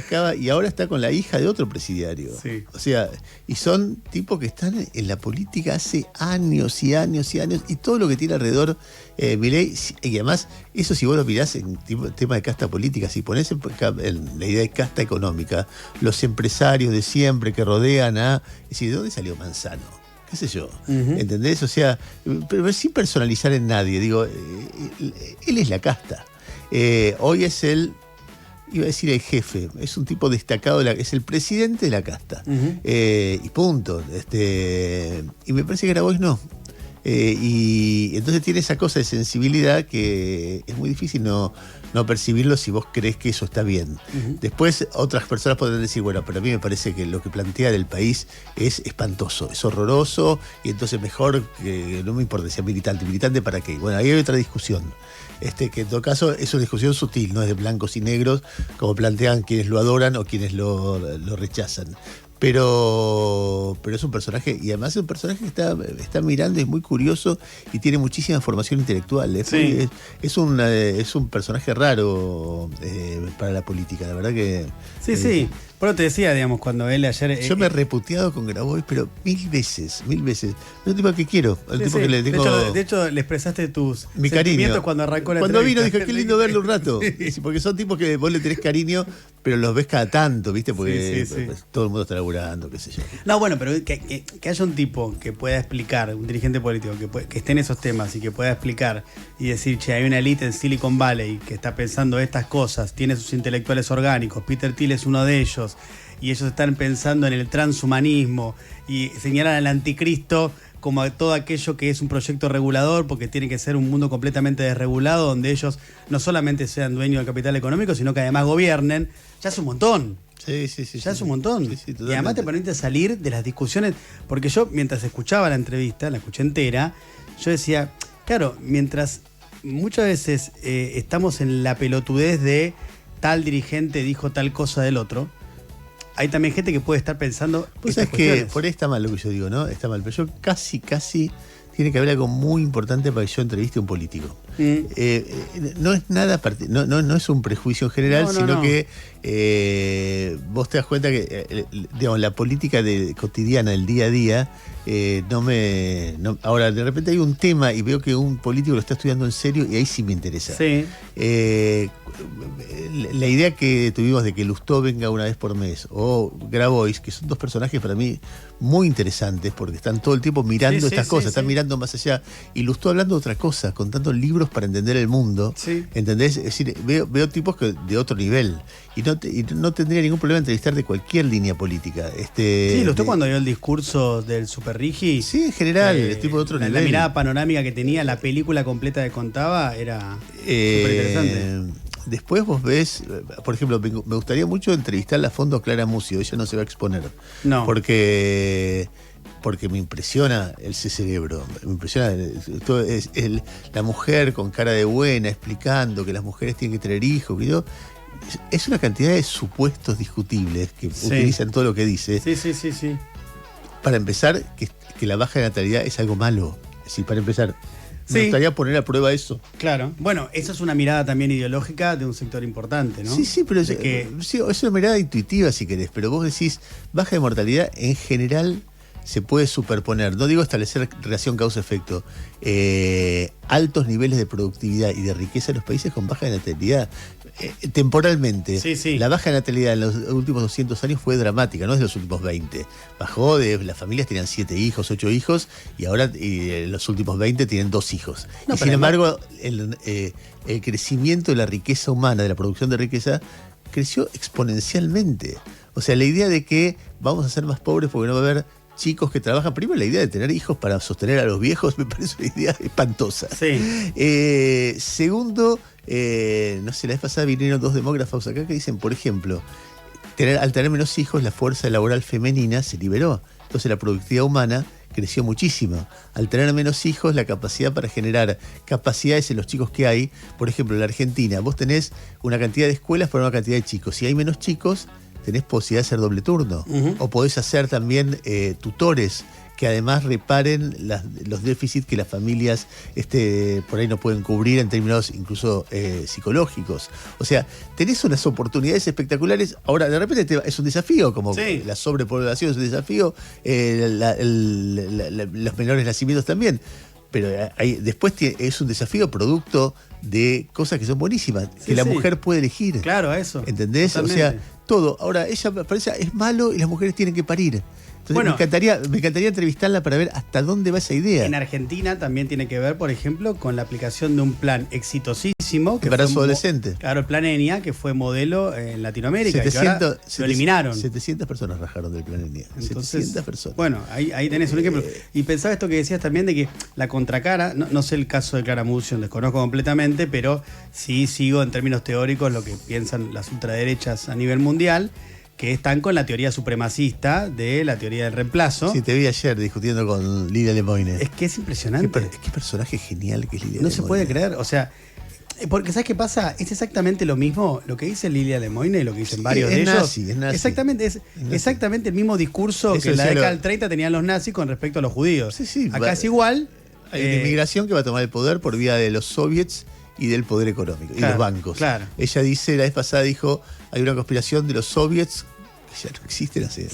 ahora está con la hija de otro presidiario. Sí. O sea, y son tipos que están en la política hace años y años y años, y todo lo que tiene alrededor Milei, y además, eso si vos lo mirás en tema de casta política, si ponés en la idea de casta económica, los empresarios de siempre que rodean es decir, ¿de dónde salió Manzano? ¿Qué sé yo? ¿Entendés? O sea, pero sin personalizar en nadie, digo, él es la casta. Hoy es iba a decir el jefe, es un tipo destacado, es el presidente de la casta. Y punto. Y me parece que Grabois no. Y entonces tiene esa cosa de sensibilidad que es muy difícil no percibirlo si vos crees que eso está bien. Después otras personas podrán decir, bueno, pero a mí me parece que lo que plantea del país es espantoso, es horroroso, y entonces mejor que no me importa si es militante para qué. Bueno, ahí hay otra discusión. Que en todo caso es una discusión sutil, no es de blancos y negros, como plantean quienes lo adoran o quienes lo rechazan. Pero es un personaje, y además es un personaje que está mirando, es muy curioso y tiene muchísima formación intelectual. Es un personaje raro para la política, la verdad que... Sí. Pero te decía, digamos, cuando él ayer... Yo me he reputeado con Grabois, pero mil veces. Es un tipo que quiero. Que le tengo... de hecho, le expresaste tus mi cariño cuando arrancó la Cuando entrevista. vino, dije, qué lindo verlo un rato. Sí. Porque son tipos que vos le tenés cariño, pero los ves cada tanto, ¿viste? Porque pues, todo el mundo está laburando, qué sé yo. No, bueno, pero que haya un tipo que pueda explicar, un dirigente político, que esté en esos temas y que pueda explicar y decir, che, hay una élite en Silicon Valley que está pensando estas cosas, tiene sus intelectuales orgánicos, Peter Thiel es uno de ellos, y ellos están pensando en el transhumanismo y señalan al anticristo como todo aquello que es un proyecto regulador, porque tiene que ser un mundo completamente desregulado, donde ellos no solamente sean dueños del capital económico, sino que además gobiernen. Ya es un montón. Sí. Ya es un montón. Sí, y además te permite salir de las discusiones, porque yo mientras escuchaba la entrevista, la escuché entera, yo decía, claro, mientras muchas veces estamos en la pelotudez de tal dirigente dijo tal cosa del otro, hay también gente que puede estar pensando. Pues es que por ahí está mal lo que yo digo, ¿no? Está mal. Pero yo casi tiene que haber algo muy importante para que yo entreviste a un político. No es nada no es un prejuicio en general, sino que vos te das cuenta que digamos, la política cotidiana, del día a día, ahora de repente hay un tema y veo que un político lo está estudiando en serio y ahí sí me interesa. Sí. La idea que tuvimos de que Lustó venga una vez por mes o Grabois, que son dos personajes para mí muy interesantes porque están todo el tiempo mirando estas cosas, están mirando más allá, y Lustó hablando de otra cosa, contando el libro estímulos para entender el mundo. Sí. ¿Entendés? Es decir, veo tipos de otro nivel. Y no tendría ningún problema entrevistar de cualquier línea política. Sí, usted cuando vio el discurso del Super Rigi. Sí, en general, el tipo de otro nivel. La mirada panorámica que tenía, la película completa que contaba, era súper interesante. Después vos ves, por ejemplo, me gustaría mucho entrevistarla a fondo a Clara Mucio. Ella no se va a exponer. No. Porque me impresiona ese cerebro. Me impresiona la mujer con cara de buena explicando que las mujeres tienen que tener hijos. Es una cantidad de supuestos discutibles que utilizan todo lo que dice. Sí. Para empezar, que la baja de natalidad es algo malo. Es decir, para empezar, me gustaría poner a prueba eso. Claro. Bueno, esa es una mirada también ideológica de un sector importante, ¿no? Sí, pero sí, es una mirada intuitiva, si querés, pero vos decís, baja de mortalidad en general se puede superponer, no digo establecer relación causa-efecto, altos niveles de productividad y de riqueza en los países con baja de natalidad. Temporalmente, la baja de natalidad en los últimos 200 años fue dramática, no es de los últimos 20. Bajó, las familias tenían 7 hijos, 8 hijos, y ahora en los últimos 20 tienen 2 hijos. Y sin embargo, el crecimiento de la riqueza humana, de la producción de riqueza, creció exponencialmente. O sea, la idea de que vamos a ser más pobres porque no va a haber chicos que trabajan. Primero, la idea de tener hijos para sostener a los viejos me parece una idea espantosa. Segundo, no sé, la vez pasada vinieron 2 demógrafos acá que dicen, por ejemplo, al tener menos hijos, la fuerza laboral femenina se liberó. Entonces la productividad humana creció muchísimo. Al tener menos hijos, la capacidad para generar capacidades en los chicos que hay, por ejemplo, en la Argentina, vos tenés una cantidad de escuelas para una cantidad de chicos. Si hay menos chicos, tenés posibilidad de hacer doble turno. O podés hacer también tutores que además reparen los déficits que las familias por ahí no pueden cubrir en términos incluso psicológicos. O sea, tenés unas oportunidades espectaculares. Ahora, de repente es un desafío, como la sobrepoblación es un desafío, los menores nacimientos también. Pero después es un desafío producto de cosas que son buenísimas, que la mujer puede elegir. Claro, eso. ¿Entendés? Totalmente. O sea, todo. Ahora, ella parece es malo y las mujeres tienen que parir. Entonces, me encantaría entrevistarla para ver hasta dónde va esa idea. En Argentina también tiene que ver, por ejemplo, con la aplicación de un plan exitosísimo. Que embarazo adolescente. Claro, el plan ENIA, que fue modelo en Latinoamérica. 700, y lo eliminaron. 700 personas rajaron del plan ENIA. Entonces, 700 personas. Bueno, ahí tenés un ejemplo. Y pensaba esto que decías también de que la contracara, no sé el caso de Clara Mucio, desconozco completamente, pero sí sigo en términos teóricos lo que piensan las ultraderechas a nivel mundial, que están con la teoría supremacista de la teoría del reemplazo. Sí, te vi ayer discutiendo con Lilia Lemoyne. Es que es impresionante. Qué personaje genial que es Lilia Lemoyne. No se puede creer, o sea, porque ¿sabes qué pasa? Es exactamente lo mismo lo que dice Lilia Lemoyne y lo que dicen varios de ellos. Es nazi. Exactamente, es exactamente el mismo discurso que en la década del 30 tenían los nazis con respecto a los judíos. Acá es igual. Hay una inmigración que va a tomar el poder por vía de los soviets y del poder económico, y los bancos. Claro. Ella dice, la vez pasada dijo, hay una conspiración de los soviets, que ya no existen hace...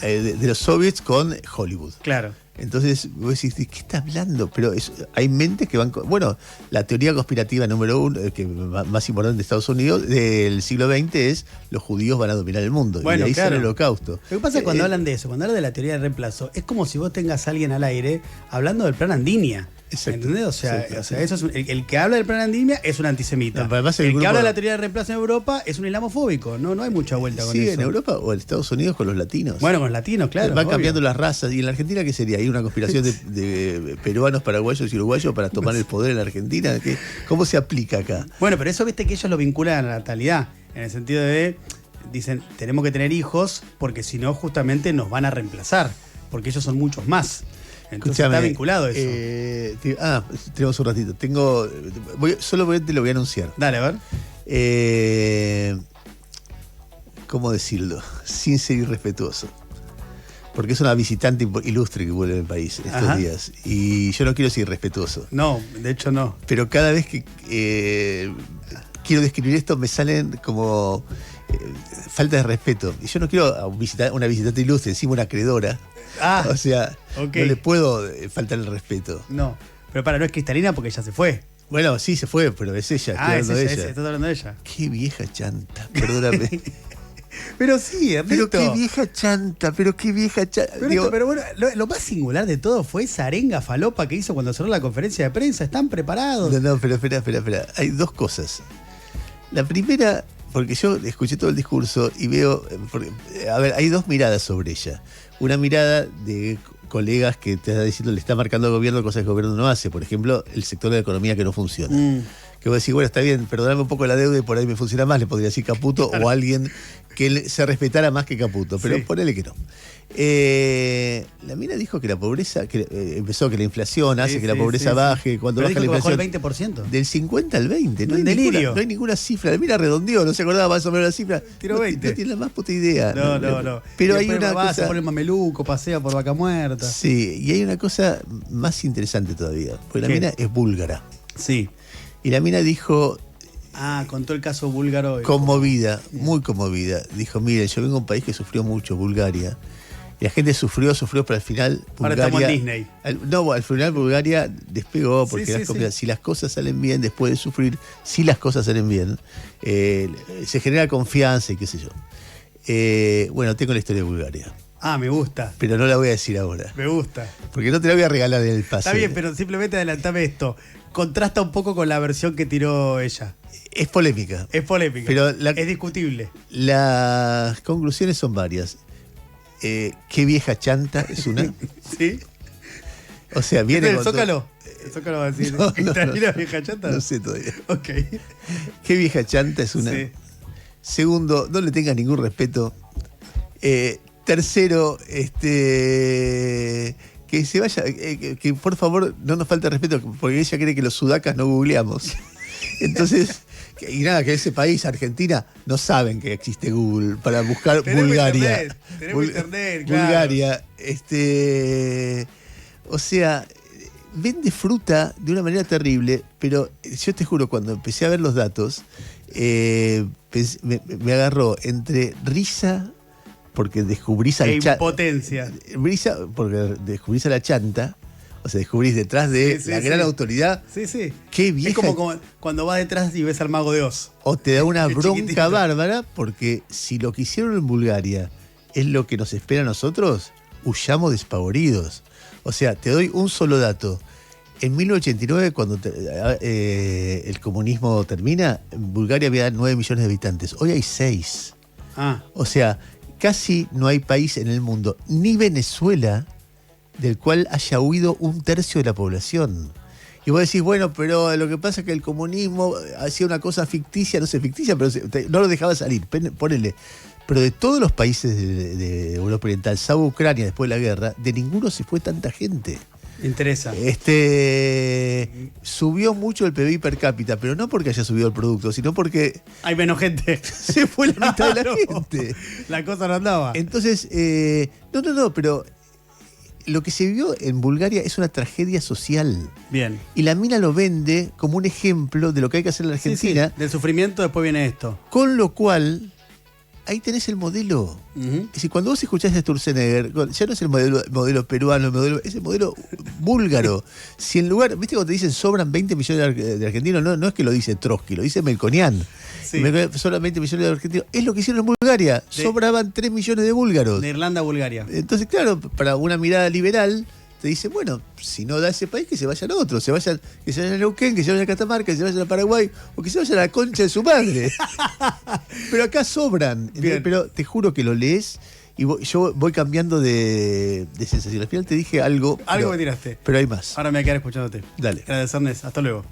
de los soviets con Hollywood. Claro. Entonces, vos decís, ¿de qué está hablando? Pero hay mentes que van... Bueno, la teoría conspirativa número 1, que más importante de Estados Unidos, del siglo XX, es los judíos van a dominar el mundo. Bueno, y ahí sale el holocausto. Lo que pasa es que cuando hablan de eso, cuando hablan de la teoría del reemplazo, es como si vos tengas a alguien al aire hablando del plan Andinia. ¿Entendés? O sea, eso es el que habla del plan Andinia es un antisemita. No, el que habla de la teoría del reemplazo en Europa es un islamofóbico. No hay mucha vuelta con eso. Sí, en Europa o en Estados Unidos con los latinos. Bueno, con los latinos, claro. Van cambiando las razas. ¿Y en la Argentina qué sería? ¿Hay una conspiración de peruanos, paraguayos y uruguayos para tomar el poder en la Argentina? ¿Cómo se aplica acá? Bueno, pero eso viste que ellos lo vinculan a la natalidad. En el sentido de, dicen, tenemos que tener hijos porque si no justamente nos van a reemplazar. Porque ellos son muchos más. Entonces está vinculado eso. Tenemos un ratito. Solo te lo voy a anunciar. Dale, a ver. ¿Cómo decirlo? Sin ser irrespetuoso. Porque es una visitante ilustre que vuelve al país estos días. Y yo no quiero ser irrespetuoso. No, de hecho no. Pero cada vez que quiero describir esto me salen como falta de respeto. Y yo no quiero una visitante ilustre, encima una acreedora. O sea, no le puedo faltar el respeto. No, pero no es Cristalina porque ella se fue. Bueno, sí se fue, pero es ella. Estoy hablando de ella. Qué vieja chanta, perdóname. Pero sí, Ernesto. Pero qué vieja chanta, pero qué vieja chanta. Pero bueno, lo más singular de todo fue esa arenga falopa que hizo cuando cerró la conferencia de prensa. ¿Están preparados? No, pero espera. Hay dos cosas. La primera, porque yo escuché todo el discurso y veo, a ver, hay dos miradas sobre ella. Una mirada de colegas que te está diciendo, le está marcando al gobierno cosas que el gobierno no hace. Por ejemplo, el sector de la economía que no funciona. Que vos decís, bueno, está bien, perdoname un poco la deuda y por ahí me funciona más, le podría decir Caputo, claro. O alguien que se respetara más que Caputo, pero sí. Ponele que no. La mina dijo que la pobreza, empezó que la inflación hace que la pobreza baje. Cuando baja la inflación. Bajó el 20%. Del 50 al 20. No hay ninguna cifra. La mina redondeó, no se acordaba más o menos la cifra. Tiró 20. No tiene la más puta idea. No. Pero hay una cosa. Se pone mameluco, pasea por Vaca Muerta. Sí, y hay una cosa más interesante todavía. Porque la mina es búlgara. Sí. Y la mina dijo. Contó el caso búlgaro. Conmovida, muy conmovida. Dijo, mire, yo vengo de un país que sufrió mucho, Bulgaria. Y la gente sufrió, pero al final Bulgaria... Ahora estamos en Disney. Al final Bulgaria despegó, porque si las cosas salen bien, después de sufrir, si las cosas salen bien, se genera confianza y qué sé yo. Bueno, tengo la historia de Bulgaria. Me gusta. Pero no la voy a decir ahora. Me gusta. Porque no te la voy a regalar en el pase. Está bien, pero simplemente adelantame esto. Contrasta un poco con la versión que tiró ella. Es polémica. Pero es discutible. Las conclusiones son varias. Qué vieja chanta es una. ¿Sí? O sea, viene con Zócalo. El Zócalo va a decir. No. ¿Vieja chanta? No sé todavía. Ok. Qué vieja chanta es una. Sí. Segundo, no le tengas ningún respeto. Tercero, que se vaya, que por favor no nos falte respeto, porque ella cree que los sudacas no googleamos. Entonces, y nada, que ese país, Argentina, no saben que existe Google para buscar Bulgaria. Tenemos internet, claro. Bulgaria, o sea, vende fruta de una manera terrible, pero yo te juro, cuando empecé a ver los datos, me agarró entre risa, porque descubrís al chanta. Impotencia. Risa, porque descubrís a la chanta. O sea, descubrís detrás de la gran autoridad. Sí. Qué vieja. Es como cuando vas detrás y ves al Mago de Oz. O te da una bronca bárbara, porque si lo que hicieron en Bulgaria es lo que nos espera a nosotros, huyamos despavoridos. O sea, te doy un solo dato. En 1989, cuando el comunismo termina, en Bulgaria había 9 millones de habitantes. Hoy hay 6. O sea, casi no hay país en el mundo, ni Venezuela, del cual haya huido un tercio de la población. Y vos decís, bueno, pero lo que pasa es que el comunismo hacía una cosa ficticia, no sé, ficticia, pero no lo dejaba salir, ponele. Pero de todos los países de Europa Oriental, salvo Ucrania después de la guerra, de ninguno se fue tanta gente. Interesa. Subió mucho el PBI per cápita, pero no porque haya subido el producto, sino porque hay menos gente. Se fue la mitad de la gente. La cosa no andaba. Entonces, no, pero lo que se vivió en Bulgaria es una tragedia social. Bien. Y la mina lo vende como un ejemplo de lo que hay que hacer en la Argentina. Sí. Del sufrimiento después viene esto. Con lo cual, ahí tenés el modelo. Es decir, cuando vos escuchás a Sturzenegger, ya no es el modelo peruano, es el modelo búlgaro. Si en lugar, ¿viste cuando te dicen sobran 20 millones de argentinos? No es que lo dice Trotsky, lo dice Melconian. Sí. Sobran 20 millones de argentinos. Es lo que hicieron en Bulgaria. Sobraban 3 millones de búlgaros. De Irlanda a Bulgaria. Entonces, claro, para una mirada liberal, te dice, bueno, si no da ese país, que se vayan otros. Que se vayan a Neuquén, que se vayan a Catamarca, que se vayan a Paraguay, o que se vayan a la concha de su madre. Pero acá sobran. Pero te juro que lo lees y yo voy cambiando de sensación. Al final te dije algo. Algo me tiraste. Pero hay más. Ahora me voy a quedar escuchándote. Dale. Gracias, Ernest. Hasta luego.